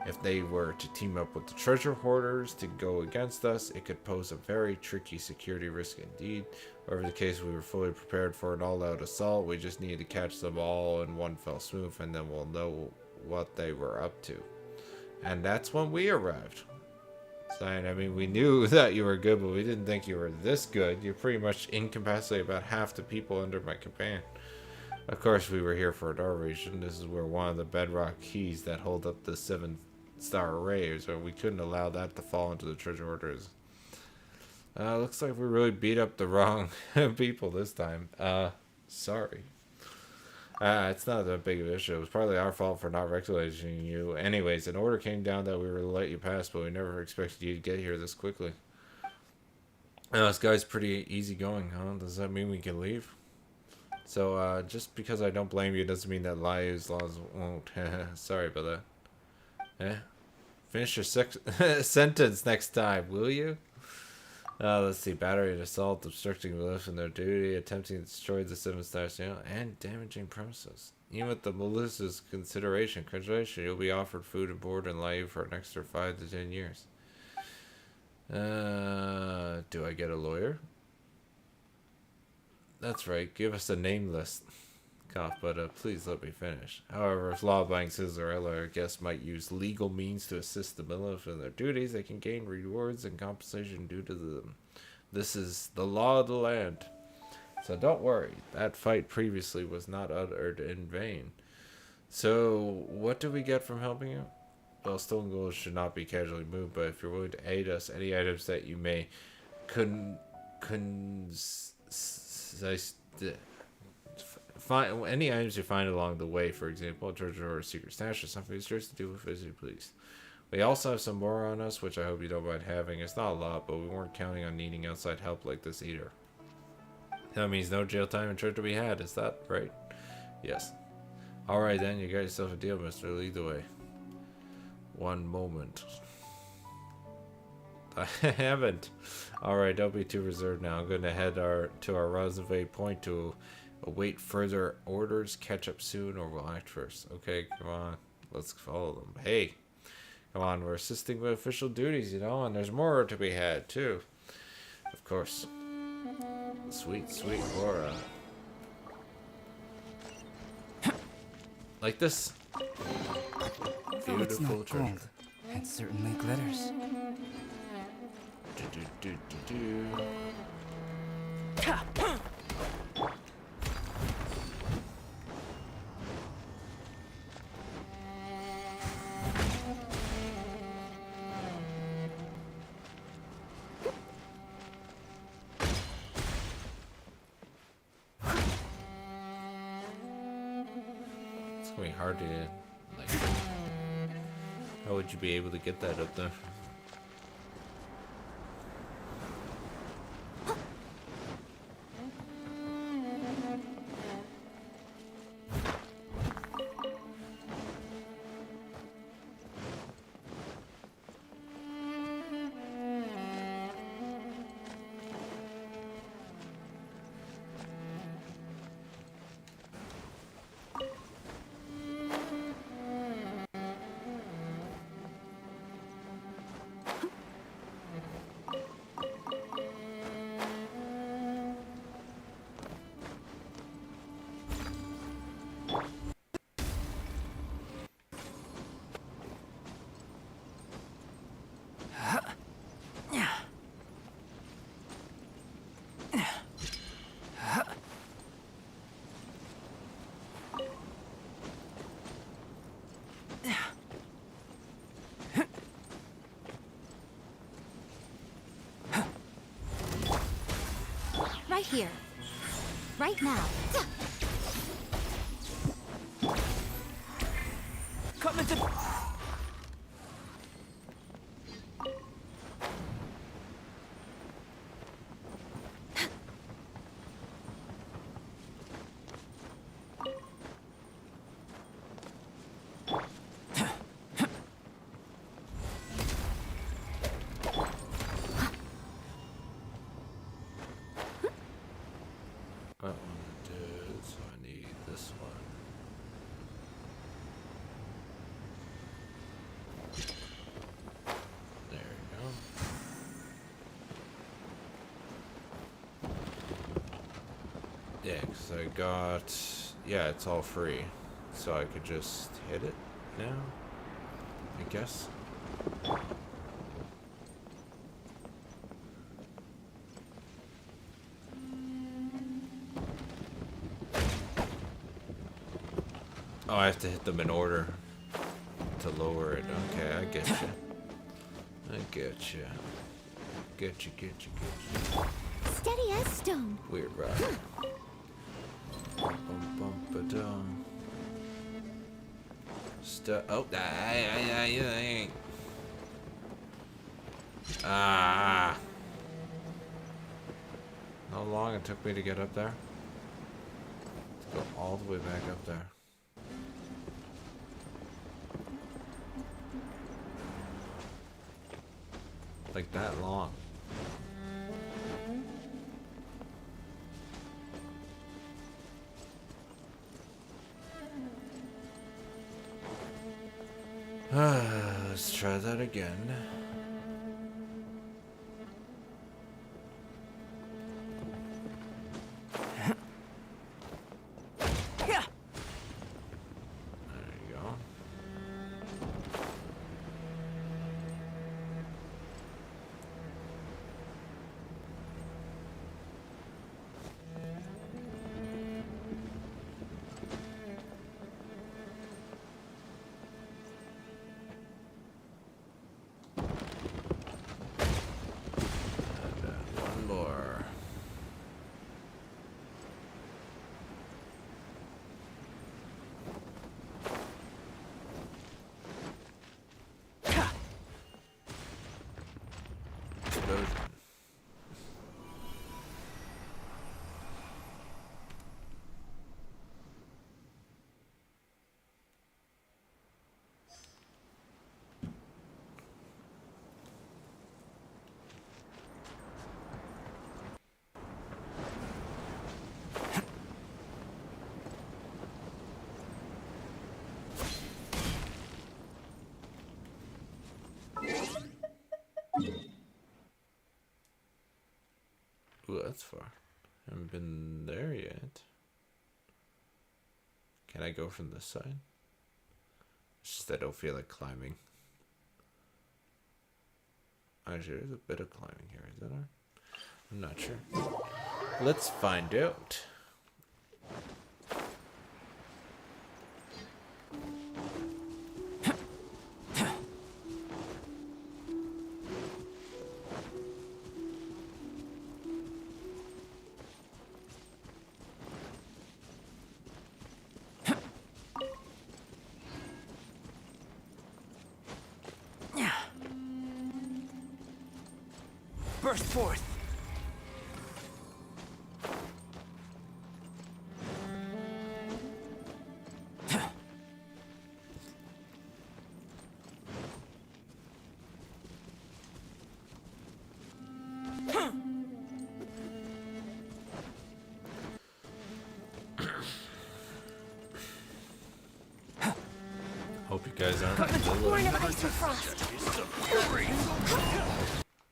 If they were to team up with the treasure hoarders to go against us, it could pose a very tricky security risk indeed. Whatever the case, we were fully prepared for an all-out assault. We just needed to catch them all in one fell swoop, and then we'll know what they were up to. And that's when we arrived. I mean, we knew that you were good, but we didn't think you were this good. You're pretty much incapacitated about half the people under my command. Of course, we were here for a door region. This is where one of the Bedrock keys that hold up the 7-star arrays, or we couldn't allow that to fall into the treasure hoarders. Looks like we really beat up the wrong people this time. Sorry. It's not that big of an issue. It was partly our fault for not recognizing you. Anyways, an order came down that we were to let you pass, but we never expected you to get here this quickly. This guy's pretty easygoing, huh? Does that mean we can leave? So, just because I don't blame you doesn't mean that Liu's laws won't. Sorry about that. Finish your sentence next time, will you? Let's see. Battery and assault, obstructing the lift in their duty, attempting to destroy the 7-star signal, and damaging premises. Even with the Melissa's consideration, congratulations, you'll be offered food and board and allow you for an extra 5 to 10 years. Do I get a lawyer? That's right. Give us a name list. Cough, but please let me finish. However, if law-abiding citizens or other guests might use legal means to assist the militia in their duties, they can gain rewards and compensation due to them. This is the law of the land. So don't worry, that fight previously was not uttered in vain. So, what do we get from helping you? Well, stolen gold should not be casually moved, but if you're willing to aid us, any items that you may find any items you find along the way, for example, a treasure or a secret stash or something, it's yours to do with as you please. We also have some more on us, which I hope you don't mind having. It's not a lot, but we weren't counting on needing outside help like this either. That means no jail time and treasure to be had, is that right? Yes. Alright then, you got yourself a deal, mister. Lead the way. One moment. I haven't. Alright, don't be too reserved now. I'm going to head to our reserve point to await further orders. Catch up soon, or we'll act first. Okay, come on. Let's follow them. Hey, come on. We're assisting with official duties, you know, and there's more to be had, too. Of course. Sweet, sweet Laura. Like this. Beautiful treasure. Gold. It certainly glitters. It's gonna be hard to, like, how would you be able to get that up there? Right here. Right now. Coming to... That one did, so I need this one. There we go. Yeah, because I got... Yeah, it's all free. So I could just hit it now, I guess. Oh, I have to hit them in order to lower it. Okay, I get you. I get you. Get you. Steady as stone. Weird ride. Bum, ba-dum. Oh, I. Ah. How long it took me to get up there? Let's go all the way back up there. Like that long. Let's try that again. Yeah. There you go. One more. Explosion. Ooh, that's far. Haven't been there yet. Can I go from this side? It's just I don't feel like climbing. Actually, there's a bit of climbing here, is there? I'm not sure. Let's find out. Burst forth. Hope you guys aren't Born of ice and frost.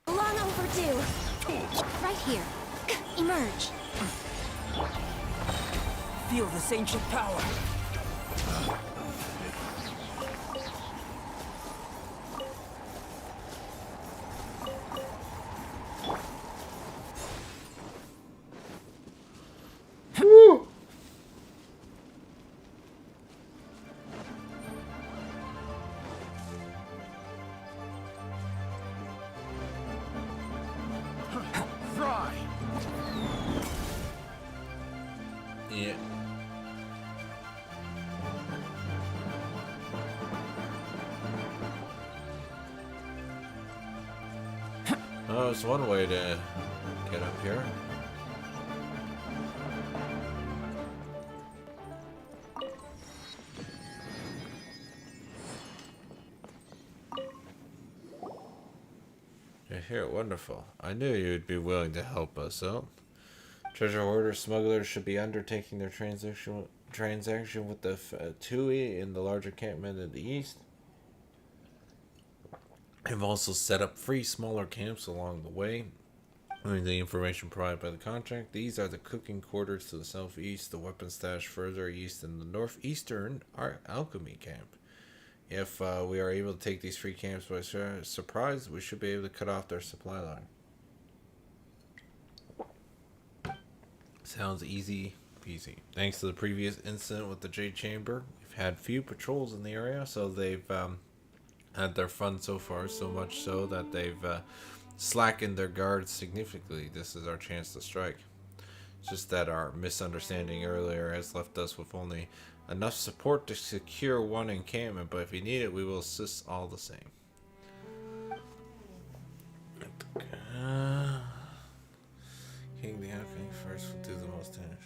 Long overdue. Right here. Emerge. Feel this ancient power. Fry! it's one way to get up here. You're here, wonderful. I knew you'd be willing to help us out. Treasure hoarder smugglers should be undertaking their transaction with the Tui in the large encampment in the east. I've also set up 3 smaller camps along the way. Using the information provided by the contract, these are the cooking quarters to the southeast, the weapon stash further east, and the northeastern alchemy camp. If we are able to take these 3 camps by surprise, we should be able to cut off their supply line. Sounds easy peasy. Thanks to the previous incident with the Jade Chamber, we've had few patrols in the area, so they've had their fun so far, so much so that they've slackened their guards significantly. This is our chance to strike. It's just that our misunderstanding earlier has left us with only enough support to secure one encampment, but if we need it, we will assist all the same. King the Alchemy first will do the most damage.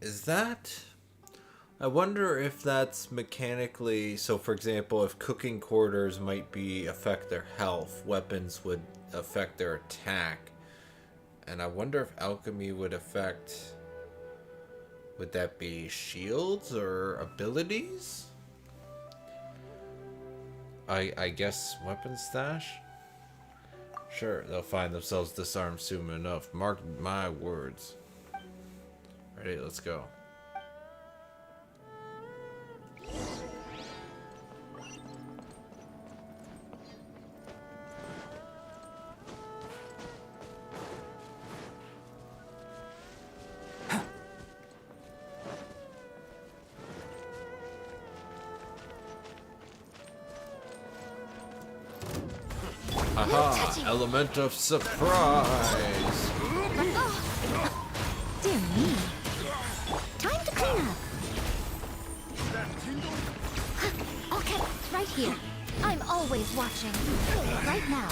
Is that... I wonder if that's mechanically... So, for example, if cooking quarters might affect their health, weapons would affect their attack. And I wonder if alchemy would affect... Would that be shields or abilities? I guess weapon stash? Sure, they'll find themselves disarmed soon enough. Mark my words. Ready, let's go. Aha! Element of surprise! Dear me. Time to clean up. Okay, right here. I'm always watching. Right now.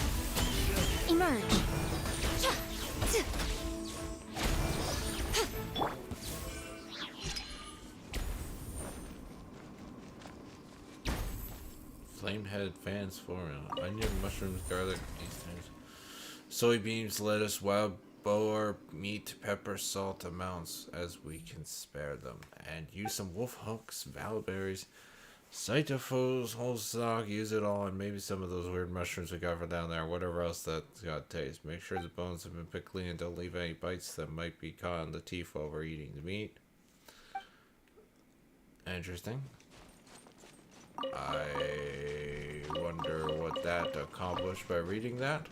Emerge. Flame-headed fans forming. Onion, mushrooms, garlic, these things. Soybeans, lettuce, wild boar, meat, pepper, salt amounts as we can spare them. And use some wolf hooks, valberries, cytophos, whole stock, use it all, and maybe some of those weird mushrooms we got for down there, whatever else that's got taste. Make sure the bones have been picked clean and don't leave any bites that might be caught in the teeth while we're eating the meat. Interesting. I wonder what that accomplished by reading that.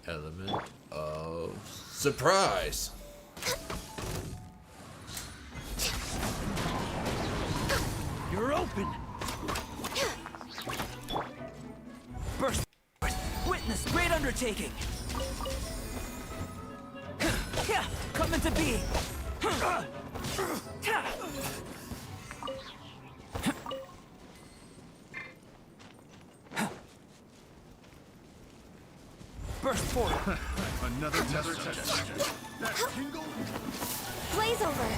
Element of surprise. You're open. Burst. Witness great undertaking. Come into being. Burst forward. Another test subject. That tingle? Blaze over.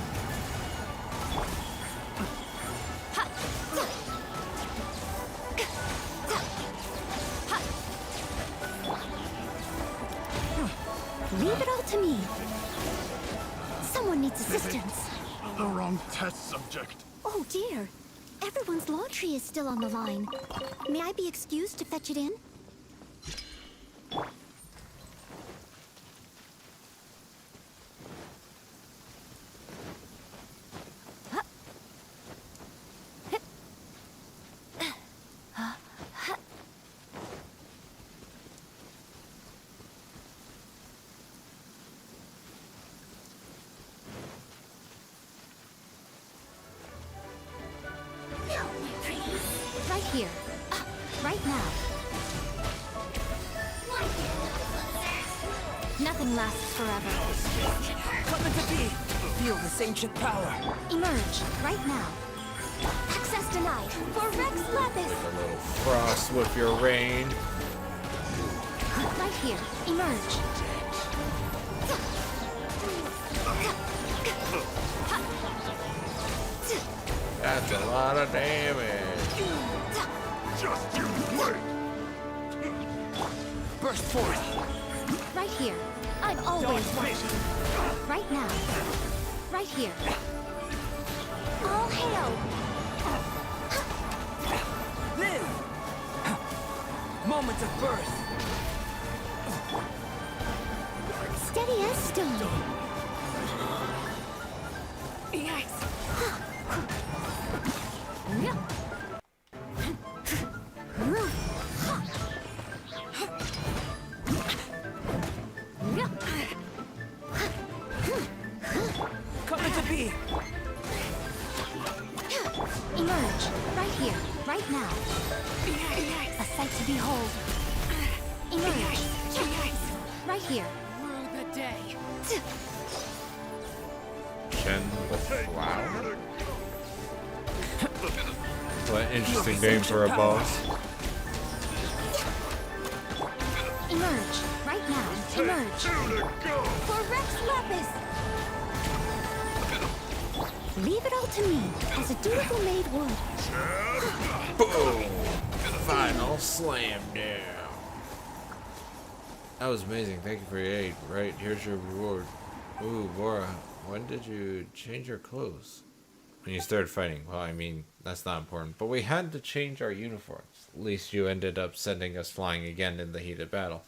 Leave it all to me. Someone needs assistance. The wrong test subject. Oh dear. Everyone's laundry is still on the line. May I be excused to fetch it in? Right here. Right now. Nothing lasts forever. Coming to be. Feel this ancient power. Emerge, right now. Access denied. For Rex Lapis. A little frost with your rain. Right here. Emerge. That's a lot of damage. Just you wait! Burst forth. Right here. I'm always watching. Right now. Right here. All hail. Live. Moment of birth. Steady as stone. Yes. Coming to be. Emerge. Right here. Right now. A sight to behold. Emerge. Right here. Rue the day. Chen the Flower? What an interesting name for a boss. Emerge. Right now. Emerge. For Rex Lapis. Leave it all to me, as a dutiful maid would. Boom! Final slam down. That was amazing. Thank you for your aid. Right, here's your reward. Ooh, Bora, when did you change your clothes? When you started fighting. Well, I mean, that's not important. But we had to change our uniforms. At least you ended up sending us flying again in the heat of battle.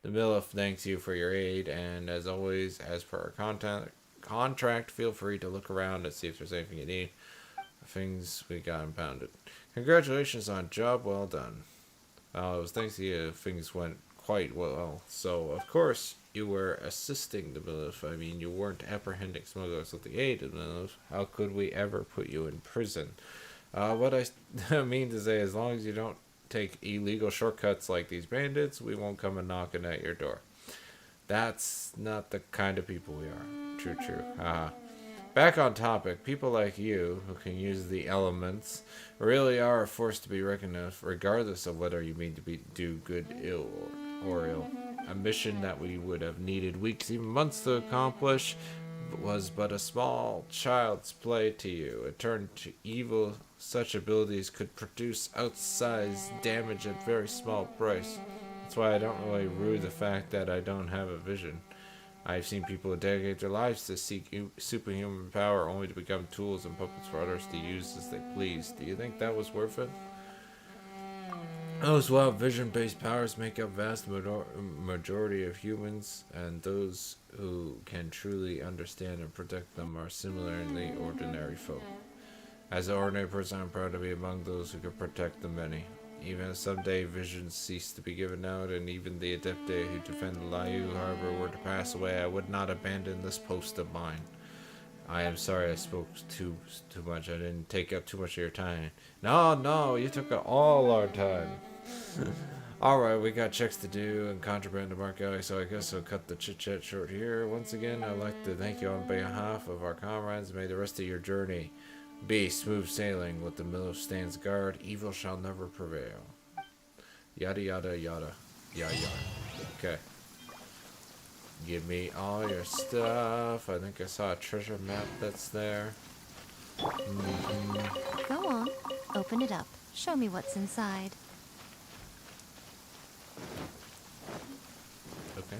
The Milif thanks you for your aid, and as always, as per our contract, feel free to look around and see if there's anything you need. Things we got impounded. Congratulations on job well done. Well, it was thanks to you things went quite well. So, of course, you were assisting the Milif. I mean, you weren't apprehending smugglers with the aid of the Milif. How could we ever put you in prison? What I mean to say, as long as you don't take illegal shortcuts like these bandits, we won't come a knocking at your door. That's not the kind of people we are. True, true. Back on topic, people like you, who can use the elements, really are a force to be reckoned with, regardless of whether you mean to do good, ill, or ill. A mission that we would have needed weeks, even months to accomplish, was but a small child's play to you. It turned to evil. Such abilities could produce outsized damage at very small price. That's why I don't really rue the fact that I don't have a vision. I've seen people dedicate their lives to seek superhuman power only to become tools and puppets for others to use as they please. Do you think that was worth it? Those wild vision-based powers make up vast majority of humans, and those who can truly understand and protect them are similarly ordinary folk. As an ordinary person, I'm proud to be among those who can protect the many. Even if someday visions cease to be given out, and even the Adepte who defend Layu, however, were to pass away, I would not abandon this post of mine. I am sorry I spoke too much. I didn't take up too much of your time. No, you took all our time. Alright, we got checks to do and contraband to mark out, so I guess I'll cut the chit-chat short here. Once again, I'd like to thank you on behalf of our comrades. May the rest of your journey be smooth sailing. With the Milif stands guard, evil shall never prevail. Yada yada yada. Yada yada. Okay. Give me all your stuff. I think I saw a treasure map that's there. Go on. Open it up. Show me what's inside. Okay.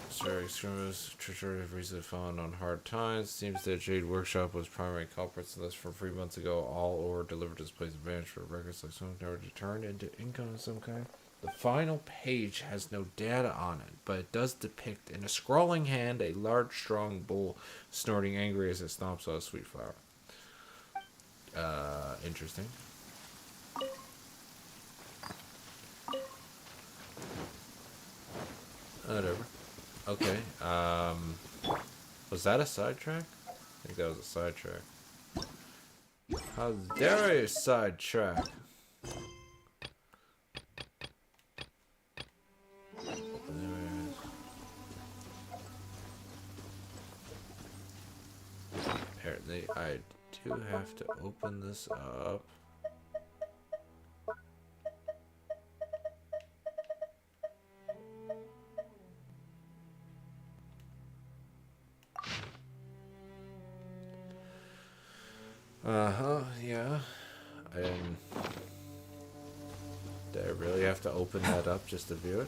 Sorry, extremists, treasure have recently fallen on hard times. Seems that Jade Workshop was primary culprits in this. From 3 months ago, all ore delivered to this place vanished for records like some never returned into income of some kind. The final page has no data on it, but it does depict in a scrawling hand a large, strong bull snorting angry as it stomps on a sweet flower. Interesting. Whatever. Okay, was that a sidetrack? I think that was a sidetrack. How dare you sidetrack? apparently I do have to open this up. Yeah. And do I really have to open that up just to view it?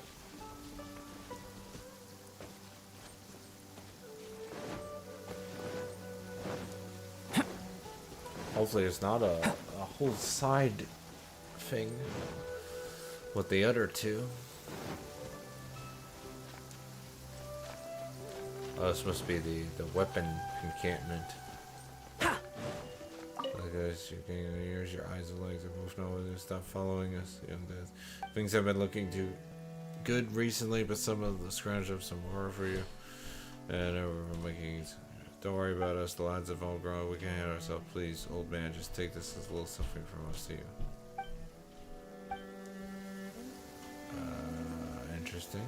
Hopefully it's not a whole side thing with the other two. Oh, this must be the weapon encampment. Guys, you're getting your ears, your eyes, and legs are both know to stop following us. You know, things have been looking too good recently, but some of the scrounge up some horror for you. And we're making. Don't worry about us. The lads have all grown. We can't hurt ourselves. Please, old man, just take this as a little something from us to you. Interesting.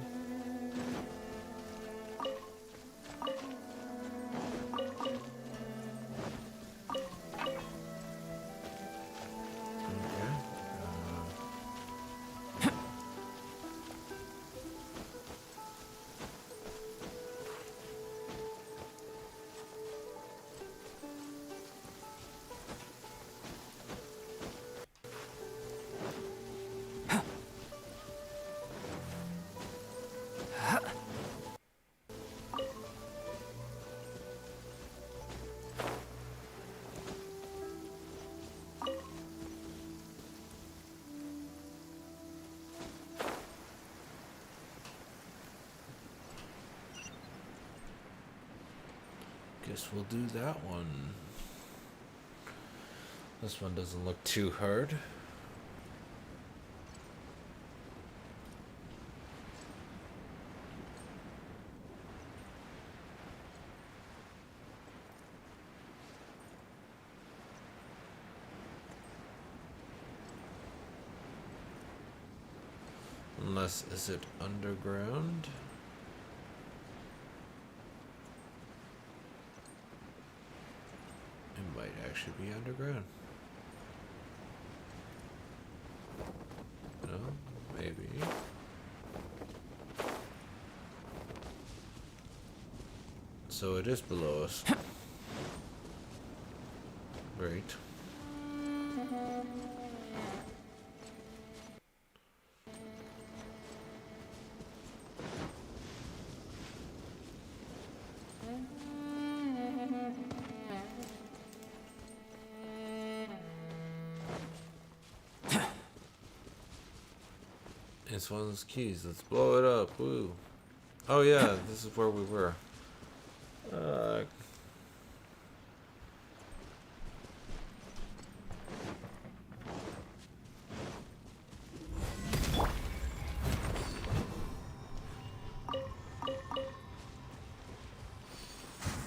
Guess we'll do that one. This one doesn't look too hard. Unless, is it underground? It might actually be underground. No, maybe. So it is below us. Great. It's one of those keys. Let's blow it up. Woo. Oh yeah, this is where we were.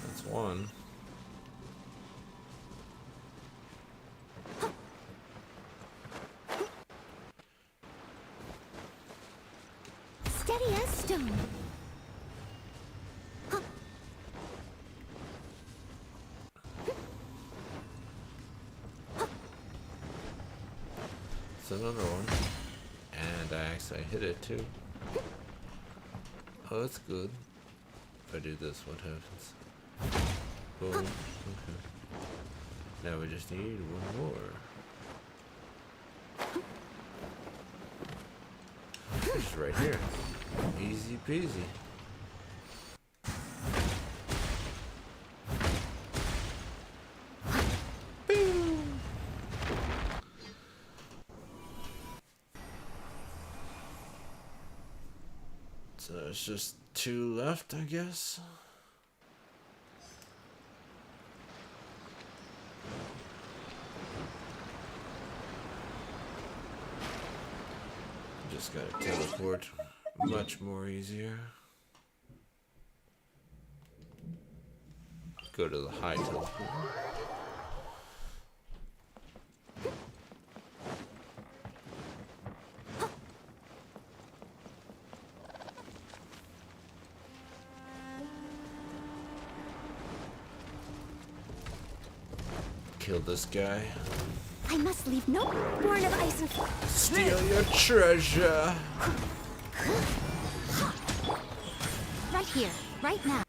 That's one. Steady as stone. It's another one. And I actually hit it too. Oh, that's good. If I do this, what happens? Boom. Okay. Now we just need one more. It's right here. Easy peasy. So it's just two left, I guess. Just gotta teleport. Much more easier. Go to the high teleport. kill this guy. I must leave no born of ice and Steal your treasure. right here, right now.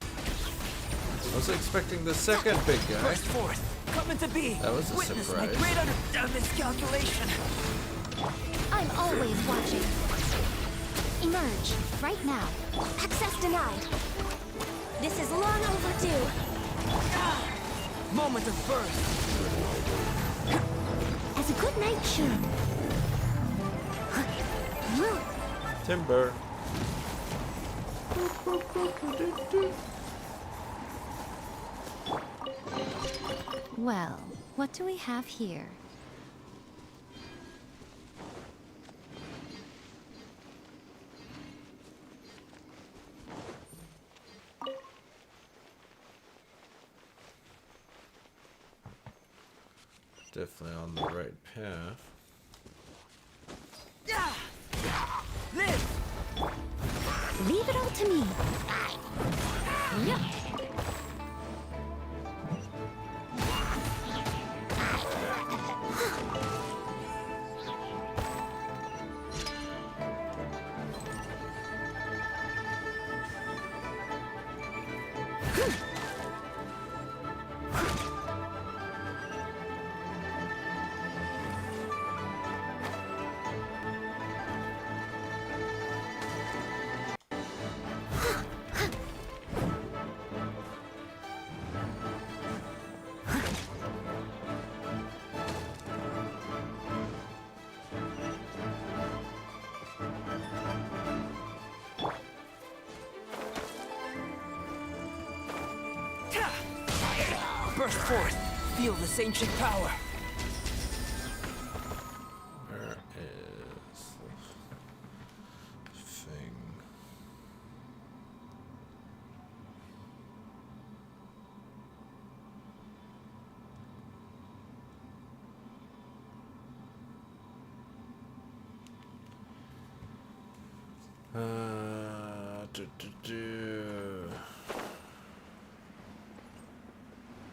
I was expecting the second big guy. Burst forth. Come into being. That was a Witness surprise. my great miscalculation. I'm always watching. Emerge, right now. Access denied. This is long overdue. Moment of birth. As a good knight should. Timber. Well, what do we have here? Definitely on the right path. Live. Leave it all to me. Yeah. Burst forth. Feel this ancient power. Where is the thing?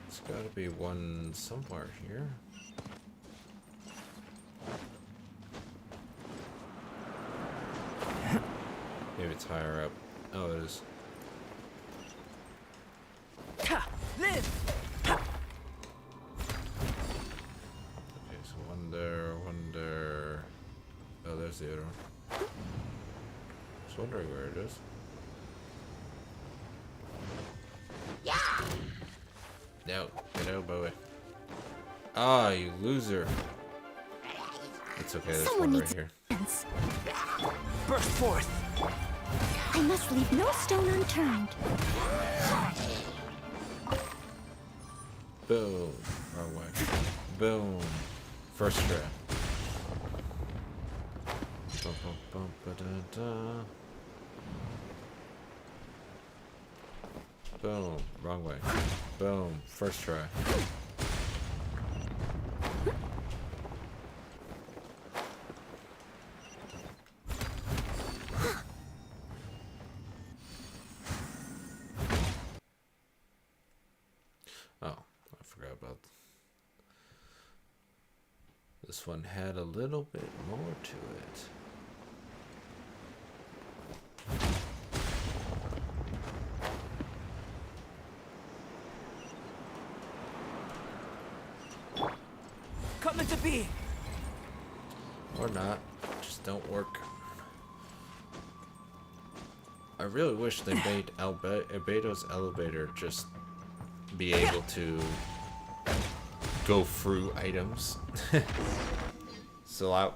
It's gotta be one somewhere here. Maybe it's higher up. Oh, it is. Live. Okay, so one there. Oh, there's the other one. Just wondering where it is. No, get out of my way. Ah, you loser. It's okay, there's Someone one right needs here. sense. Burst forth. I must leave no stone unturned. Boom. Wrong way. Boom. First try. Bum, bum, bum, ba-da-da. Boom. Wrong way. Boom. First try. Oh, I forgot about this one. Had a little bit more to it. Come into being. Or not. Just don't work. I really wish they made Albedo's elevator just be able to go through items. So I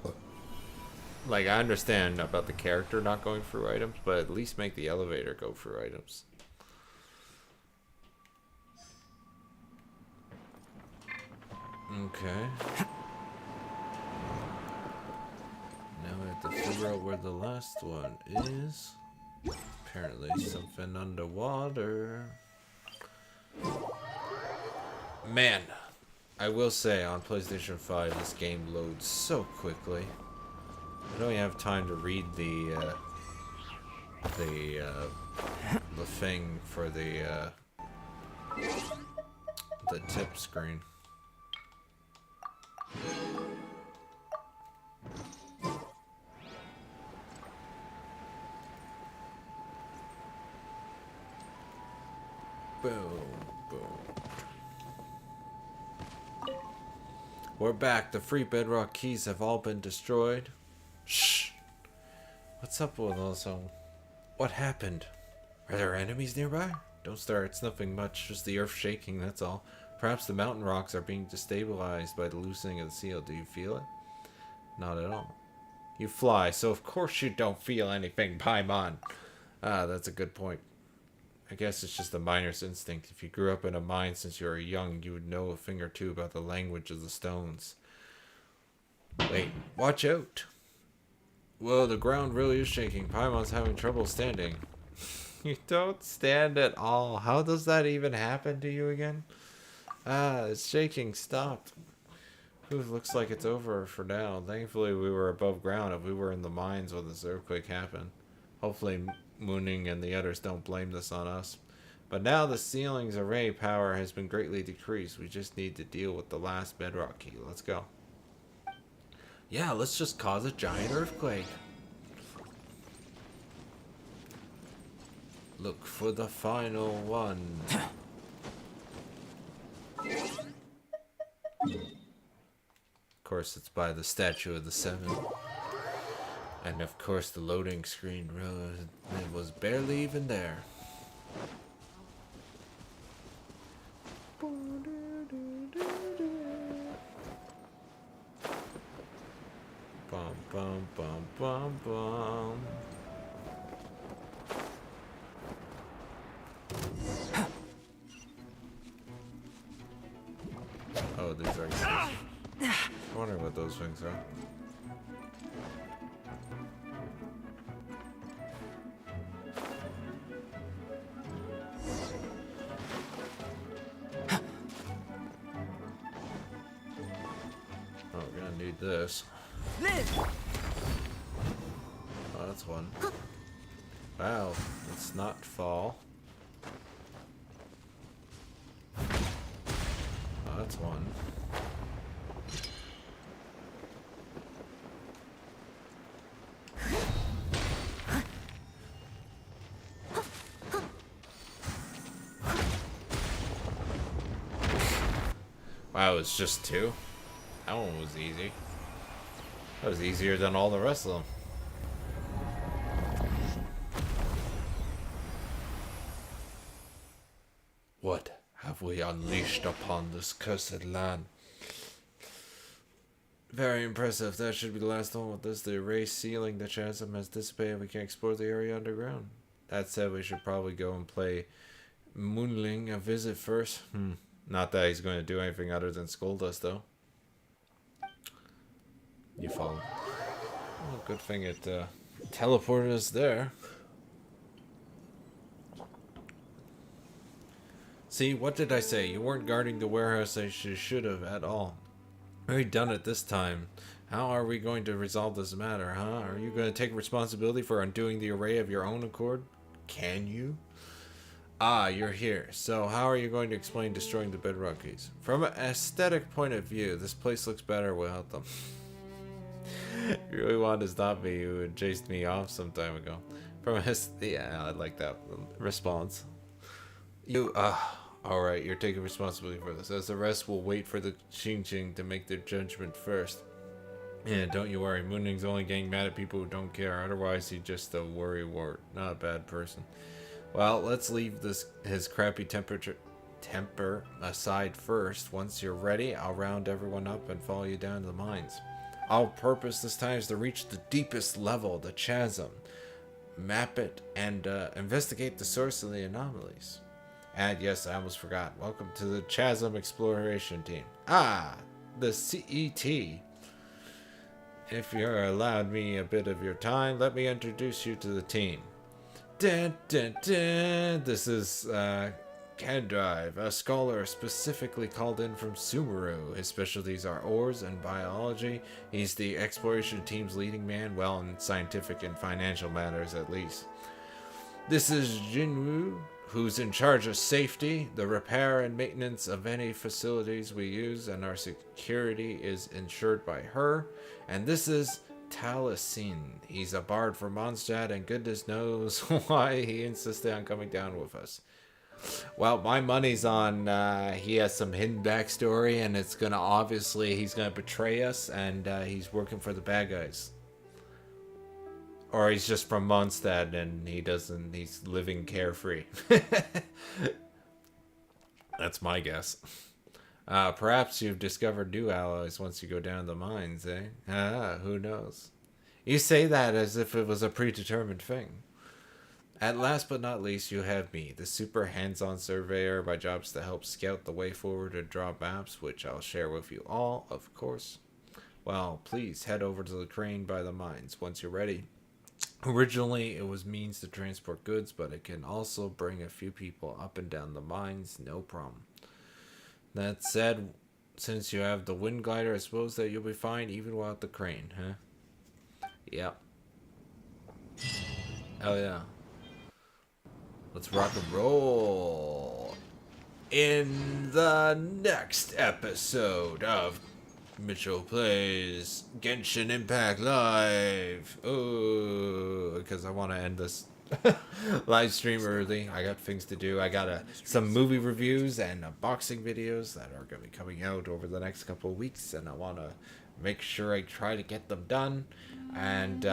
understand about the character not going through items, but at least make the elevator go through items. Okay. Now we have to figure out where the last one is. Apparently something underwater. Man, I will say on PlayStation 5 this game loads so quickly. I don't even have time to read the thing for the tip screen. Boom, boom. We're back. The free Bedrock keys have all been destroyed. Shh. What's up with also? What happened? Are there enemies nearby? Don't start. It's nothing much. Just the earth shaking, that's all. Perhaps the mountain rocks are being destabilized by the loosening of the seal. Do you feel it? Not at all. You fly, so of course you don't feel anything, Paimon. Ah, that's a good point. I guess it's just a miner's instinct. If you grew up in a mine since you were young, you would know a thing or two about the language of the stones. Wait, watch out! Whoa, the ground really is shaking. Paimon's having trouble standing. You don't stand at all. How does that even happen to you again? Ah, it's shaking. Stop. Ooh, looks like it's over for now. Thankfully, we were above ground. If we were in the mines when this earthquake happened. Hopefully, Mooning and the others don't blame this on us. But now the ceiling's array power has been greatly decreased. We just need to deal with the last Bedrock key. Let's go. Yeah, let's just cause a giant earthquake. Look for the final one. Of course, it's by the Statue of the Seven. And of course, the loading screen it was barely even there. Bum bum bum bum bum. Oh, these are. I wonder what those things are. Oh, we're gonna need this. Oh, that's one. Wow, let's not fall. Oh, that's one. Wow, it's just two? That one was easy. That was easier than all the rest of them. What have we unleashed upon this cursed land? Very impressive. That should be the last one with this. The array sealing the chasm has dissipated. We can explore the area underground. That said, we should probably go and play Moonling a visit first. Not that he's going to do anything other than scold us, though. You follow. Oh, good thing it teleported us there. See, what did I say? You weren't guarding the warehouse as you should have at all. Already done it this time. How are we going to resolve this matter, huh? Are you going to take responsibility for undoing the array of your own accord? Can you? Ah, you're here. So how are you going to explain destroying the bedrock keys? From an aesthetic point of view, this place looks better without them. You really wanted to stop me. You had chased me off some time ago. From a yeah, I like that response. Alright, you're taking responsibility for this. As the rest will wait for the Xing to make their judgment first. Yeah, don't you worry. Mooning's only getting mad at people who don't care. Otherwise, he's just a worrywart. Not a bad person. Well, let's leave his crappy temper aside first. Once you're ready, I'll round everyone up and follow you down to the mines. Our purpose this time is to reach the deepest level, the chasm. Map it and investigate the source of the anomalies. And yes, I almost forgot. Welcome to the Chasm Exploration Team. Ah, the CET. If you're allowed me a bit of your time, let me introduce you to the team. Dun, dun, dun. This is Kendrive, a scholar specifically called in from Sumeru. His specialties are ores and biology. He's the exploration team's leading man, well, in scientific and financial matters at least. This is Jinwoo, who's in charge of safety, the repair and maintenance of any facilities we use, and our security is ensured by her. And this is Taliesin. He's a bard from Mondstadt, and goodness knows why he insisted on coming down with us. Well, my money's on he has some hidden backstory, and it's gonna obviously he's gonna betray us, and he's working for the bad guys. Or he's just from Mondstadt and he's living carefree. That's my guess. Perhaps you've discovered new allies once you go down the mines, eh? Who knows? You say that as if it was a predetermined thing. At last but not least, you have me, the super hands-on surveyor. My job's to help scout the way forward and draw maps, which I'll share with you all, of course. Well, please head over to the crane by the mines once you're ready. Originally, it was means to transport goods, but it can also bring a few people up and down the mines, no problem. That said, since you have the wind glider, I suppose that you'll be fine even without the crane, huh? Yep. Oh yeah. Let's rock and roll. In the next episode of Mitchell Plays Genshin Impact Live. Oh, because I want to end this live stream early. I got things to do. I got some movie reviews and unboxing videos that are going to be coming out over the next couple of weeks, and I want to make sure I try to get them done. And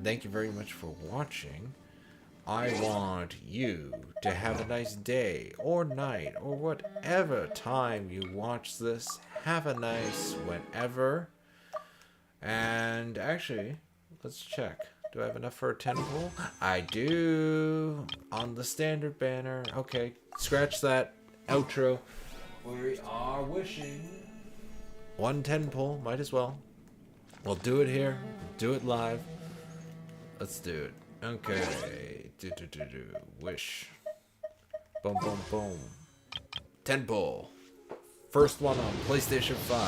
thank you very much for watching. I want you to have a nice day or night or whatever time you watch this. Have a nice whenever. And actually, let's check. Do I have enough for a 10 pull? I do. On the standard banner. Okay, scratch that outro. We are wishing 110 pull. Might as well. We'll do it here. Do it live. Let's do it. Okay. Wish. Boom, boom, boom. 10 pull. First one on PlayStation 5.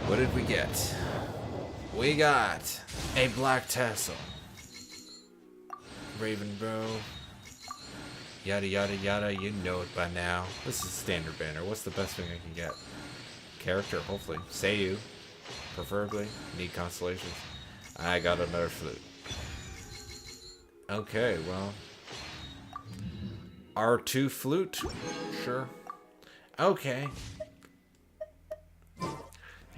What did we get? We got a black tassel. Raven Bro. Yada yada yada, you know it by now. This is standard banner. What's the best thing I can get? Character, hopefully. Seiyu. Preferably. Need constellations. I got another flute. Okay, well. R2 flute? Sure. Okay.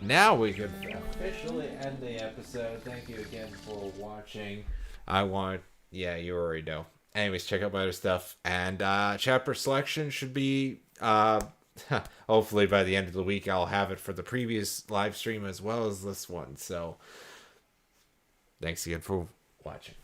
Now we can officially end the episode. Thank you again for watching. Yeah, you already know. Anyways, check out my other stuff. And chapter selection should be, hopefully by the end of the week, I'll have it for the previous live stream as well as this one. So, thanks again for watching.